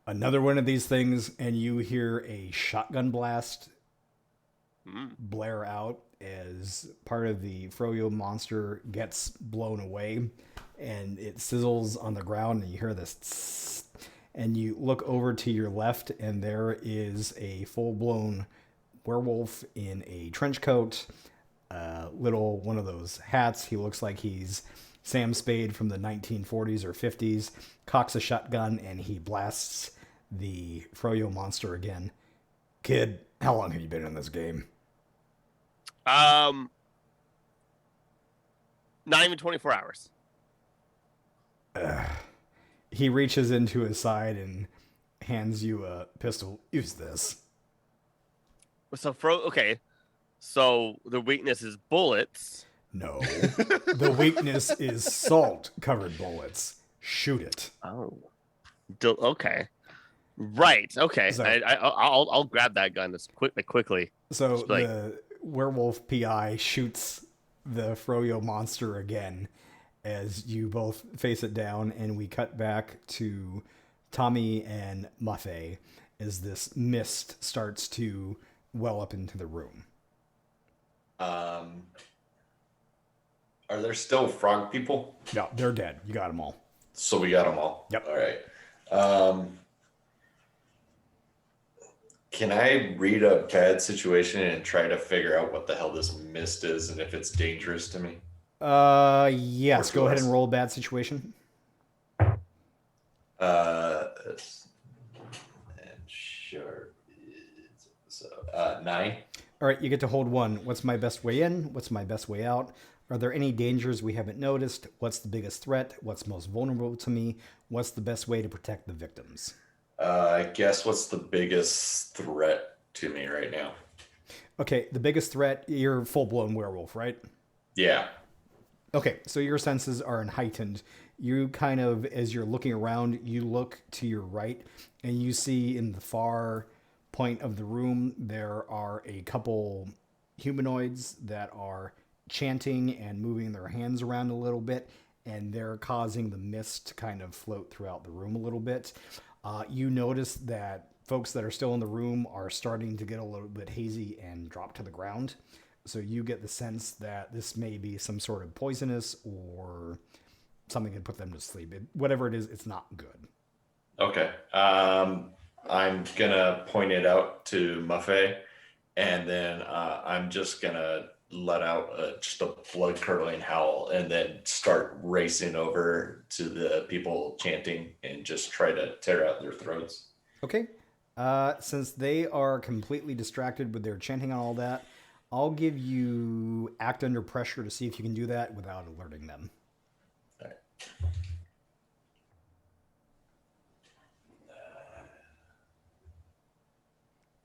Another one of these things, and you hear a shotgun blast blare out as part of the Froyo monster gets blown away, and it sizzles on the ground, and you hear this tss, and you look over to your left, and there is a full-blown werewolf in a trench coat, little one of those hats. He looks like he's Sam Spade from the 1940s or 50s, cocks a shotgun, and he blasts the Froyo monster again. Kid, how long have you been in this game? Not even 24 hours. He reaches into his side and hands you a pistol. Use this. So okay. So the weakness is bullets. No. The weakness is salt-covered bullets. Shoot it. Oh. Okay. Right. Okay. So- I'll grab that gun as quickly. So Just like- the werewolf PI shoots the Froyo monster again as you both face it down, and we cut back to Tommy and Muffet as this mist starts to well up into the room. Are there still frog people? Yeah, they're dead. You got them all. So we got them all. Yep. All right. Can I read a bad situation and try to figure out what the hell this mist is and if it's dangerous to me? Yes. Or Go ahead less. and roll a bad situation. And sure. So 9. All right, you get to hold one. What's my best way in? What's my best way out? Are there any dangers we haven't noticed? What's the biggest threat? What's most vulnerable to me? What's the best way to protect the victims? I guess what's the biggest threat to me right now? Okay, the biggest threat, you're full-blown werewolf, right? Yeah. Okay, so your senses are heightened. You kind of, as you're looking around, you look to your right, and you see in the far point of the room, there are a couple humanoids that are chanting and moving their hands around a little bit, and they're causing the mist to kind of float throughout the room a little bit. You notice that folks that are still in the room are starting to get a little bit hazy and drop to the ground. So you get the sense that this may be some sort of poisonous or something that put them to sleep. Whatever it is, it's not good. Okay. I'm gonna point it out to Muffet, and then I'm just gonna let out just a blood curdling howl, and then start racing over to the people chanting and just try to tear out their throats. Okay. Since they are completely distracted with their chanting and all that, I'll give you act under pressure to see if you can do that without alerting them. All right.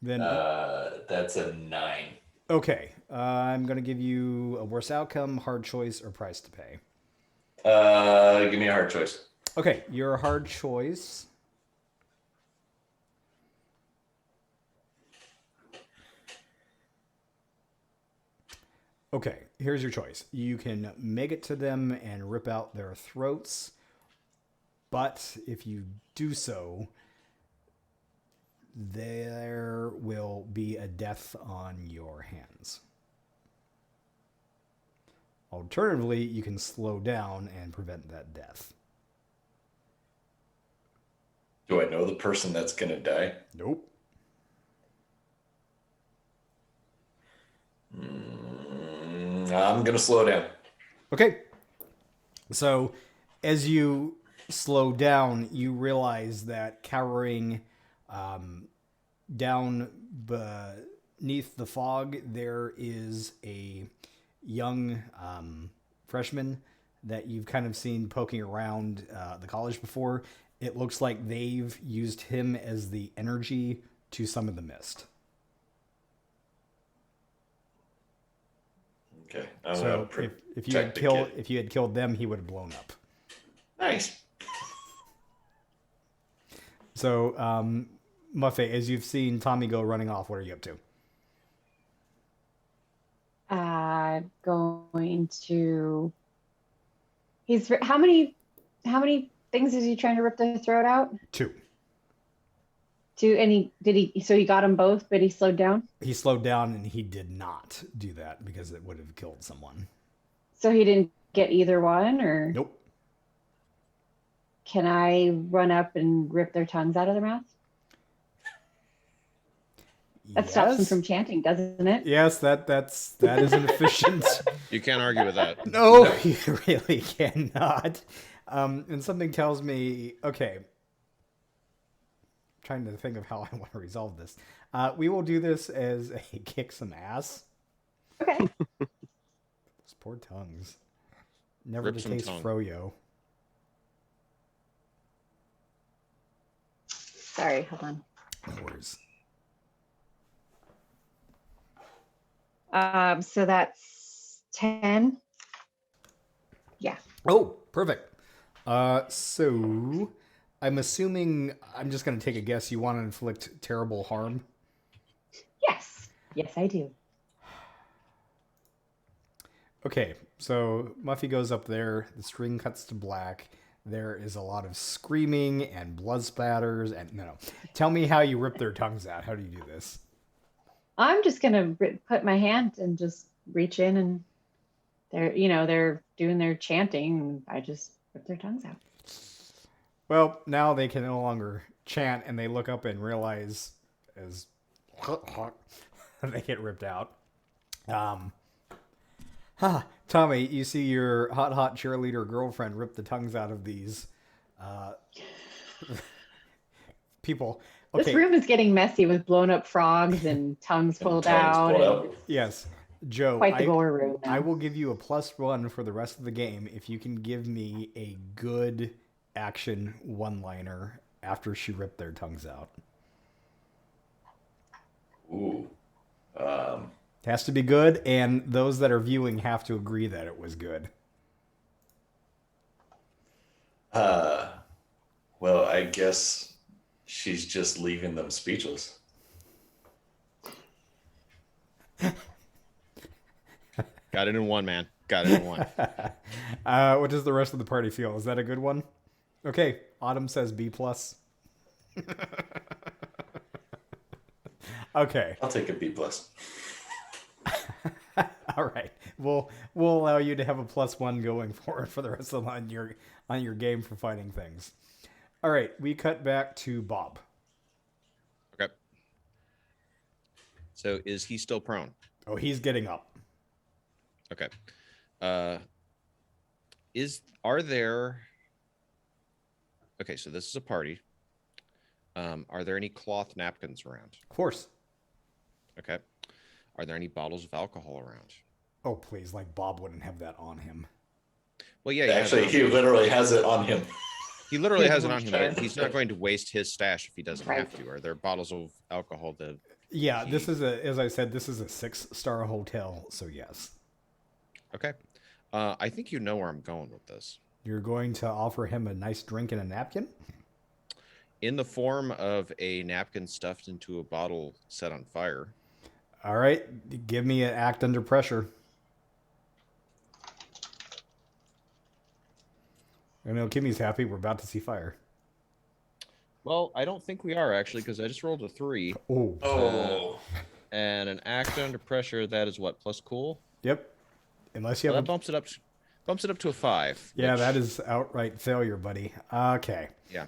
Then That's a 9. okay, I'm gonna give you a worse outcome, hard choice, or price to pay. Give me a hard choice. Okay, your hard choice. Okay, here's your choice. You can make it to them and rip out their throats, but if you do so, there will be a death on your hands. Alternatively, you can slow down and prevent that death. Do I know the person that's going to die? Nope. I'm going to slow down. Okay. So, as you slow down, you realize that cowering down beneath the fog, there is a young freshman that you've kind of seen poking around the college before. It looks like they've used him as the energy to summon the mist. Okay. I'm So gonna if you had protect the killed kid. if you had killed them, he would have blown up. Nice. So Muffet, as you've seen Tommy go running off, what are you up to? Going to. How many things is he trying to rip the throat out? 2. So he got them both, but he slowed down? He slowed down and he did not do that because it would have killed someone. So he didn't get either one, or? Nope. Can I run up and rip their tongues out of their mouth? That stops them from chanting, doesn't it? Yes, that is an efficient. You can't argue with that. No, you really cannot. And something tells me, okay. Trying to think of how I want to resolve this. We will do this as a kick some ass. Okay. Those poor tongues. Never Rip to some taste tongue. froyo. Sorry, hold on. No worries. So that's 10. Yeah. Oh, perfect. So I'm assuming, I'm just going to take a guess, you want to inflict terrible harm? Yes. Yes, I do. Okay, so Muffy goes up there, the string cuts to black, there is a lot of screaming and blood splatters, and no. Tell me how you rip their tongues out. How do you do this? I'm just gonna put my hand and just reach in, and they're doing their chanting, and I just rip their tongues out. Well, now they can no longer chant, and they look up and realize as they get ripped out. Tommy, you see your hot cheerleader girlfriend rip the tongues out of these people. Okay. This room is getting messy with blown up frogs and tongues pulled out. And yes, Joe. quite the gore room. Now. I will give you a +1 for the rest of the game if you can give me a good action one-liner after she ripped their tongues out. Ooh. It has to be good, and those that are viewing have to agree that it was good. Well, I guess she's just leaving them speechless. Got it in one, man. Got it in one. What does the rest of the party feel? Is that a good one? Okay, Autumn says B+. Okay. I'll take a B+. All right. We'll allow you to have a +1 going forward for the rest of on your game for fighting things. All right, we cut back to Bob. Okay. So is he still prone? Oh, he's getting up. Okay. Are there? Okay, so this is a party. Are there any cloth napkins around? Of course. Okay. Are there any bottles of alcohol around? Oh, please, like Bob wouldn't have that on him. Well, yeah. Actually, he literally has it on him. He literally Yeah, has it on him. sure. But he's not going to waste his stash if he doesn't Right. have to. Are there bottles of alcohol that? Yeah, this is as I said, this is a 6-star hotel, so yes. Okay. I think you know where I'm going with this. You're going to offer him a nice drink and a napkin? In the form of a napkin stuffed into a bottle set on fire. All right, give me an act under pressure. I know Kimmy's happy. We're about to see fire. Well, I don't think we are actually, because I just rolled a 3. Oh. Oh, And an act under pressure, that is what, plus cool? Yep. Unless you Well, have that bumps it up to a 5. Yeah, which- that is outright failure, buddy. Okay. Yeah.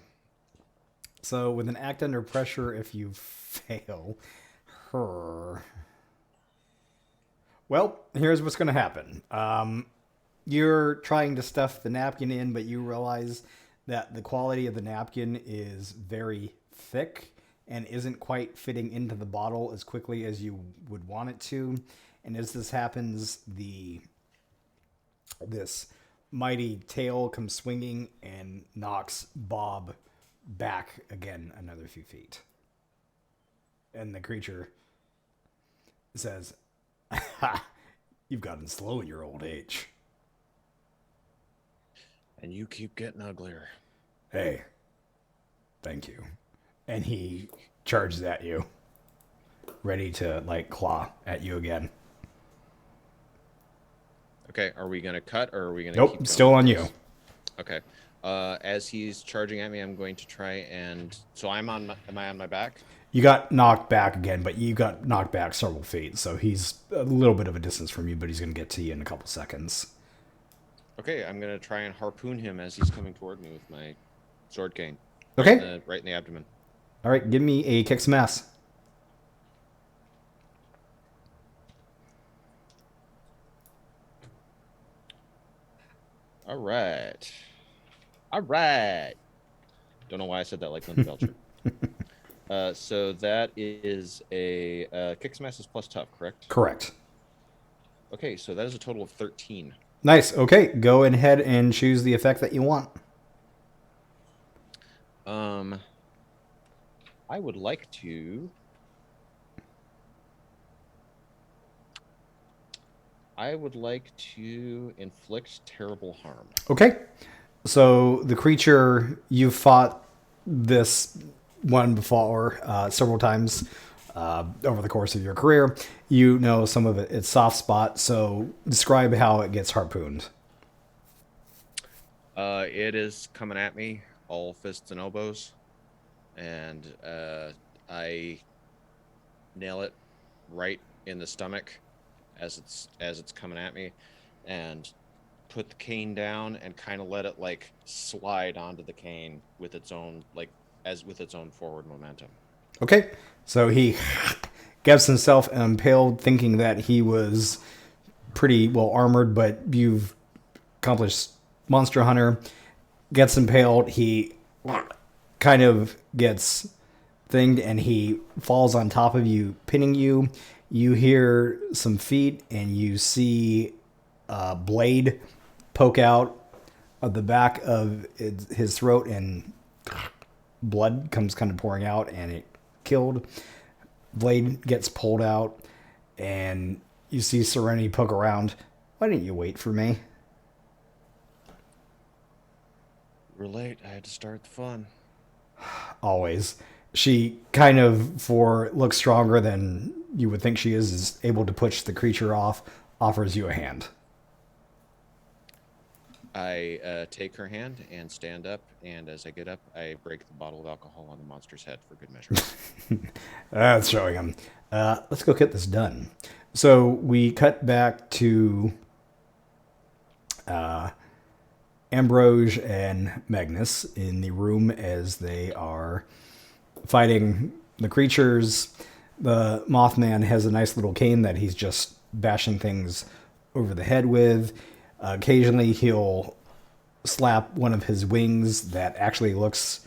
So with an act under pressure, if you fail her. Well, here's what's going to happen. You're trying to stuff the napkin in, but you realize that the quality of the napkin is very thick and isn't quite fitting into the bottle as quickly as you would want it to. And as this happens, this mighty tail comes swinging and knocks Bob back again another few feet. And the creature says, "Ha! You've gotten slow in your old age. And you keep getting uglier. Hey, thank you." And he charges at you, ready to claw at you again. Okay, are we gonna cut or are we gonna Nope, keep going still with on this? you. Okay. As he's charging at me, I'm going to try and am I on my back? You got knocked back again, but you got knocked back several feet, so he's a little bit of a distance from you, but he's going to get to you in a couple seconds. Okay, I'm gonna try and harpoon him as he's coming toward me with my sword cane. Okay. Right in the abdomen. All right, give me a kick some ass. All right. Don't know why I said that like Linda Belcher. So that is a kick some ass is plus tough, correct? Correct. Okay, so that is a total of 13. Nice. Okay, go ahead and choose the effect that you want. I would like to. Inflict terrible harm. Okay. So the creature, you've fought this one before several times over the course of your career. You know some of its soft spot, so describe how it gets harpooned. It is coming at me, all fists and elbows, and I nail it right in the stomach as it's coming at me, and put the cane down and kind of let it slide onto the cane with its own forward momentum. Okay. So he gets himself impaled, thinking that he was pretty well armored, but you've accomplished Monster Hunter. Gets impaled. He kind of gets thinged, and he falls on top of you, pinning you. You hear some feet, and you see a blade poke out of the back of his throat, and blood comes kind of pouring out, and it killed. Blade gets pulled out, and you see Serenity poke around. Why didn't you wait for me? We're late. I had to start the fun. Always. She kind of, for looks stronger than you would think she is able to push the creature off, offers you a hand. I take her hand and stand up, and as I get up, I break the bottle of alcohol on the monster's head for good measure. That's showing him. Let's go get this done. So we cut back to Ambrose and Magnus in the room as they are fighting the creatures. The Mothman has a nice little cane that he's just bashing things over the head with. Occasionally he'll slap one of his wings that actually looks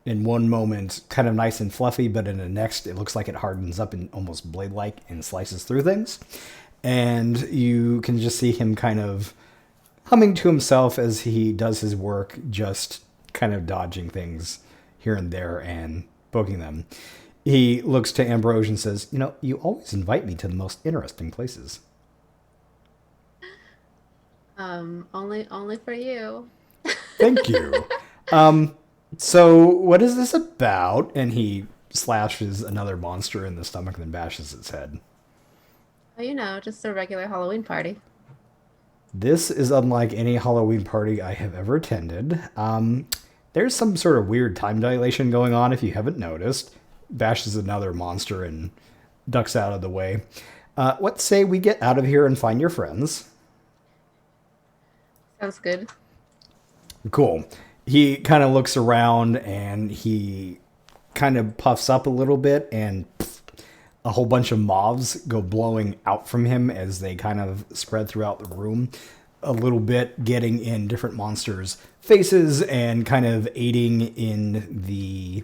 in one moment kind of nice and fluffy, but in the next it looks like it hardens up and almost blade-like and slices through things. And you can just see him kind of humming to himself as he does his work, just kind of dodging things here and there and poking them. He looks to Ambrose and says, you always invite me to the most interesting places. Only for you. Thank you. So what is this about? And he slashes another monster in the stomach and then bashes its head. Well, just a regular Halloween party. This is unlike any Halloween party I have ever attended. There's some sort of weird time dilation going on if you haven't noticed. Bashes another monster and ducks out of the way. What say we get out of here and find your friends? Sounds good. Cool. He kind of looks around and he kind of puffs up a little bit, and a whole bunch of moths go blowing out from him as they kind of spread throughout the room a little bit, getting in different monsters' faces and kind of aiding in the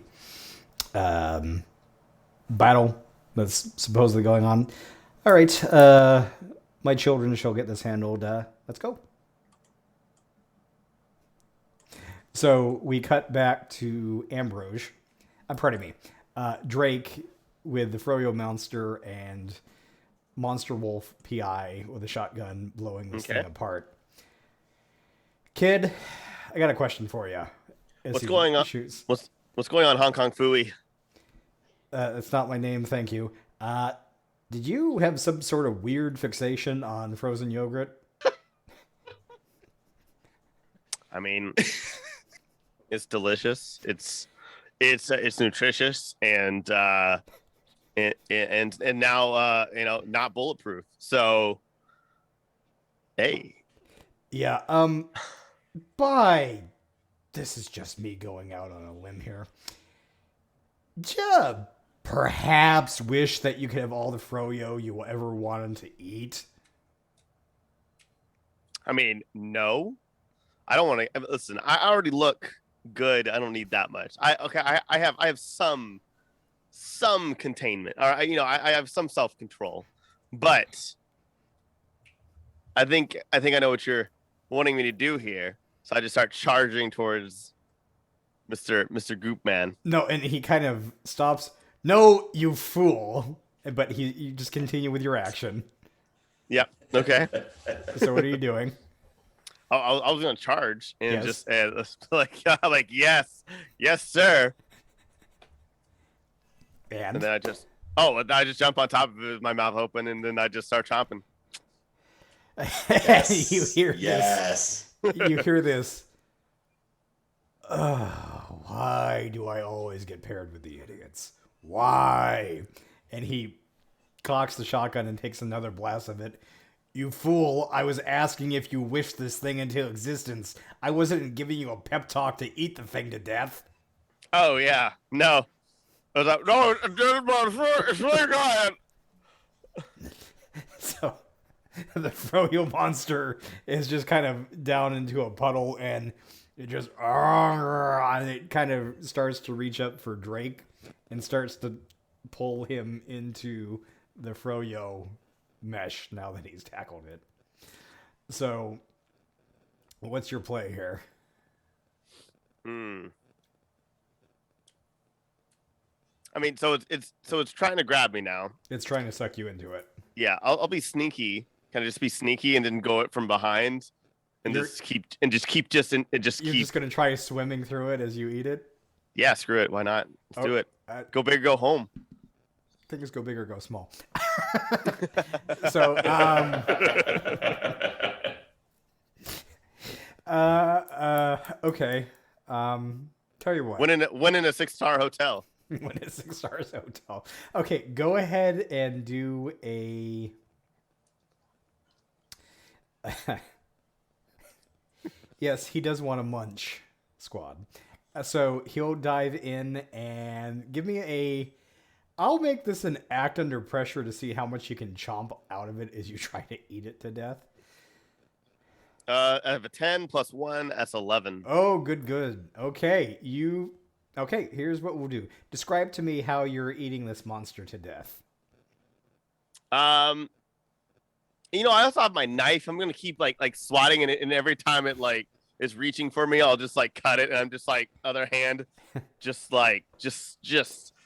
battle that's supposedly going on. All right, my children shall get this handled. Let's go. So we cut back to Ambrose. Pardon me. Drake with the Froyo Monster and Monster Wolf PI with a shotgun blowing this thing apart. Kid, I got a question for you. What's going on? What's going on, Hong Kong Fooey? That's not my name, thank you. Did you have some sort of weird fixation on frozen yogurt? I mean, it's delicious. It's nutritious and now not bulletproof. So, hey. Yeah. This is just me going out on a limb here. Yeah, perhaps wish that you could have all the froyo you ever wanted to eat. I mean, no, I don't want to. Listen, I already look good. I don't need that much. I have some containment. Or I have some self-control, but I think I know what you're wanting me to do here. So I just start charging towards Mr. Goop Man. No, and he kind of stops. No, you fool! But you just continue with your action. Yep. Okay. So what are you doing? I was gonna charge and just like yes, sir. And then I just jump on top of it with my mouth open, and then I just start chomping. Yes. You hear yes. this? You hear this? Why do I always get paired with the idiots? Why? And he cocks the shotgun and takes another blast of it. You fool, I was asking if you wished this thing into existence. I wasn't giving you a pep talk to eat the thing to death. Oh, yeah. No. I was like, no, it's really good. So the Froyo monster is just kind of down into a puddle, and it just and it kind of starts to reach up for Drake and starts to pull him into the Froyo mesh now that he's tackled it. So what's your play here? I mean, so it's trying to grab me now. It's trying to suck you into it. Yeah, I'll be sneaky. Can I just be sneaky and then go it from behind, and You're just gonna try swimming through it as you eat it? Yeah, screw it. Why not? Let's do it. Go big, go home. Things go big or go small. So, okay. Tell you what. Win in a 6-star hotel. Win a 6 stars hotel. Okay, go ahead and do a. Yes, he does want a munch squad. So he'll dive in and give me a. I'll make this an act under pressure to see how much you can chomp out of it as you try to eat it to death. I have a 10 plus 1. That's 11. Oh, good. Okay, Okay, here's what we'll do. Describe to me how you're eating this monster to death. I also have my knife. I'm gonna keep like swatting it, and every time it like is reaching for me, I'll just like cut it, and I'm just like other hand, just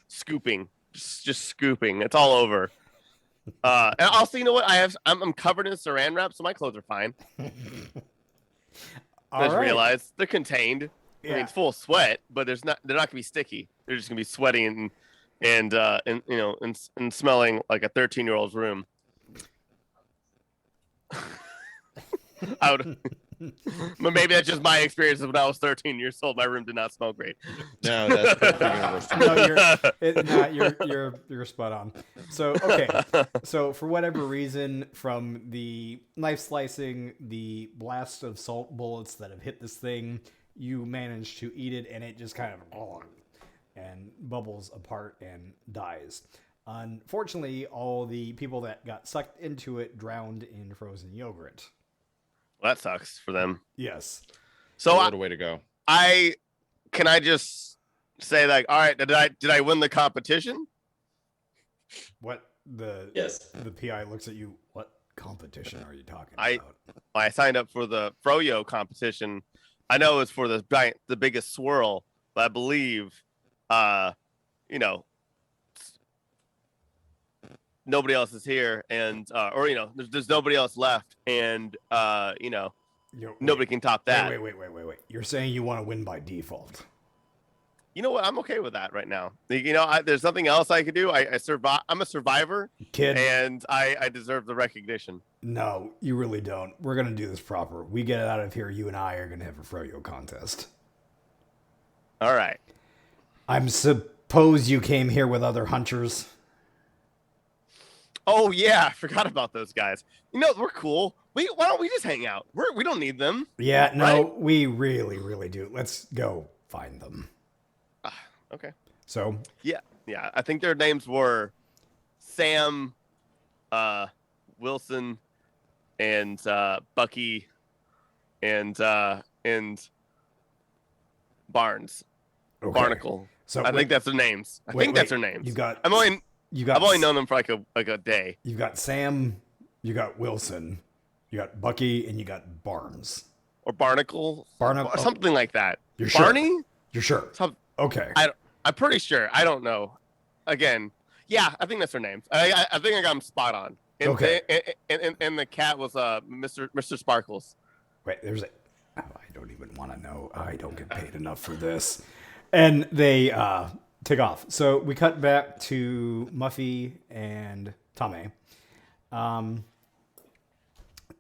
scooping, just scooping. It's all over. And also, you know what? I'm covered in saran wrap, so my clothes are fine. I just realized they're contained. Yeah. I mean, it's full of sweat, but they're not gonna be sticky. They're just gonna be sweaty and smelling like a 13-year-old's room. I would, but maybe that's just my experience of when I was 13 years old. My room did not smell great. No, that's pretty universal. No, you're spot on. So okay, so for whatever reason, from the knife slicing, the blast of salt bullets that have hit this thing, you manage to eat it, and it just kind of and bubbles apart and dies. Unfortunately, all the people that got sucked into it drowned in frozen yogurt. Well, that sucks for them. Yes. So What a way to go. Can I just say like, all right, did I win the competition? What Yes. the PI looks at you. What competition are you talking I- about? I signed up for the Froyo competition. I know it's for the biggest swirl, but I believe, nobody else is here, and there's nobody else left, and nobody can top that. Wait. You're saying you want to win by default. You know what? I'm okay with that right now. There's nothing else I could do. I survive. I'm a survivor, Kid, and I deserve the recognition. no, you really don't. We're going to do this proper. We get out of here, you and I are going to have a Froyo contest. All right. I'm suppose you came here with other hunters. Oh yeah, I forgot about those guys. We're cool. Why don't we just hang out? We don't need them. Yeah, no, Right? we really, really do. Let's go find them. Okay. So, Yeah. I think their names were Sam, Wilson, and Bucky, and Barnes, okay. Barnacle. So I think that's their names. I think that's their names. I've I've only known them for like a day. You've got Sam, you got Wilson, you got Bucky, and you got Barnes. Or Barnacle. Barnacle. Or something like that. You're sure? Barney? You're sure? Okay. I'm pretty sure. I don't know. Again, yeah, I think that's their names. I think I got them spot on. And Okay. And the cat was Mr. Sparkles. Wait, I don't even want to know. I don't get paid enough for this. And they take off. So we cut back to Muffy and Tame.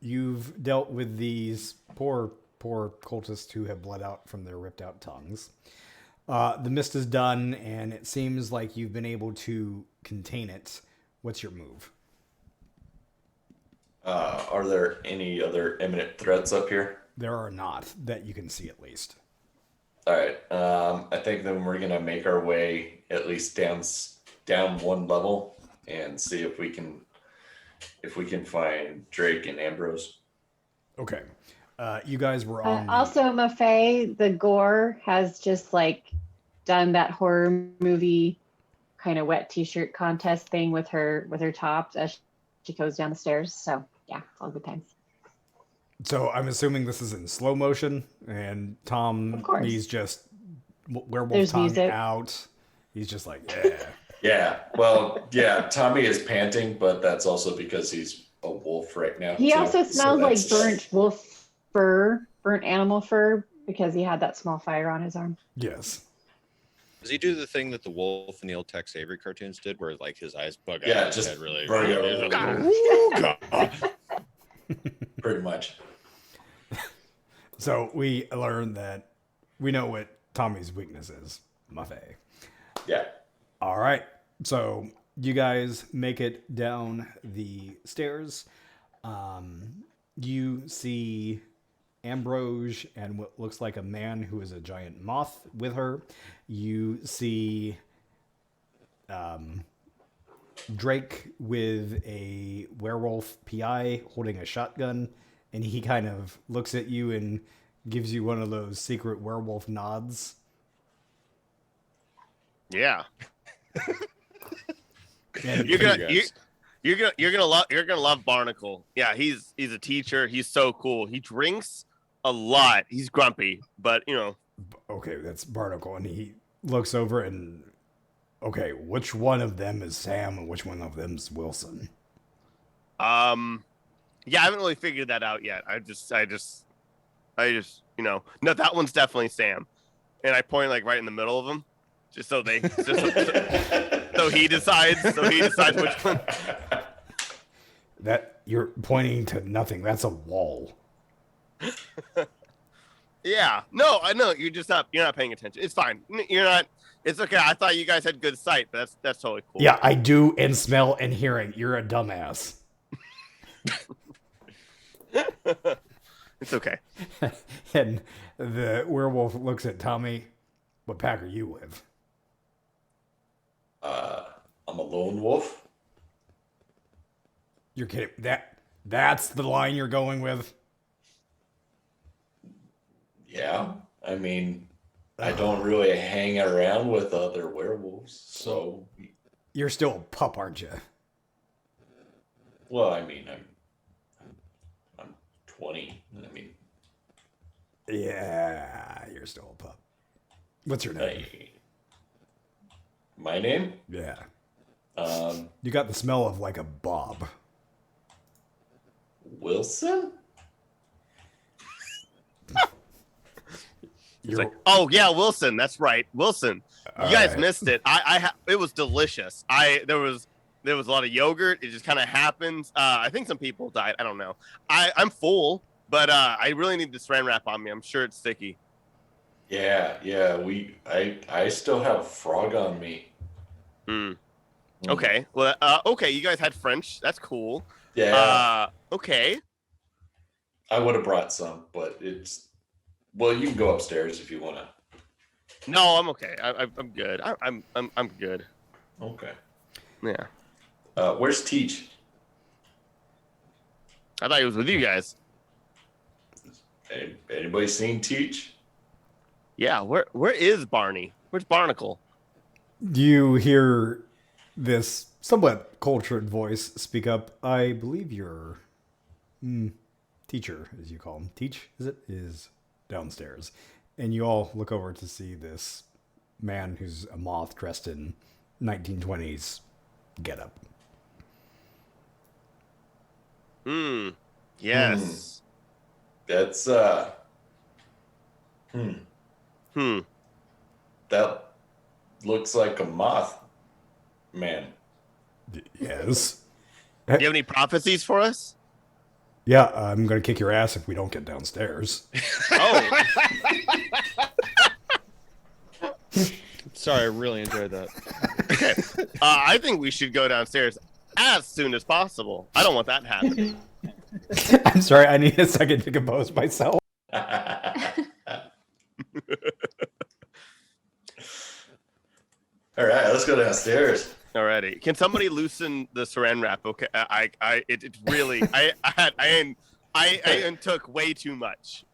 You've dealt with these poor cultists who have bled out from their ripped out tongues. The mist is done, and it seems like you've been able to contain it. What's your move? Are there any other imminent threats up here? There are not, that you can see at least. All right. I think then we're gonna make our way at least down one level and see if we can find Drake and Ambrose. Okay. You guys were on. Also, Maffei, the gore has just done that horror movie kind of wet t-shirt contest thing with her top as she goes down the stairs. So yeah, all good times. So I'm assuming this is in slow motion, and Of course. he's just werewolf There's tongue music. out. He's just like, yeah. Yeah. Well, yeah. Tommy is panting, but that's also because he's a wolf right now. He too. also So smells like that's- burnt wolf fur, burnt animal fur, because he had that small fire on his arm. Yes. Does he do the thing that the wolf in the old Tex Avery cartoons did, where his eyes bug out? Yeah, and his just head really. vertigo. God. Pretty much. So we learned that we know what Tommy's weakness is, Muffet. Yeah. All right. So you guys make it down the stairs. You see Ambrose and what looks like a man who is a giant moth with her. You see Drake with a werewolf PI holding a shotgun, and he kind of looks at you and gives you one of those secret werewolf nods. Yeah. And You're gonna guys. you're gonna love Barnacle. Yeah, he's a teacher. He's so cool. He drinks a lot. He's grumpy, but okay, that's Barnacle, and he looks over and okay, which one of them is Sam and which one of them is Wilson? yeah, I haven't really figured that out yet. I just no, that one's definitely Sam, and I point right in the middle of them, just so they so he decides which one. That you're pointing to nothing. That's a wall. Yeah. No, I know you're just not. You're not paying attention. It's fine. You're not. It's okay. I thought you guys had good sight, but that's totally cool. Yeah, I do in smell and hearing. You're a dumbass. It's okay. And the werewolf looks at Tommy. What pack are you with? I'm a lone wolf. You're kidding. That's the line you're going with? Yeah, I mean, I don't really hang around with other werewolves, so. You're still a pup, aren't you? Well, I mean, I'm 20. I mean, Yeah, you're still a pup. What's your name? my name? Yeah. Um, You got the smell of like a Bob. Wilson? It's like, oh yeah, Wilson. That's right, Wilson. You guys Alright. missed it. It was delicious. There was a lot of yogurt. It just kind of happens. I think some people died. I don't know. I'm full, but I really need the saran wrap on me. I'm sure it's sticky. Yeah. I still have frog on me. Hmm. Okay. Well, okay. You guys had French. That's cool. Yeah, Okay. I would have brought some, but it's. Well, you can go upstairs if you want to. No, I'm okay. I'm good. I'm good. Okay. Yeah. Where's Teach? I thought he was with you guys. Anybody seen Teach? Yeah. Where is Barney? Where's Barnacle? You hear this somewhat cultured voice speak up. I believe your teacher, as you call him, Teach, is downstairs. And you all look over to see this man who's a moth dressed in 1920s getup. Yes. That's that looks like a moth man. Yes. Do you have any prophecies for us? Yeah, I'm going to kick your ass if we don't get downstairs. Oh. Sorry, I really enjoyed that. Okay. I think we should go downstairs as soon as possible. I don't want that to happen. I'm sorry, I need a second to compose myself. All right, let's go downstairs. Alrighty. Can somebody loosen the saran wrap? Okay. It's really I took way too much.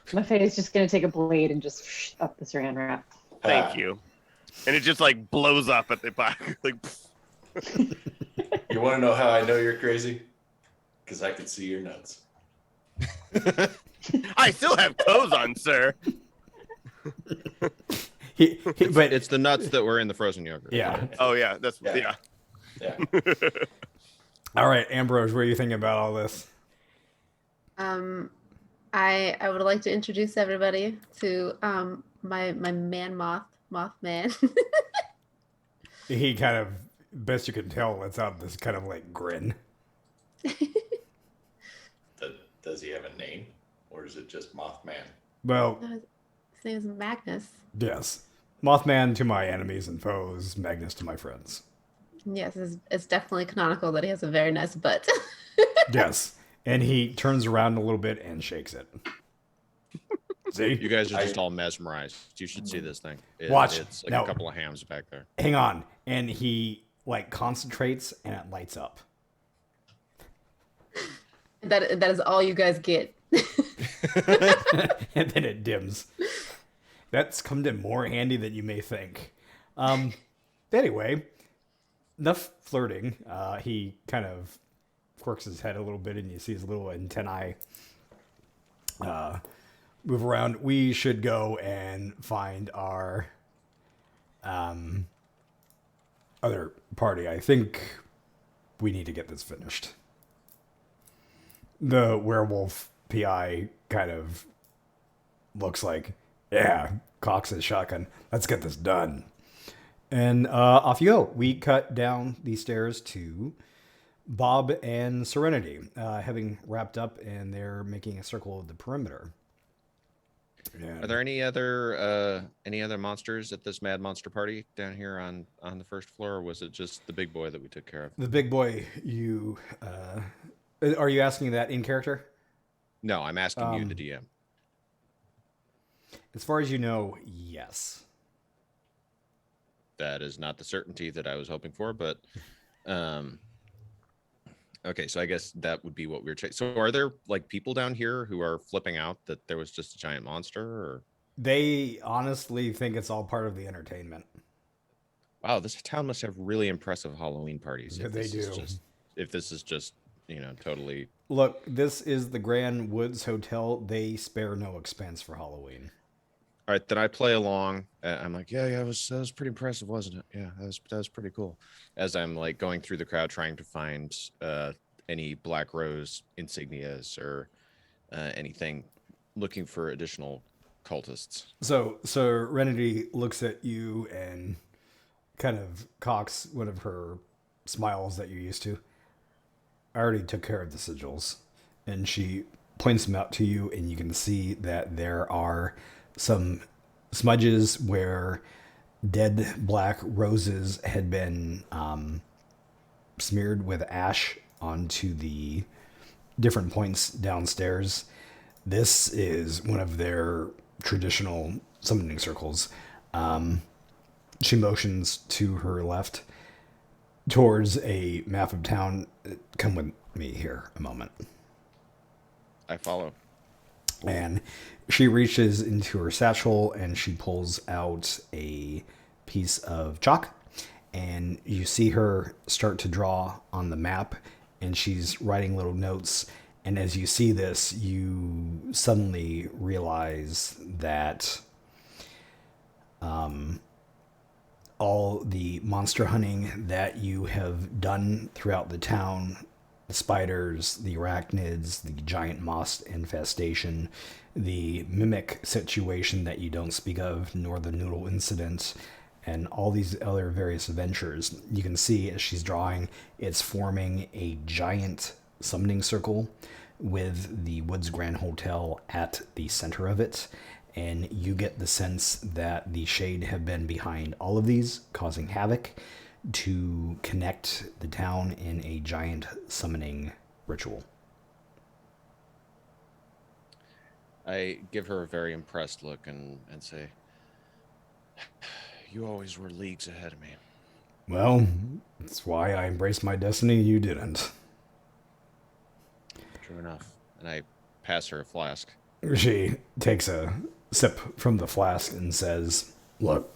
Maffei is just going to take a blade and just up the saran wrap. Thank you. And it just like blows up at the back. Like, You want to know how I know you're crazy? Because I can see your nuts. I still have clothes on, sir. But It's the nuts that were in the frozen yogurt. yeah. Oh yeah, that's yeah. Yeah. All right, Ambrose, what are you thinking about all this? I would like to introduce everybody to my man Mothman. He kind of, best you can tell, lets out this kind of like grin. Does he have a name? Or is it just Mothman? Well, His name is Magnus. yes. Mothman to my enemies and foes, Magnus to my friends. Yes, it's definitely canonical that he has a very nice butt. Yes. And he turns around a little bit and shakes it. See? You guys are just all mesmerized. You should see this thing. Watch. It's like Now- a couple of hams back there. Hang on. And he like concentrates and it lights up. that is all you guys get. And then it dims. That's come in more handy than you may think. Anyway, enough flirting. He kind of quirks his head a little bit, and you see his little antennae move around. We should go and find our other party. I think we need to get this finished. The werewolf PI kind of looks like, yeah, cocks his shotgun. Let's get this done. And off you go. We cut down the stairs to Bob and Serenity, having wrapped up, and they're making a circle of the perimeter. Are there any other monsters at this mad monster party down here on the first floor, or was it just the big boy that we took care of? The big boy, you are you asking that in character? No, I'm asking you, the DM. As far as you know, yes. That is not the certainty that I was hoping for, but okay, so I guess that would be what we were checking. So are there like people down here who are flipping out that there was just a giant monster, or? They honestly think it's all part of the entertainment. Wow, this town must have really impressive Halloween parties. Yeah, they do. If this is just, totally. Look, this is the Grand Woods Hotel. They spare no expense for Halloween. All right, then I play along. I'm like, yeah, that was pretty impressive, wasn't it? Yeah, that was pretty cool. As I'm like going through the crowd trying to find any Black Rose insignias or anything, looking for additional cultists. So Serenity looks at you and kind of cocks one of her smiles that you're used to. I already took care of the sigils. And she points them out to you, and you can see that there are some smudges where dead black roses had been smeared with ash onto the different points downstairs. This is one of their traditional summoning circles. She motions to her left towards a map of town. Come with me here a moment. I follow. And she reaches into her satchel and she pulls out a piece of chalk. And you see her start to draw on the map, and she's writing little notes. And as you see this, you suddenly realize that all the monster hunting that you have done throughout the town, the spiders, the arachnids, the giant moss infestation, the mimic situation that you don't speak of, nor the noodle incident, and all these other various adventures, you can see as she's drawing, it's forming a giant summoning circle with the Woods Grand Hotel at the center of it. And you get the sense that the Shade have been behind all of these, causing havoc to connect the town in a giant summoning ritual. I give her a very impressed look and say, you always were leagues ahead of me. Well, that's why I embraced my destiny. You didn't. True enough. And I pass her a flask. She takes a sip from the flask and says, look,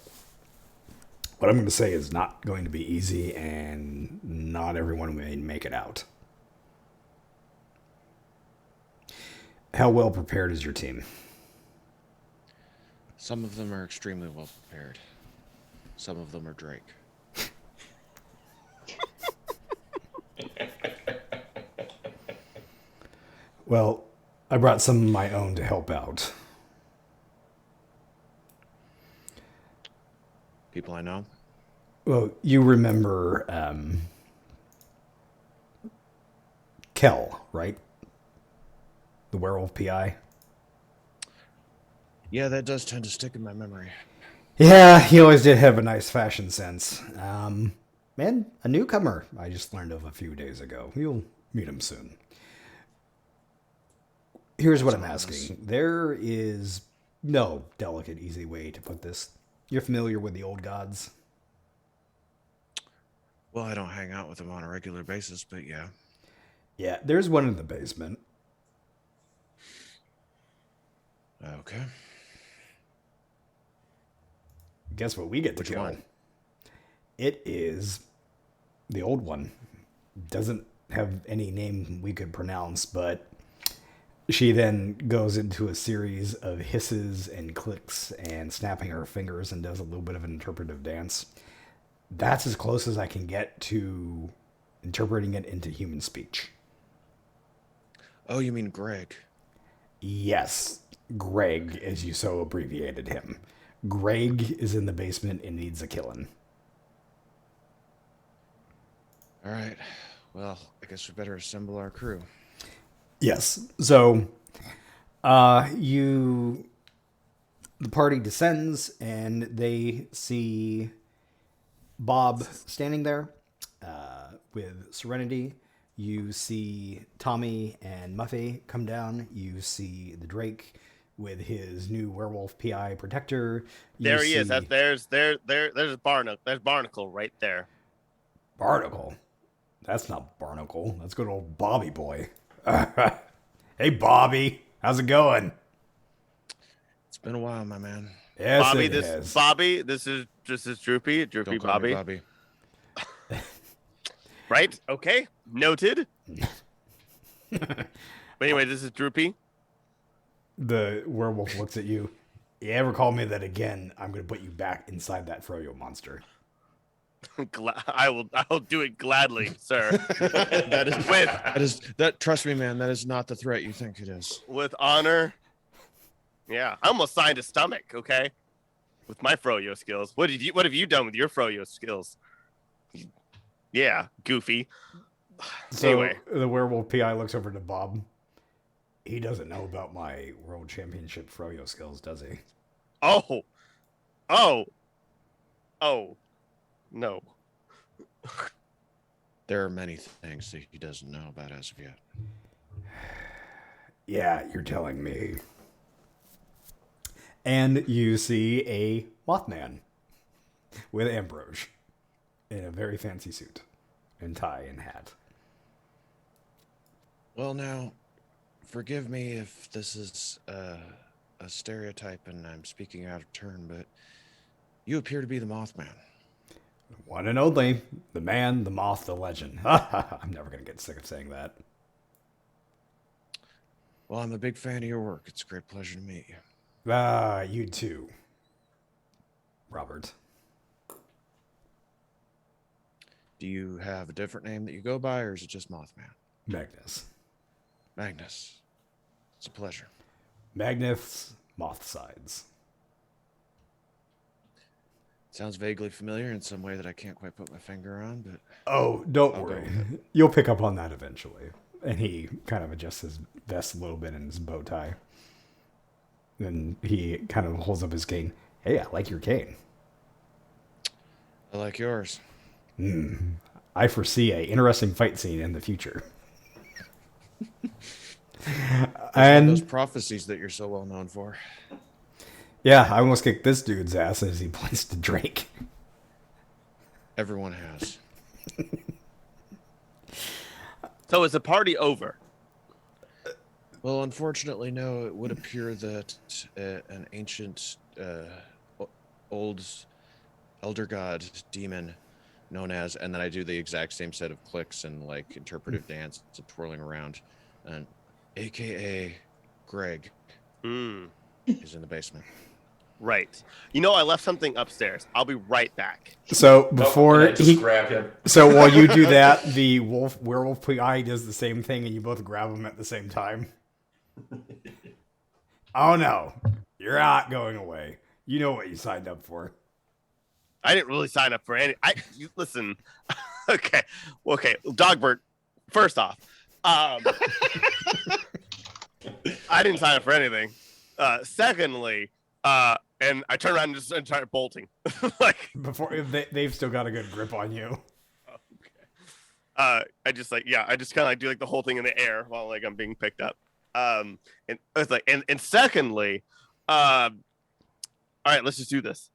what I'm going to say is not going to be easy, and not everyone may make it out. How well prepared is your team? Some of them are extremely well prepared. Some of them are Drake. Well, I brought some of my own to help out. People I know? Well, you remember Kel, right? The werewolf PI? Yeah, that does tend to stick in my memory. Yeah, he always did have a nice fashion sense. And a newcomer I just learned of a few days ago. You'll meet him soon. Here's what I'm asking. There is no delicate, easy way to put this. You're familiar with the old gods? Well, I don't hang out with them on a regular basis, but yeah. Yeah, there's one in the basement. Okay. Guess what we get to Which kill? one? It is the old one. Doesn't have any name we could pronounce, but she then goes into a series of hisses and clicks and snapping her fingers and does a little bit of an interpretive dance. That's as close as I can get to interpreting it into human speech. Oh, you mean Greg? Yes, Greg, as you so abbreviated him. Greg is in the basement and needs a killing. All right. Well, I guess we better assemble our crew. Yes. So, the party descends and they see Bob standing there with Serenity. You see Tommy and Muffy come down. You see the Drake with his new werewolf PI protector. There he is. There's Barnacle. There's Barnacle right there. Barnacle. That's not Barnacle. That's good old Bobby boy. Hey, Bobby. How's it going? It's been a while, my man. Yes, Bobby, it has. Bobby, this is Droopy Don't call Bobby. me Bobby. Right? Okay. Noted. But anyway, this is Droopy. The werewolf looks at you. You ever call me that again, I'm going to put you back inside that froyo monster. I will do it gladly, sir. That trust me, man, that is not the threat you think it is. With honor. Yeah, I almost signed a stomach, okay? With my froyo skills. What have you done with your froyo skills? Yeah, goofy. So Anyway. the werewolf PI looks over to Bob. He doesn't know about my world championship froyo skills, does he? Oh. No. There are many things that he doesn't know about as of yet. Yeah, you're telling me. And you see a Mothman with Ambrose in a very fancy suit and tie and hat. Well, now, forgive me if this is a stereotype and I'm speaking out of turn, but you appear to be the Mothman. One and only, the man, the moth, the legend. I'm never going to get sick of saying that. Well, I'm a big fan of your work. It's a great pleasure to meet you. You too, Robert. Do you have a different name that you go by, or is it just Mothman? Magnus. Magnus. It's a pleasure. Magnus Moth Sides. Sounds vaguely familiar in some way that I can't quite put my finger on, but... Oh, don't I'll go worry. with You'll pick up on that eventually. And he kind of adjusts his vest a little bit in his bow tie. Then he kind of holds up his cane. Hey, I like your cane. I like yours. I foresee a interesting fight scene in the future. And those And prophecies that you're so well known for. yeah, I almost kicked this dude's ass as he points to Drake. Everyone has. So is the party over? Well, unfortunately, no. It would appear that an ancient, old elder god demon known as, and then I do the exact same set of clicks and like interpretive dance, it's twirling around, and AKA Greg is in the basement. Right. You know, I left something upstairs. I'll be right back. So And before I just grab him. so while you do that, the werewolf PI does the same thing, and you both grab him at the same time. Oh no, you're not going away. You know what you signed up for. I didn't really sign up for any. Listen. Okay. Dogbert. First off, I didn't sign up for anything. Secondly, and I turn around and just start bolting. Like Before they've still got a good grip on you. I just kind of like do like the whole thing in the air while like I'm being picked up. And it's like, and secondly, all right, let's just do this.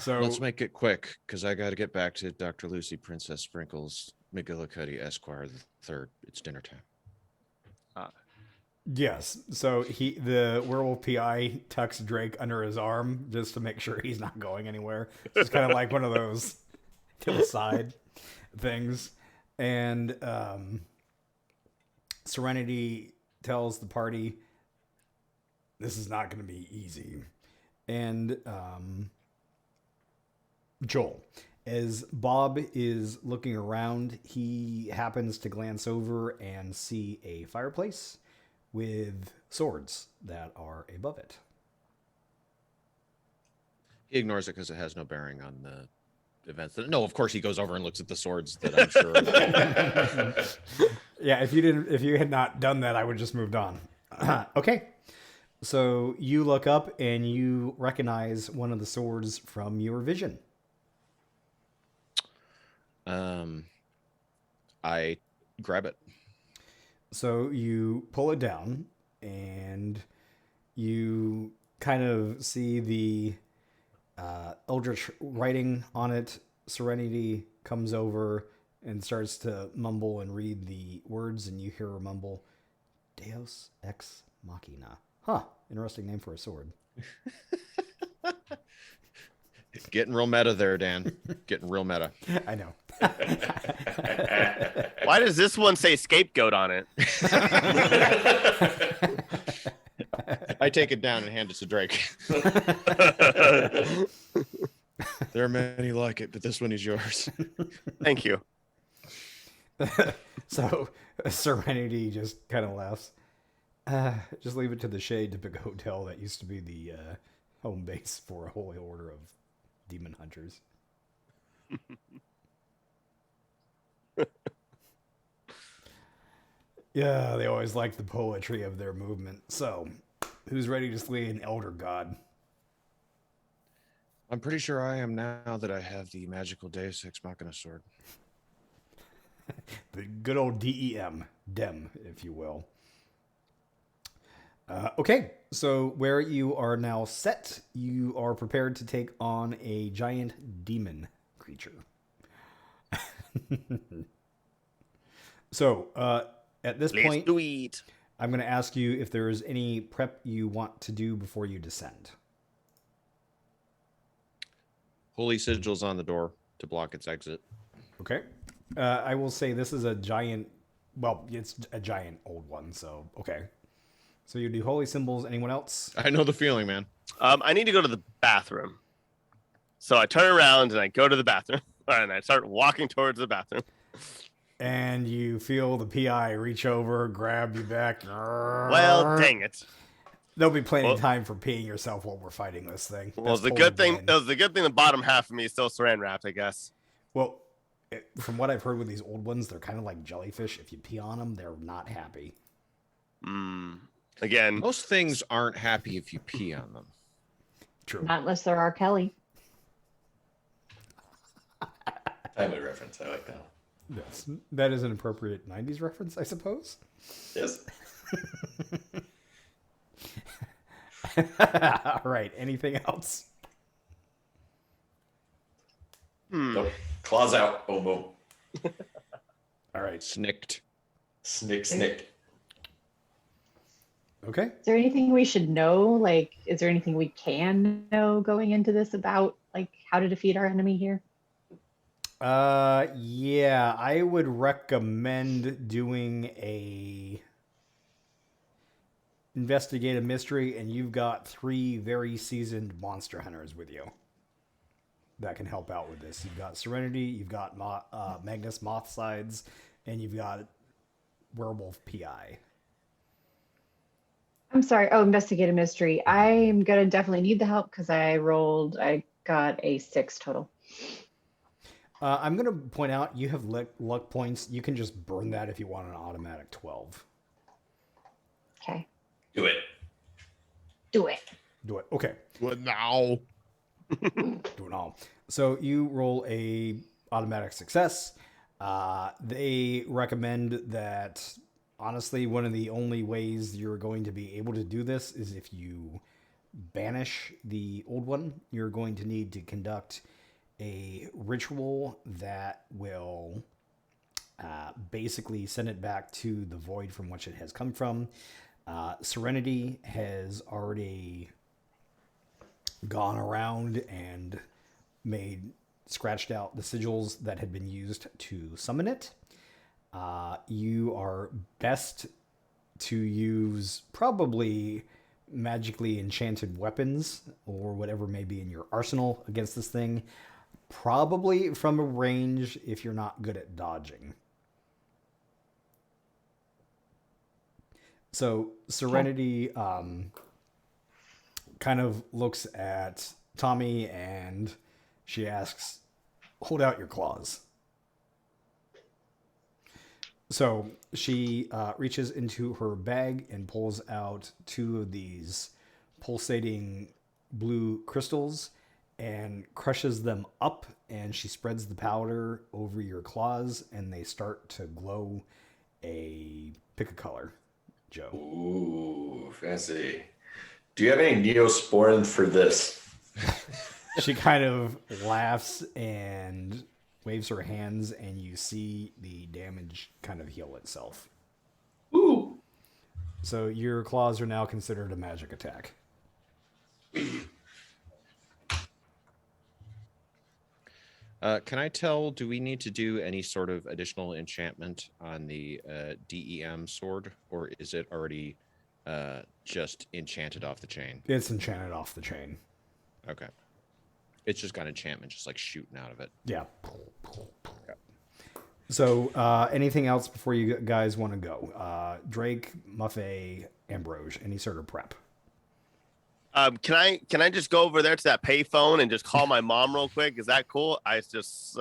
So Let's make it quick, because I got to get back to Dr. Lucy Princess Sprinkles McGillicuddy Esquire the Third. It's dinner time. yes, so the werewolf PI tucks Drake under his arm just to make sure he's not going anywhere. It's kind of like one of those to the side things, and Serenity tells the party this is not going to be easy, and Joel, as Bob is looking around, he happens to glance over and see a fireplace with swords that are above it. He ignores it because it has no bearing on the events. No, of course he goes over and looks at the swords that I'm sure. Yeah, if you had not done that, I would have just moved on. Okay. So you look up and you recognize one of the swords from your vision. I grab it. So you pull it down and you kind of see the eldritch writing on it. Serenity comes over and starts to mumble and read the words, and you hear her mumble, Deus ex machina. Huh, interesting name for a sword. Getting real meta there, Dan. Getting real meta. I know. Why does this one say scapegoat on it? I take it down and hand it to Drake. There are many like it, but this one is yours. Thank you. So Serenity just kind of laughs. Just leave it to the shade to pick a hotel that used to be the home base for a holy order of demon hunters. Yeah, they always liked the poetry of their movement. So, who's ready to slay an elder god? I'm pretty sure I am now that I have the magical Deus Ex Machina sword. The good old DEM, DEM, if you will. Okay, so where you are now set, you are prepared to take on a giant demon creature. So, at this Let's point, do it. I'm going to ask you if there is any prep you want to do before you descend. Holy sigils on the door to block its exit. Okay. I will say this is a giant, well, it's a giant old one, so okay. So you do holy symbols. Anyone else? I know the feeling, man. I need to go to the bathroom. So I turn around and I go to the bathroom and I start walking towards the bathroom. And you feel the PI reach over, grab you back. Well, dang it. There'll be plenty of Well- time for peeing yourself while we're fighting this thing. Well, That's the totally good thing fine. it was the good thing the bottom half of me is still saran wrapped, I guess. Well, from what I've heard with these old ones, they're kind of like jellyfish. If you pee on them, they're not happy. Again, Most things aren't happy if you pee on them. True. Not unless they're R. Kelly. Timely reference. I like that. Yes, that is an appropriate 90s reference, I suppose. Yes. All right. Anything else? Nope. Claws out. Boom, boom. All right. Snicked. Snick, snick. Okay. Is there anything we should know? Like, is there anything we can know going into this about like how to defeat our enemy here? Yeah, I would recommend doing a investigate a mystery, and you've got 3 very seasoned monster hunters with you that can help out with this. You've got Serenity, you've got Magnus Mothsides, and you've got Werewolf PI. I'm sorry. Oh, investigate a mystery. I'm gonna definitely need the help because I got a 6 total. I'm going to point out you have luck points. You can just burn that if you want an automatic 12. Okay. Do it. Do it. Do it. Okay. What now? Do it all. So you roll a automatic success. They recommend that, honestly, one of the only ways you're going to be able to do this is if you banish the old one. You're going to need to conduct a ritual that will basically send it back to the void from which it has come from. Serenity has already gone around and scratched out the sigils that had been used to summon it. You are best to use probably magically enchanted weapons or whatever may be in your arsenal against this thing. Probably from a range if you're not good at dodging. So Serenity kind of looks at Tommy and she asks, hold out your claws. So she reaches into her bag and pulls out 2 of these pulsating blue crystals and crushes them up, and she spreads the powder over your claws and they start to glow pick a color, Joe. Ooh, fancy. Do you have any Neosporin for this? She kind of laughs and waves her hands, and you see the damage kind of heal itself. Ooh. So your claws are now considered a magic attack. Can I tell, do we need to do any sort of additional enchantment on the DEM sword, or is it already just enchanted off the chain? It's enchanted off the chain. Okay. It's just got enchantment just like shooting out of it. Yeah. So anything else before you guys want to go? Drake, Muffet, Ambrose, any sort of prep? Can I just go over there to that payphone and just call my mom real quick? Is that cool? I just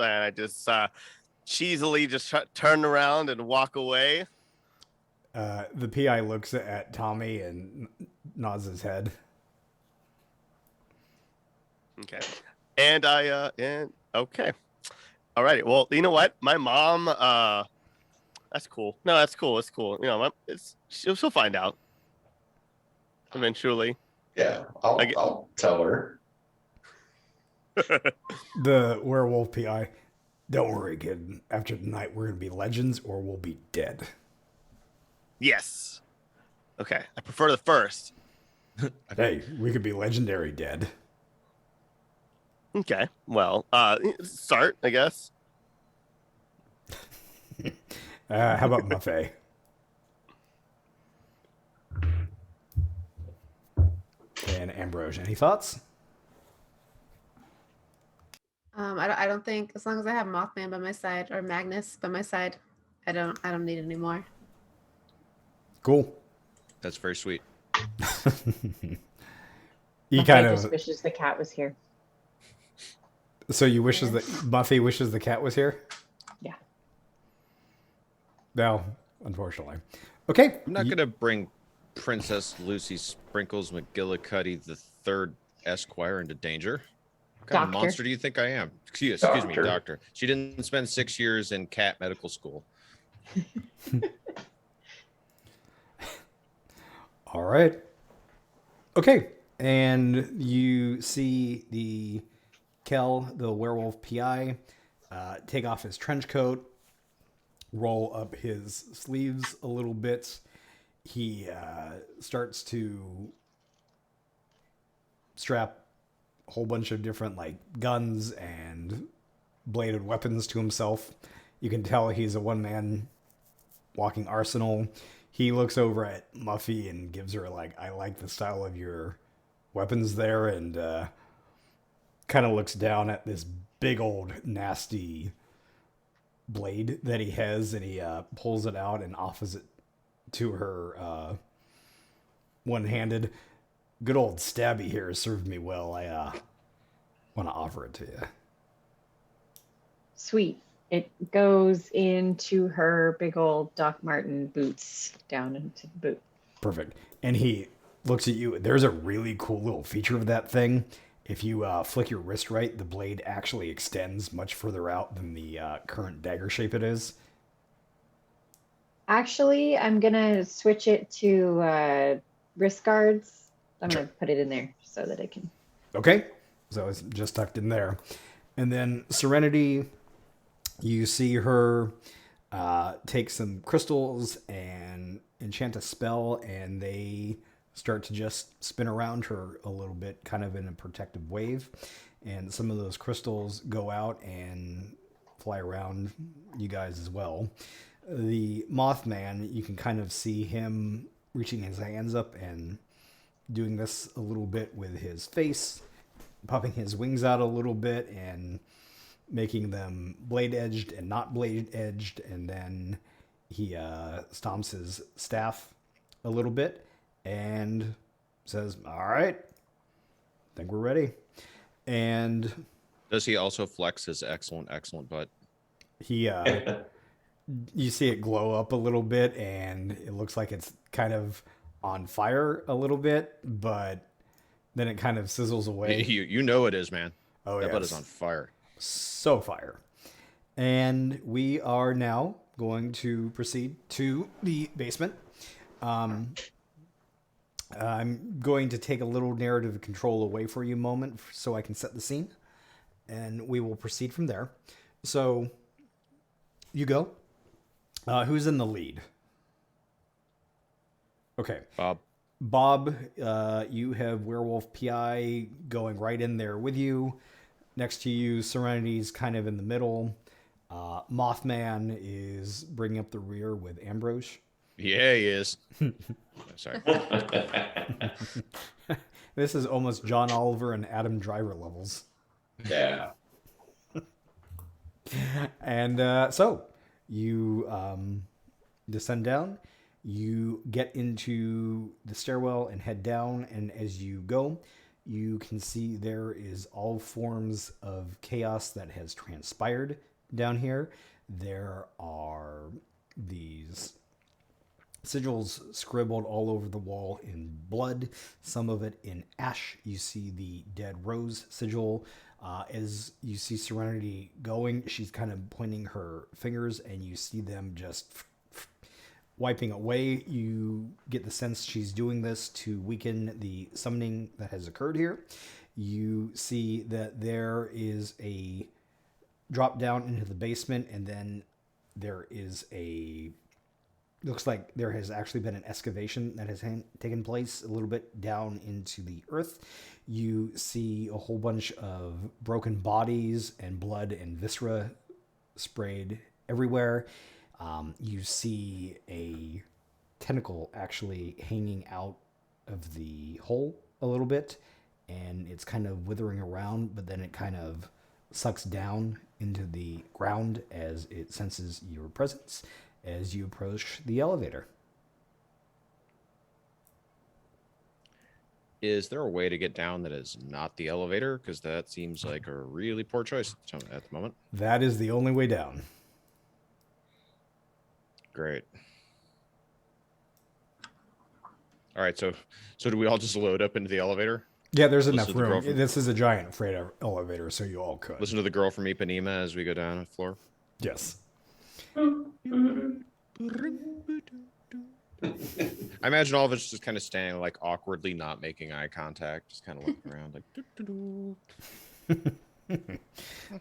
cheesily just turn around and walk away. The PI looks at Tommy and nods his head. Okay. And okay. All righty. Well, you know what? My mom, that's cool. No, that's cool. It's cool. You know, she'll find out eventually. Yeah, I'll tell her. The werewolf PI. Don't worry, kid. After tonight, we're going to be legends or we'll be dead. Yes. Okay. I prefer the first. Hey, we could be legendary dead. Okay. Well, start, I guess. How about Muffet? And Ambrose, any thoughts? I don't think, as long as I have Mothman by my side or Magnus by my side, I don't need any more. Cool. That's very sweet. You Muffet kind of just wishes the cat was here. So you wishes that Muffy wishes the cat was here? Yeah. No, unfortunately. Okay. I'm not going to bring Princess Lucy Sprinkles McGillicuddy the Third Esquire into danger. What kind of Doctor. monster do you think I am? Excuse me, Doctor. doctor. She didn't spend 6 years in cat medical school. All right. Okay. And you see the Kel, the werewolf PI, take off his trench coat, roll up his sleeves a little bit. He starts to strap a whole bunch of different like guns and bladed weapons to himself. You can tell he's a one-man walking arsenal. He looks over at Muffy and gives her like, I like the style of your weapons there, and kind of looks down at this big old nasty blade that he has, and he pulls it out and offers it to her one-handed. Good old Stabby here served me well. I want to offer it to you. Sweet. It goes into her big old Doc Marten boots, down into the boot. Perfect. And he looks at you. There's a really cool little feature of that thing. If you flick your wrist right, the blade actually extends much further out than the current dagger shape it is. Actually, I'm going to switch it to wrist guards. I'm going to put it in there so that it can. Okay. So it's just tucked in there. And then Serenity, you see her take some crystals and enchant a spell, and they start to just spin around her a little bit, kind of in a protective wave. And some of those crystals go out and fly around you guys as well. The Mothman, you can kind of see him reaching his hands up and doing this a little bit with his face, popping his wings out a little bit and making them blade edged and not blade edged. And then he stomps his staff a little bit and says, all right, I think we're ready. And Does he also flex his excellent butt? He you see it glow up a little bit, and it looks like it's kind of on fire a little bit, but then it kind of sizzles away. You know it is, man. Oh, That butt is yes. on fire. So fire. And we are now going to proceed to the basement. I'm going to take a little narrative control away for you a moment so I can set the scene, and we will proceed from there. So, you go. Who's in the lead? Okay. Bob, you have Werewolf PI going right in there with you. Next to you, Serenity's kind of in the middle. Mothman is bringing up the rear with Ambrose. Yeah, he is. Sorry. This is almost John Oliver and Adam Driver levels. Yeah. And so you descend down. You get into the stairwell and head down. And as you go, you can see there is all forms of chaos that has transpired down here. There are these sigils scribbled all over the wall in blood, some of it in ash. You see the dead Rose sigil. As you see Serenity going, she's kind of pointing her fingers, and you see them just wiping away. You get the sense she's doing this to weaken the summoning that has occurred here. You see that there is a drop down into the basement, and then there is a... looks like there has actually been an excavation that has taken place a little bit down into the earth. You see a whole bunch of broken bodies and blood and viscera sprayed everywhere. You see a tentacle actually hanging out of the hole a little bit, and it's kind of withering around, but then it kind of sucks down into the ground as it senses your presence as you approach the elevator. Is there a way to get down that is not the elevator? Because that seems like a really poor choice at the moment. That is the only way down. Great. All right, so do we all just load up into the elevator? Yeah, there's Listen enough to the girl room. from- This is a giant freight elevator, so you all could. Listen to the girl from Ipanema as we go down the floor. Yes. I imagine all of us just kind of standing, like awkwardly not making eye contact, just kind of looking around, like.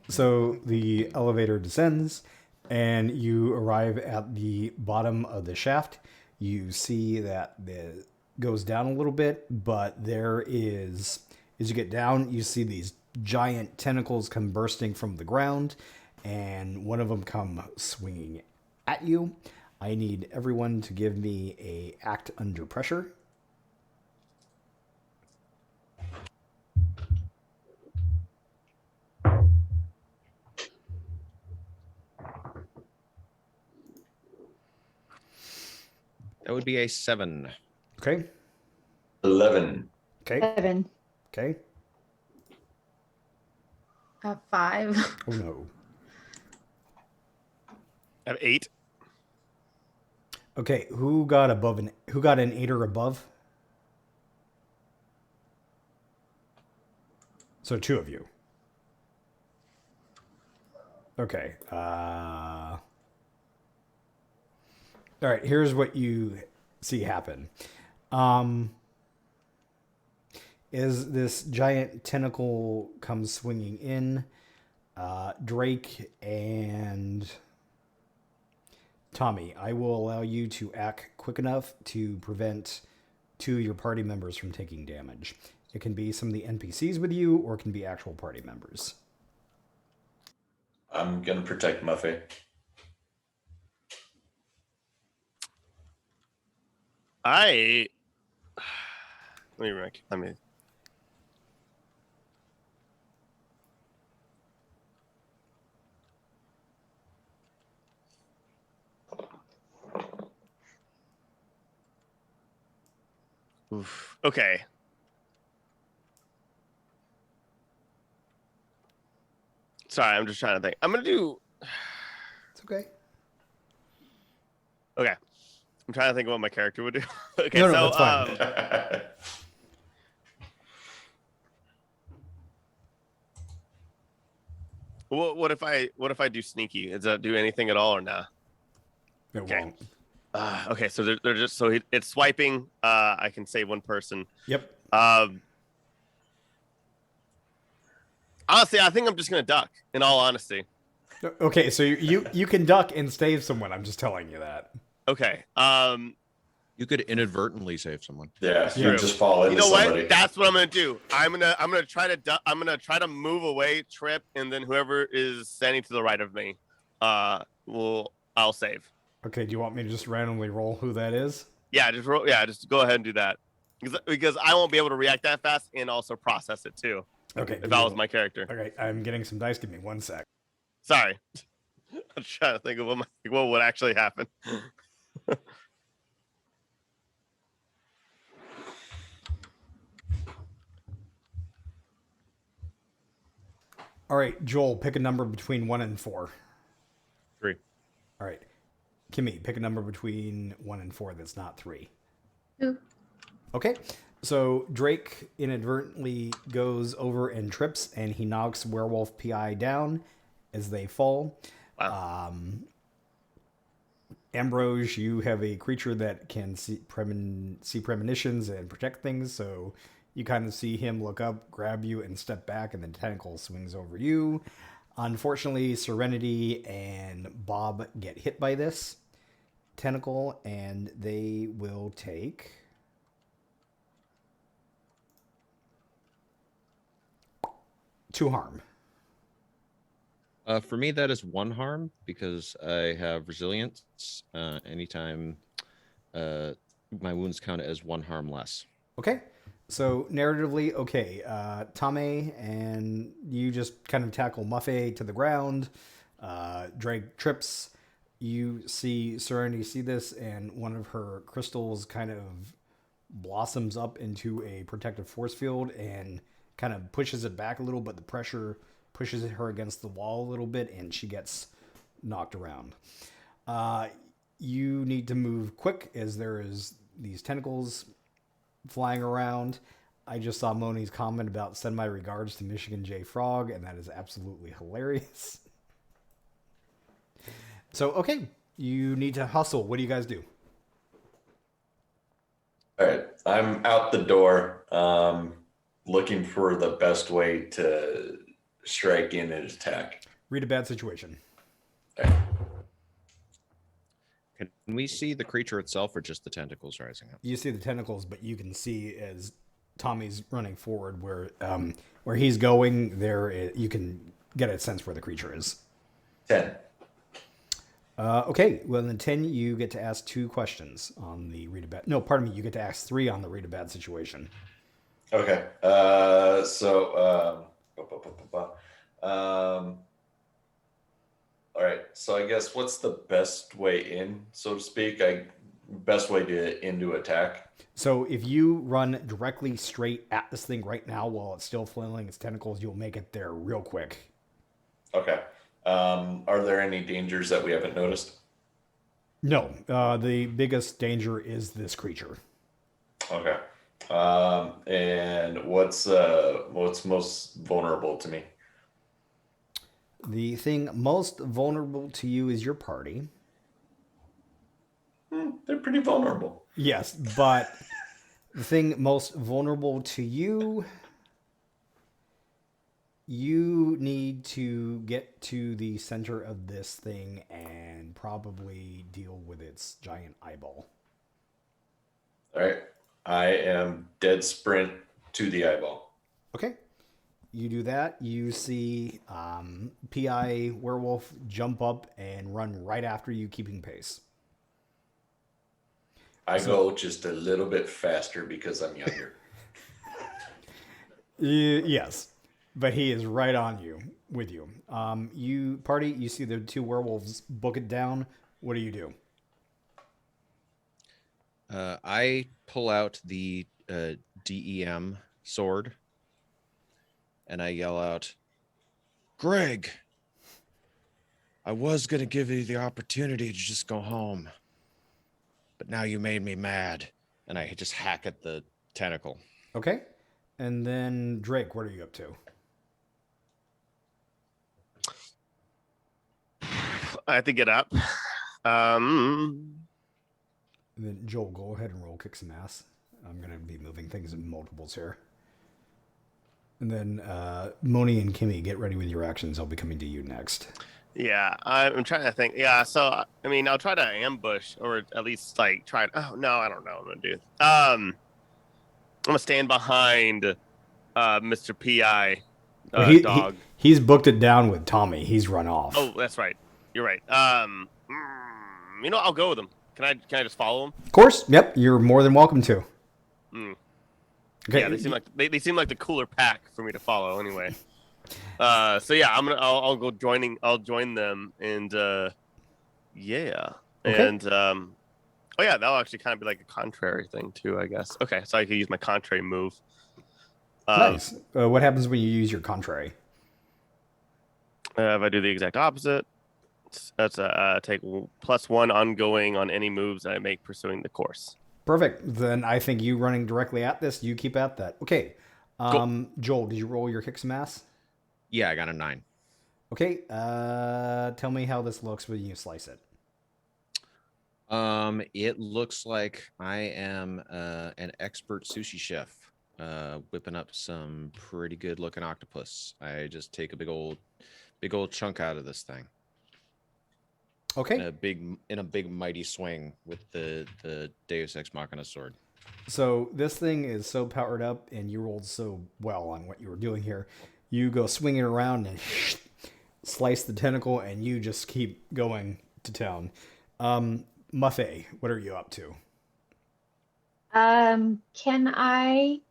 So the elevator descends, and you arrive at the bottom of the shaft. You see that it goes down a little bit, but there is, as you get down, you see these giant tentacles come bursting from the ground, and one of them come swinging at you. I need everyone to give me a act under pressure. That would be a 7. Okay. 11. Okay. 7. Okay. 5. Oh no. I have 8. Okay, who got an 8 or above? So 2 of you. Okay. All right, here's what you see happen. As this giant tentacle comes swinging in, Drake and Tommy, I will allow you to act quick enough to prevent 2 of your party members from taking damage. It can be some of the NPCs with you, or it can be actual party members. I'm going to protect Muffy. Let me. Oof. Okay. Sorry, I'm just trying to think. I'm gonna do. It's okay. Okay, I'm trying to think of what my character would do. Okay, No, so that's fine. what if I do sneaky? Does that do anything at all or nah? It Okay. won't. Okay, so they're just it's swiping. I can save one person. Yep. Honestly, I think I'm just gonna duck. In all honesty. Okay, so you can duck and save someone. I'm just telling you that. Okay. You could inadvertently save someone. Yeah, True. you just fall into You know somebody. what? That's what I'm gonna do. I'm gonna try to I'm gonna try to move away, trip, and then whoever is standing to the right of me, I'll save. Okay, do you want me to just randomly roll who that is? Yeah, just roll. Yeah, just go ahead and do that because I won't be able to react that fast and also process it too. Okay. If that was my character. Okay, I'm getting some dice. Give me 1 sec. Sorry. I'm trying to think of what would actually happen. All right, Joel, pick a number between 1 and 4. 3. All right. Kimmy, pick a number between 1 and 4 that's not 3. 2. Okay. So Drake inadvertently goes over and trips, and he knocks Werewolf PI down as they fall. Wow. Ambrose, you have a creature that can see premonitions and protect things, so you kind of see him look up, grab you, and step back, and the tentacle swings over you. Unfortunately, Serenity and Bob get hit by this tentacle, and they will take 2 harm. For me, that is 1 harm because I have resilience. Anytime my wounds count as 1 harm less. Okay. So narratively, okay, Tame and you just kind of tackle Muffet to the ground. Drake trips. You see Serenity see this, and one of her crystals kind of blossoms up into a protective force field and kind of pushes it back a little, but the pressure pushes her against the wall a little bit, and she gets knocked around. You need to move quick as there is these tentacles flying around. I just saw Moni's comment about send my regards to Michigan J Frog, and that is absolutely hilarious. So, okay, you need to hustle. What do you guys do? All right, I'm out the door, looking for the best way to strike in and attack. Read a bad situation. All right. Can we see the creature itself or just the tentacles rising up? You see the tentacles, but you can see as Tommy's running forward where he's going. You can get a sense where the creature is. 10. Okay, well, in 10, you get to ask 2 questions on the read a bad. No, pardon me, you get to ask 3 on the read a bad situation. Okay. All right. So I guess what's the best way in, so to speak? Best way to into attack. So if you run directly straight at this thing right now while it's still flailing its tentacles, you'll make it there real quick. Okay. Are there any dangers that we haven't noticed? No, the biggest danger is this creature. Okay. And what's most vulnerable to me? The thing most vulnerable to you is your party. They're pretty vulnerable. Yes, but the thing most vulnerable to you, you need to get to the center of this thing and probably deal with its giant eyeball. All right. I am dead sprint to the eyeball. Okay. You do that. You see PI Werewolf jump up and run right after you, keeping pace. I go just a little bit faster because I'm younger. Yes, but he is right on you, with you. You see the 2 werewolves book it down. What do you do? I pull out the DEM sword and I yell out, Greg, I was going to give you the opportunity to just go home, but now you made me mad. And I just hack at the tentacle. Okay. And then Drake, what are you up to? I have to get up. And then Joel, go ahead and roll kick some ass. I'm going to be moving things in multiples here. And then Moni and Kimmy, get ready with your actions. I'll be coming to you next. Yeah, I'm trying to think. Yeah, so I mean, I'll try to ambush, or at least like try. Oh no, I don't know what I'm gonna do. I'm gonna stand behind Mr. PI dog. He's booked it down with Tommy. He's run off. Oh, that's right. You're right. I'll go with him. Can I just follow him? Of course. Yep. You're more than welcome to. Okay. Yeah, they seem like the cooler pack for me to follow anyway. So yeah, I'll go joining. I'll join them, and yeah, Okay. and oh yeah, that'll actually kind of be like a contrary thing too, I guess. Okay, so I can use my contrary move. Nice. What happens when you use your contrary? If I do the exact opposite, that's take +1 ongoing on any moves that I make pursuing the course. Perfect. Then I think you running directly at this, you keep at that. Okay. Cool. Joel, did you roll your kick some ass? Yeah, I got a 9. Okay. Tell me how this looks when you slice it. It looks like I am an expert sushi chef, whipping up some pretty good looking octopus. I just take a big old chunk out of this thing. Okay. In a big mighty swing with the Deus Ex Machina sword. So this thing is so powered up, and you rolled so well on what you were doing here. You go swinging around and slice the tentacle, and you just keep going to town. Muffet, what are you up to? Can I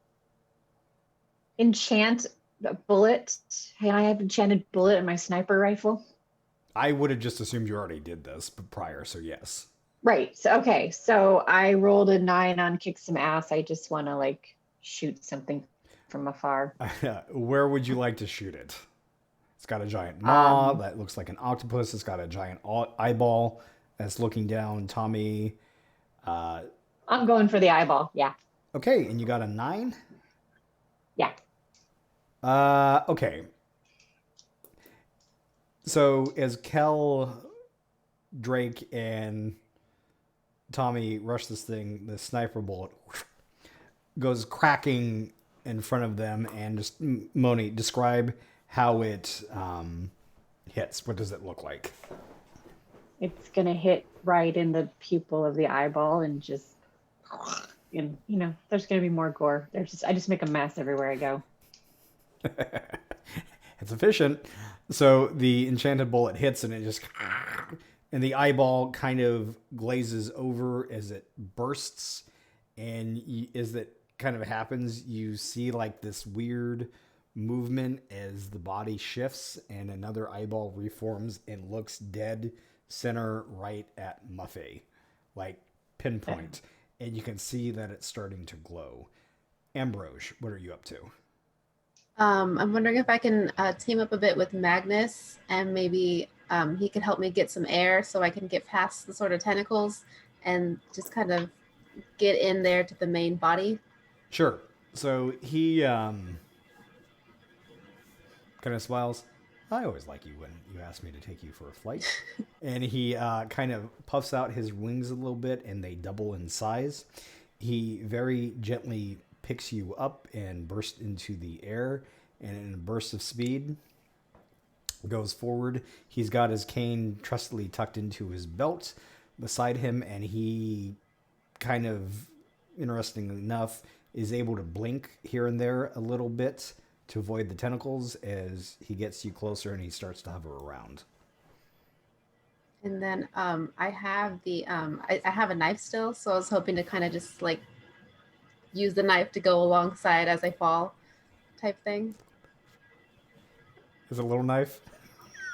enchant a bullet? Can I have enchanted bullet in my sniper rifle? I would have just assumed you already did this prior, so yes. Right. So okay. So I rolled a 9 on kick some ass. I just want to shoot something from afar. Where would you like to shoot it? It's got a giant maw that looks like an octopus. It's got a giant eyeball that's looking down. Tommy. I'm going for the eyeball. Yeah. Okay, and you got a 9? Yeah. Okay. So as Kel, Drake, and Tommy rush this thing, the sniper bullet goes cracking in front of them, and just Moni, describe how it hits. What does it look like? It's gonna hit right in the pupil of the eyeball and just, and there's gonna be more gore. I just make a mess everywhere I go. It's efficient. So the enchanted bullet hits, and it just, and the eyeball kind of glazes over as it bursts, and as it kind of happens, you see like this weird movement as the body shifts, and another eyeball reforms and looks dead center right at Muffet, like pinpoint, and you can see that it's starting to glow. Ambrose, what are you up to? I'm wondering if I can team up a bit with Magnus, and maybe he could help me get some air so I can get past the sort of tentacles and just kind of get in there to the main body. Sure. So he kind of smiles. I always like you when you ask me to take you for a flight. And he kind of puffs out his wings a little bit, and they double in size. He very gently picks you up and bursts into the air, and in a burst of speed goes forward. He's got his cane trustily tucked into his belt beside him, and he kind of, interestingly enough, is able to blink here and there a little bit to avoid the tentacles as he gets you closer, and he starts to hover around. And then I have I have a knife still, so I was hoping to kind of just use the knife to go alongside as I fall type thing. Is it a little knife?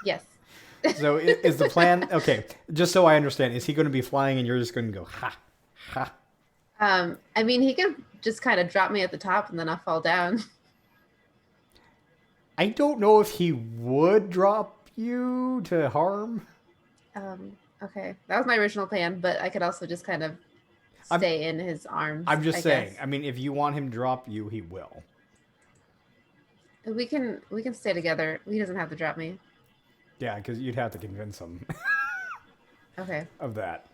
Yes. So is the plan, okay, just so I understand, is he going to be flying and you're just going to go, ha, ha? I mean, he could just kind of drop me at the top and then I'll fall down. I don't know if he would drop you to harm. Okay, that was my original plan, but I could also just kind of stay in his arms. I'm just I saying. guess. I mean, if you want him to drop you, he will. We can stay together. He doesn't have to drop me. Yeah, because you'd have to convince him Okay, of that.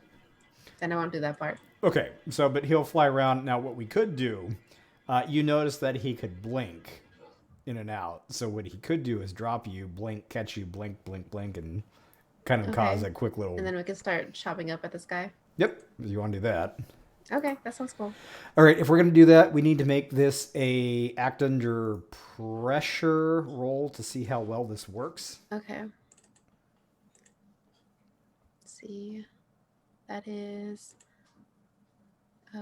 then I won't do that part. Okay, so but he'll fly around. Now, what we could do, you notice that he could blink in and out. So what he could do is drop you, blink, catch you, blink, blink, blink, and kind of cause a quick little. And then we can start chopping up at this guy. Yep, you want to do that. Okay, that sounds cool. All right, if we're going to do that, we need to make this a act under pressure roll to see how well this works. Okay. Let's see. That is.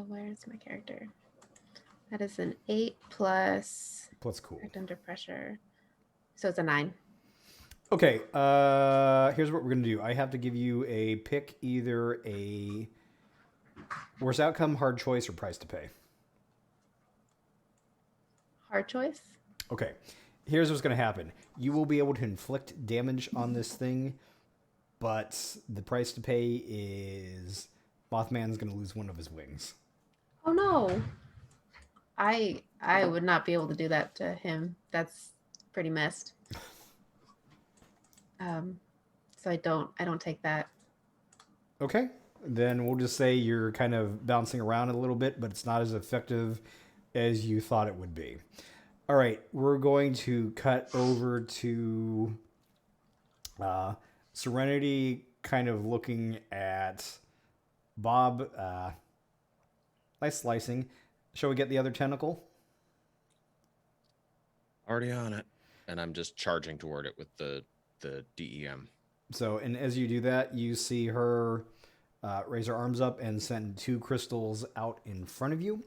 Where's my character? That is an 8 plus. Plus cool. Act under pressure. So it's a 9. Okay, here's what we're going to do. I have to give you a pick, either a worst outcome, hard choice, or price to pay. Hard choice? Okay, here's what's going to happen. You will be able to inflict damage on this thing, but the price to pay is Mothman's going to lose one of his wings. Oh no. I would not be able to do that to him. That's pretty messed. So I don't take that. Okay, then we'll just say you're kind of bouncing around a little bit, but it's not as effective as you thought it would be. All right, we're going to cut over to Serenity, kind of looking at Bob. Nice slicing. Shall we get the other tentacle? Already on it. And I'm just charging toward it with the DEM. So, and as you do that, you see her raise her arms up and send 2 crystals out in front of you.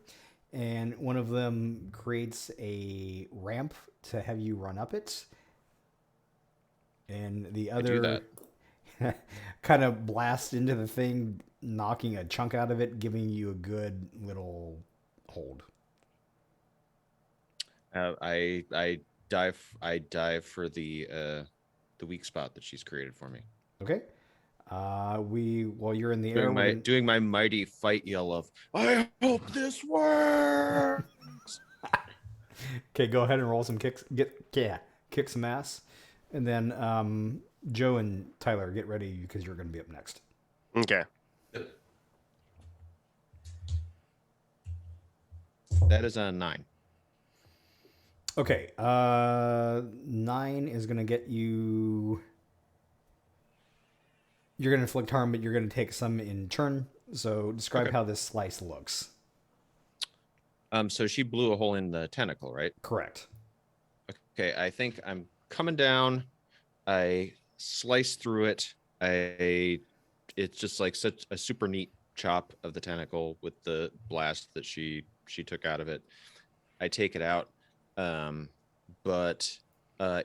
And one of them creates a ramp to have you run up it. And the other kind of blasts into the thing, knocking a chunk out of it, giving you a good little hold. I dive for the weak spot that she's created for me. Okay. While you're in the air, Doing my mighty fight yell of I hope this works. Okay, go ahead and roll some kicks. Kick some ass, and then Joe and Tyler, get ready because you're going to be up next. Okay. That is a 9. Okay, 9 is going to get you. You're going to inflict harm, but you're going to take some in turn. So describe how this slice looks. So she blew a hole in the tentacle, right? Correct. Okay, I think I'm coming down. I slice through it. It's just like such a super neat chop of the tentacle with the blast that she took out of it. I take it out, but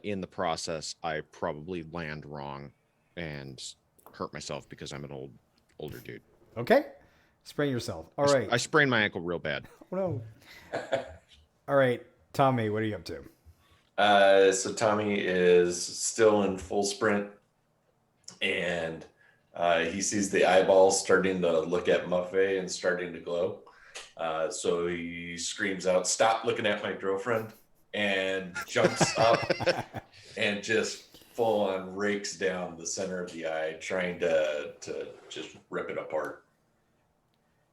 in the process, I probably land wrong and hurt myself because I'm an older dude. Okay, sprain yourself. All right. I sprained my ankle real bad. Oh no. All right, Tommy, what are you up to? So Tommy is still in full sprint, and he sees the eyeballs starting to look at Muffet and starting to glow. So he screams out, "Stop looking at my girlfriend," and jumps up and just full on rakes down the center of the eye, trying to just rip it apart.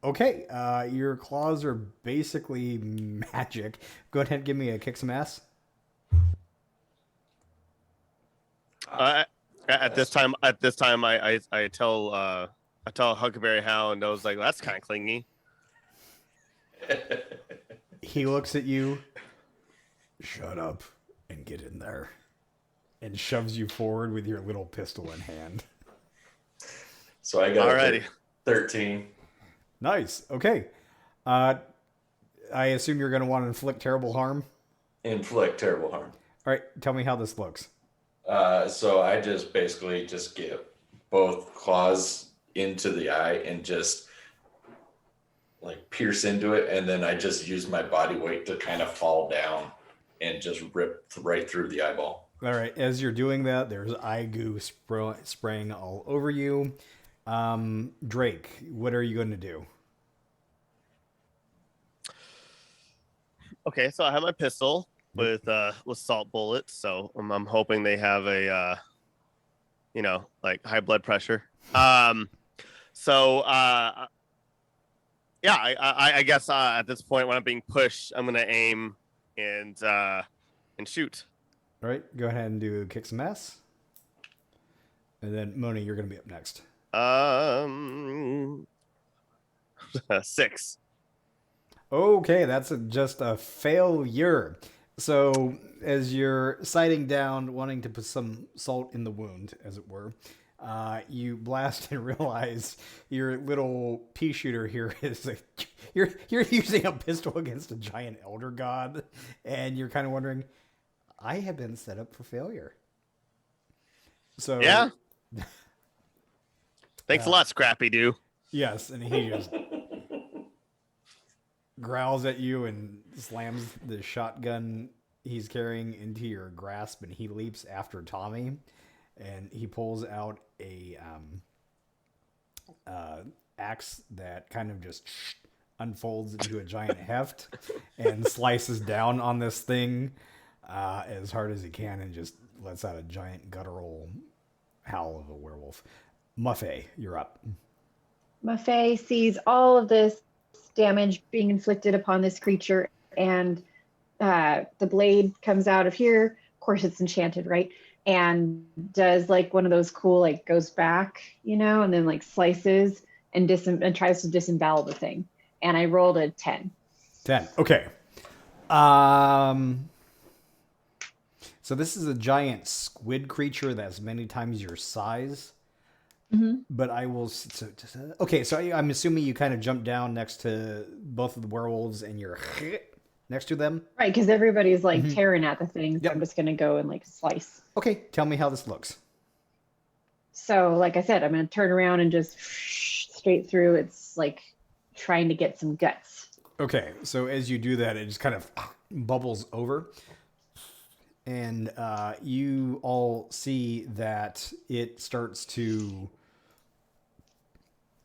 Okay, your claws are basically magic. Go ahead and give me a kick some ass. At this time, I tell Huckleberry Hound, I was like, that's kind of clingy. He looks at you. Shut up and get in there. And shoves you forward with your little pistol in hand. So I got Alrighty. 13. Nice. Okay. I assume you're going to want to inflict terrible harm. Inflict terrible harm. All right. Tell me how this looks. So I just basically just get both claws into the eye and just like pierce into it, and then I just use my body weight to kind of fall down and just rip right through the eyeball. All right. As you're doing that, there's eye goo spraying all over you. Drake, what are you going to do? Okay, so I have my pistol with salt bullets, so I'm hoping they have a like high blood pressure. So yeah, I guess at this point when I'm being pushed, I'm gonna aim and shoot. All right. Go ahead and do kick some ass. And then Moni, you're going to be up next. 6. Okay, that's just a failure. So, as you're sighting down, wanting to put some salt in the wound, as it were, you blast and realize your little pea shooter here is you're using a pistol against a giant elder god, and you're kind of wondering, I have been set up for failure. So Yeah. Thanks a lot, Scrappy Doo. yes, and he just growls at you and slams the shotgun he's carrying into your grasp, and he leaps after Tommy, and he pulls out a axe that kind of just unfolds into a giant heft and slices down on this thing as hard as he can, and just lets out a giant guttural howl of a werewolf. Muffet, you're up. Maffei sees all of this damage being inflicted upon this creature, and the blade comes out of here. Of course, it's enchanted, right? And does like one of those cool, like goes back, and then like slices and tries to disembowel the thing. And I rolled a 10. 10. Okay. So this is a giant squid creature that's many times your size. Mm-hmm. But I will. Okay, so I'm assuming you kind of jump down next to both of the werewolves, and you're next to them. Right, because everybody's like tearing at the thing. So Yep. I'm just gonna go and like slice. Okay, tell me how this looks. So, like I said, I'm gonna turn around and just straight through. It's like trying to get some guts. Okay, so as you do that, it just kind of bubbles over. And you all see that it starts to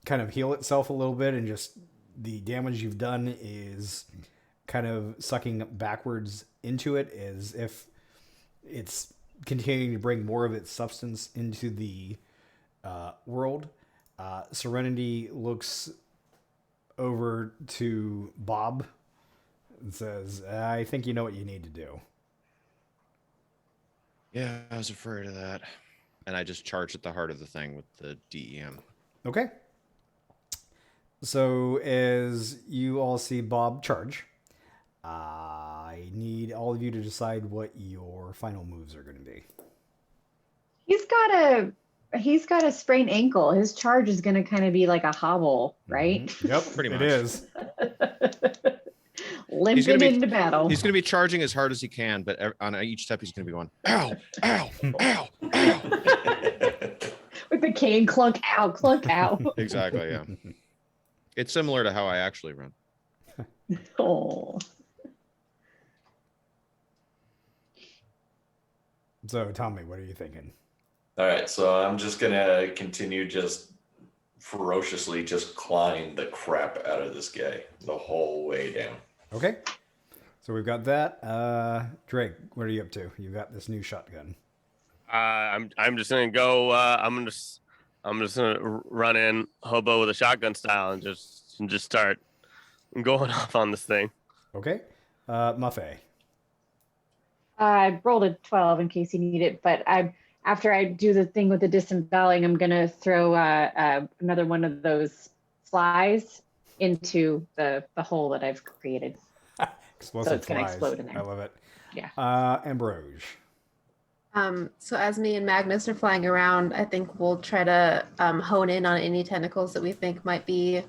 kind of heal itself a little bit, and just the damage you've done is kind of sucking backwards into it, as if it's continuing to bring more of its substance into the world. Serenity looks over to Bob and says, I think you know what you need to do. Yeah, I was afraid of that. And I just charge at the heart of the thing with the DEM. Okay. So as you all see Bob charge, I need all of you to decide what your final moves are going to be. He's got a sprained ankle. His charge is gonna kind of be like a hobble, right? Yep, Pretty much. It is. Limping into battle. He's going to be charging as hard as he can, but on each step he's going to be going, ow, ow, ow, ow. With the cane, clunk out. Exactly, yeah. It's similar to how I actually run. Oh. So tell me, what are you thinking? All right, so I'm just gonna continue just ferociously just clawing the crap out of this guy the whole way down. Okay. So we've got that. Drake, what are you up to? You've got this new shotgun. I'm just gonna go. I'm just gonna run in hobo with a shotgun style and just start going off on this thing. Okay. Muffet. I rolled a 12 in case you need it, but after I do the thing with the disemboweling, I'm gonna throw another one of those flies into the hole that I've created. Explosive So it's gonna flies. explode in there. I love it. Yeah. Ambroge. So as me and Magnus are flying around, I think we'll try to hone in on any tentacles that we think might be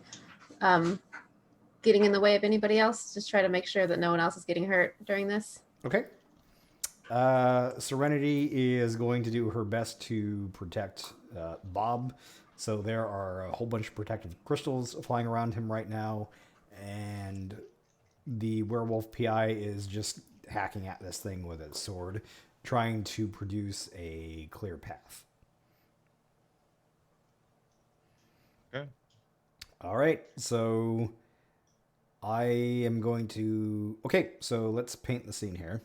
getting in the way of anybody else. Just try to make sure that no one else is getting hurt during this. Okay. Serenity is going to do her best to protect Bob. So there are a whole bunch of protective crystals flying around him right now. And the werewolf PI is just hacking at this thing with its sword, trying to produce a clear path. Okay. All right, so I am going to... Okay, so let's paint the scene here.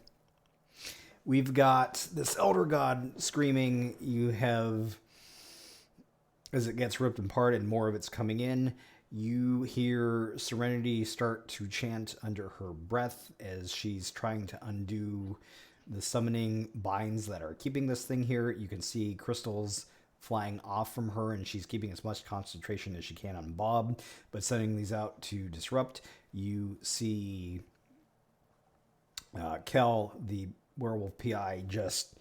We've got this elder god screaming. You have, as it gets ripped apart and more of it's coming in, you hear Serenity start to chant under her breath as she's trying to undo the summoning binds that are keeping this thing here. You can see crystals flying off from her, and she's keeping as much concentration as she can on Bob, but sending these out to disrupt. You see Kel, the werewolf PI, just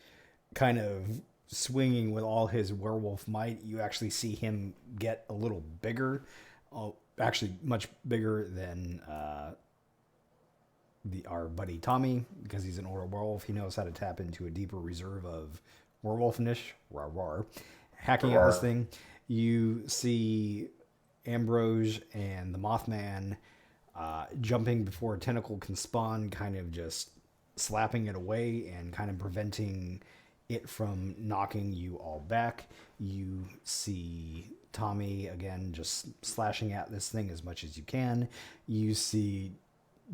kind of swinging with all his werewolf might. You actually see him get a little bigger, actually much bigger than our buddy Tommy, because he's an older werewolf. He knows how to tap into a deeper reserve of werewolfness. Rawr, rawr. Hacking at this thing. You see Ambrose and the Mothman jumping before a tentacle can spawn, kind of just slapping it away and kind of preventing it from knocking you all back. You see Tommy again just slashing at this thing as much as you can. You see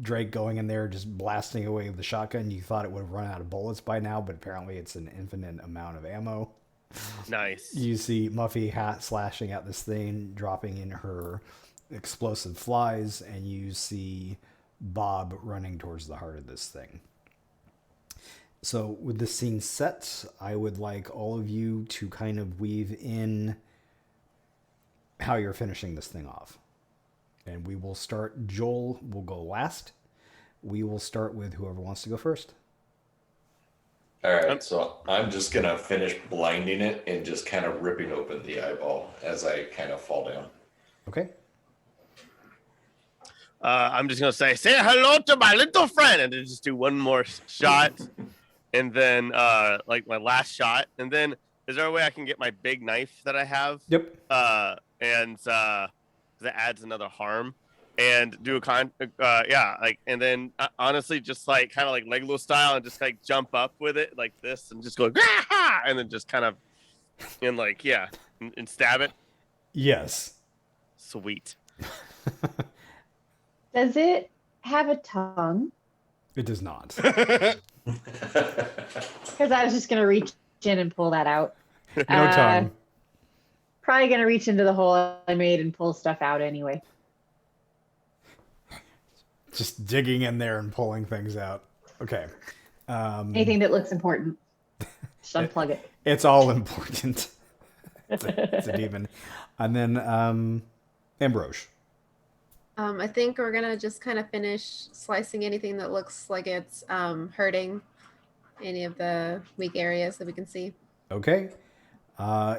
Drake going in there just blasting away with the shotgun. You thought it would have run out of bullets by now, but apparently it's an infinite amount of ammo. Nice. You see Muffy slashing at this thing, dropping in her explosive flies, and you see Bob running towards the heart of this thing. So with the scene set, I would like all of you to kind of weave in how you're finishing this thing off. And we will start, Joel will go last. We will start with whoever wants to go first. All right, so I'm just going to finish blinding it and just kind of ripping open the eyeball as I kind of fall down. Okay. I'm just going to say hello to my little friend, and then just do one more shot. And then, like my last shot. And then, is there a way I can get my big knife that I have? Yep. And that adds another harm. And do and then honestly, just like kind of like Lego style, and just like jump up with it like this, and just go, and then just kind of, and like and stab it. Yes. Sweet. Does it have a tongue? It does not. Because I was just going to reach in and pull that out. No tongue. Probably going to reach into the hole I made and pull stuff out anyway. Just digging in there and pulling things out. Okay. Anything that looks important. Just unplug it. It's all important. It's a demon. And then Ambrose. I think we're gonna just kind of finish slicing anything that looks like it's hurting any of the weak areas that we can see. Okay.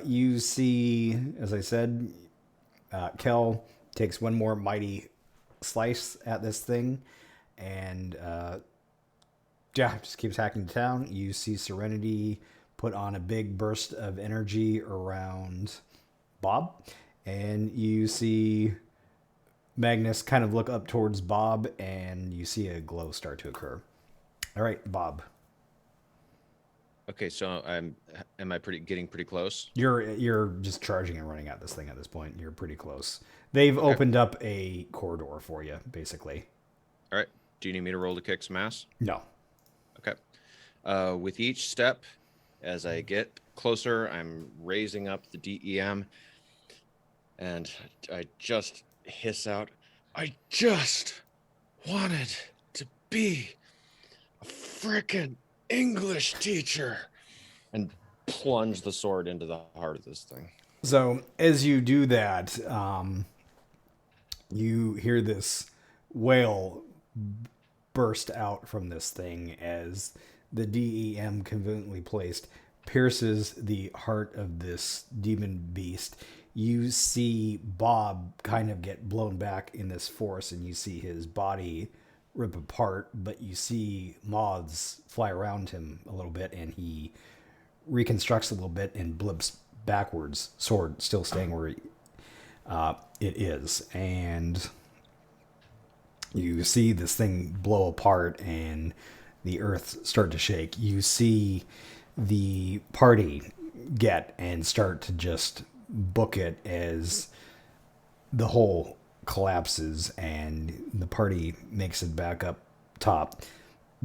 You see, as I said, Kel takes one more mighty slice at this thing, and just keeps hacking the town. You see Serenity put on a big burst of energy around Bob, and you see Magnus kind of look up towards Bob, and you see a glow start to occur. All right, Bob. Okay, so am I getting pretty close? You're just charging and running at this thing at this point. You're pretty close. They've opened up a corridor for you, basically. All right. Do you need me to roll to kick some ass? No. Okay. With each step, as I get closer, I'm raising up the DEM, and I just hiss out, I just wanted to be a frickin' English teacher, and plunge the sword into the heart of this thing. So as you do that, you hear this wail burst out from this thing as the DEM conveniently placed pierces the heart of this demon beast. You see Bob kind of get blown back in this force, and you see his body rip apart, but you see moths fly around him a little bit, and he reconstructs a little bit and blips backwards, sword still staying where it is. And you see this thing blow apart, and the earth start to shake. You see the party get and start to just book it as the hole collapses and the party makes it back up top,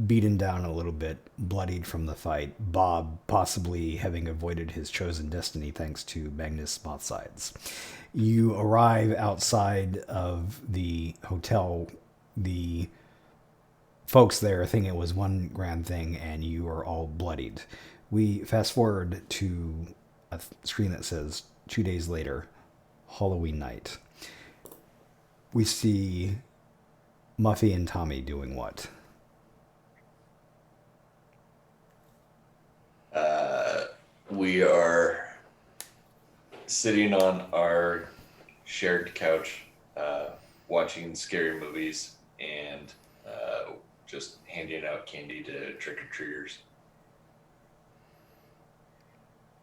beaten down a little bit, bloodied from the fight. Bob possibly having avoided his chosen destiny thanks to Magnus Mothsides. You arrive outside of the hotel. The folks there think it was one grand thing, and you are all bloodied. We fast forward to a screen that says 2 days later, Halloween night. We see Muffy and Tommy doing what? We are sitting on our shared couch, watching scary movies and just handing out candy to trick-or-treaters.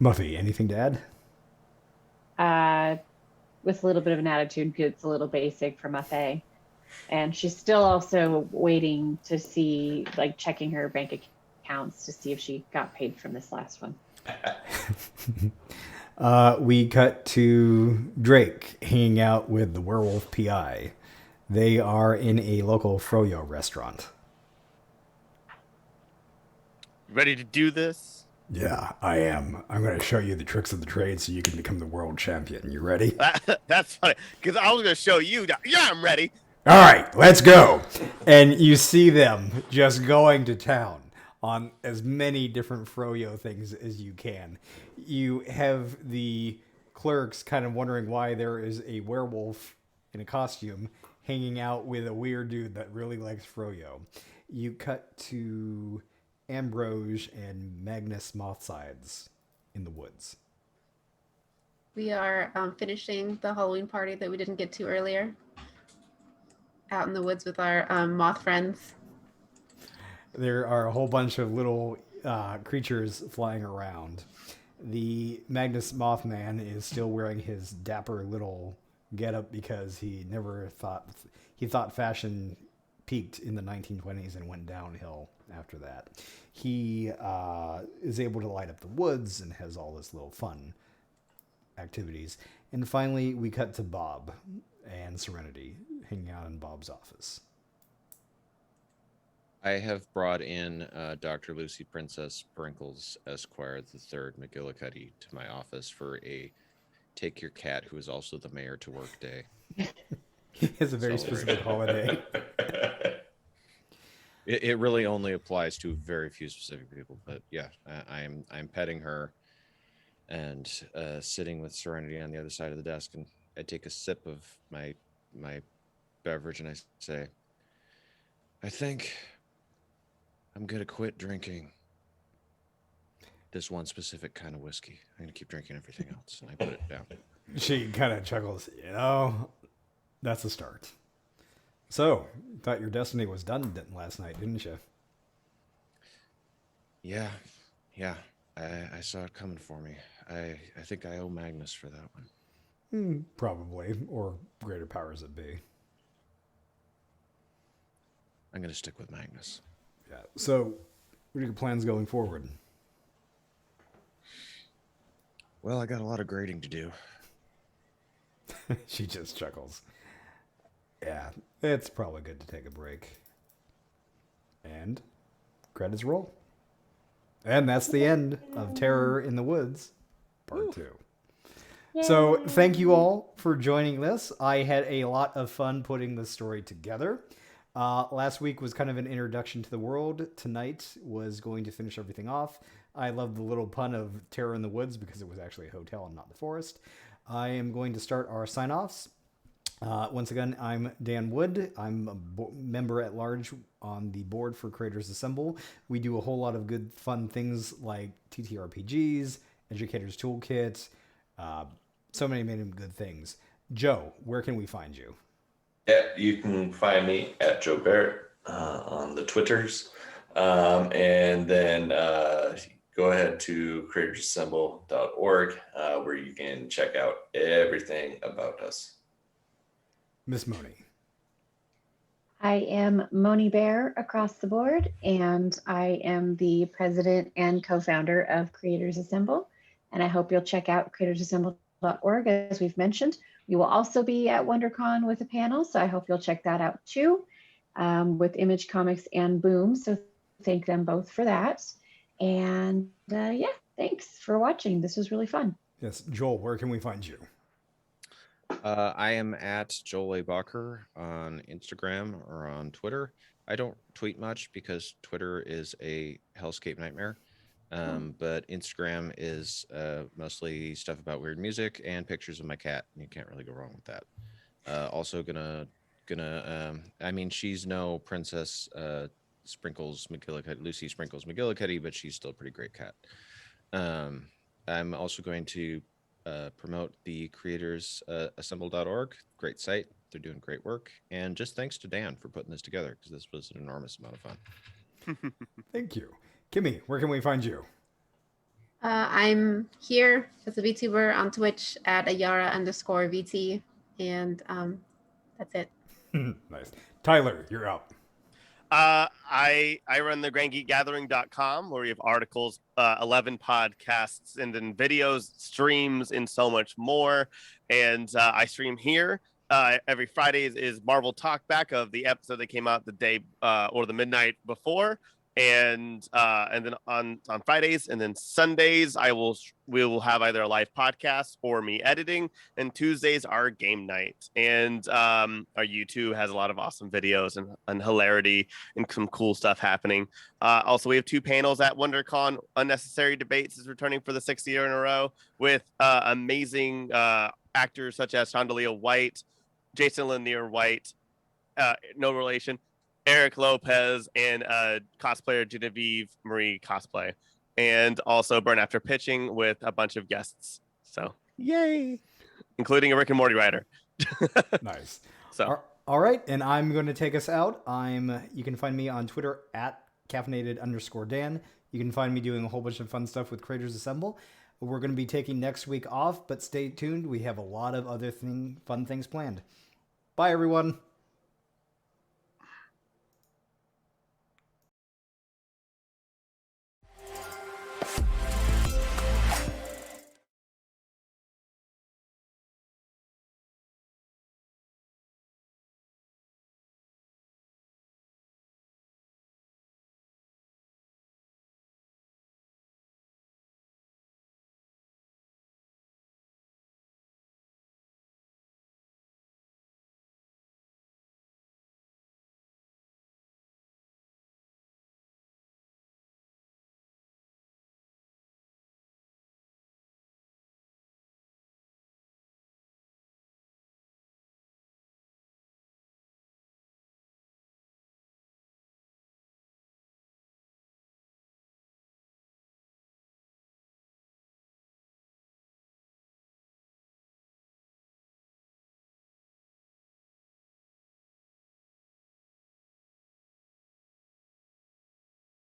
Muffy, anything to add? With a little bit of an attitude, it's a little basic for Muffy. And she's still also waiting to see, like checking her bank accounts to see if she got paid from this last one. We cut to Drake hanging out with the werewolf PI. They are in a local froyo restaurant. Ready to do this? Yeah, I am. I'm going to show you the tricks of the trade so you can become the world champion. You ready? That's funny, because I was going to show you. Yeah, I'm ready. All right, let's go. And you see them just going to town on as many different froyo things as you can. You have the clerks kind of wondering why there is a werewolf in a costume hanging out with a weird dude that really likes froyo. You cut to Ambrose and Magnus Mothsides in the woods. We are finishing the Halloween party that we didn't get to earlier. Out in the woods with our moth friends. There are a whole bunch of little creatures flying around. The Magnus Mothman is still wearing his dapper little getup because he thought fashion peaked in the 1920s and went downhill after that. He is able to light up the woods and has all this little fun activities. And finally, we cut to Bob and Serenity hanging out in Bob's office. I have brought in Dr. Lucy Princess Sprinkles Esquire III McGillicuddy to my office for a take your cat, who is also the mayor, to work day. He has a very specific holiday. It really only applies to very few specific people, but yeah, I'm petting her and sitting with Serenity on the other side of the desk, and I take a sip of my beverage and I say, I think I'm gonna quit drinking this one specific kind of whiskey. I'm gonna keep drinking everything else. And I put it down. She kind of chuckles, that's a start. So, thought your destiny was done last night, didn't you? Yeah. I saw it coming for me. I think I owe Magnus for that one. Probably, or greater powers that be. I'm gonna stick with Magnus. Yeah. So, what are your plans going forward? Well, I got a lot of grading to do. She just chuckles. Yeah, it's probably good to take a break. And credits roll. And that's the end of Terror in the Woods, Part 2. So thank you all for joining this. I had a lot of fun putting this story together. Last week was kind of an introduction to the world. Tonight was going to finish everything off. I love the little pun of Terror in the Woods because it was actually a hotel and not the forest. I am going to start our sign-offs. Once again, I'm Dan Wood. I'm a member at large on the board for Creators Assemble. We do a whole lot of good, fun things like TTRPGs, Educators Toolkit, so many good things. Joe, where can we find you? Yeah, you can find me at Joe Barrett on the Twitters. And then go ahead to creatorsassemble.org where you can check out everything about us. Miss Moni. I am Moni Bear across the board, and I am the president and co-founder of Creators Assemble. And I hope you'll check out creatorsassemble.org, as we've mentioned. We will also be at WonderCon with a panel, so I hope you'll check that out too, with Image Comics and Boom. So thank them both for that. And yeah, thanks for watching. This was really fun. Yes, Joel, where can we find you? I am at Joel A. Bacher on Instagram or on Twitter. I don't tweet much because Twitter is a hellscape nightmare. But Instagram is mostly stuff about weird music and pictures of my cat. You can't really go wrong with that. Also gonna I mean, she's no Princess Sprinkles McGillicuddy, Lucy Sprinkles McGillicuddy, but she's still a pretty great cat. I'm also going to promote the creators assemble.org. Great site. They're doing great work. And just thanks to Dan for putting this together, because this was an enormous amount of fun. Thank you. Kimmy, where can we find you? I'm here as a VTuber on Twitch at Ayara_VT. And that's it. Nice. Tyler, you're up. I run the grandgeekgathering.com, where we have articles, 11 podcasts, and then videos, streams, and so much more. And I stream here. Every Friday is Marvel Talk Back of the episode that came out the day or the midnight before. And then on Fridays and then Sundays, we will have either a live podcast or me editing, and Tuesdays are game night. And our YouTube has a lot of awesome videos and hilarity and some cool stuff happening. Also, we have 2 panels at WonderCon. Unnecessary Debates is returning for the 6th year in a row with amazing actors such as Chandelier White, Jason Lanier White, no relation, Eric Lopez, and cosplayer Genevieve Marie Cosplay, and also Burn After Pitching with a bunch of guests. So yay, including a Rick and Morty writer. Nice. So all right, and I'm going to take us out. You can find me on Twitter at caffeinated_Dan. You can find me doing a whole bunch of fun stuff with Creators Assemble. We're going to be taking next week off, but stay tuned. We have a lot of other fun things planned. Bye, everyone.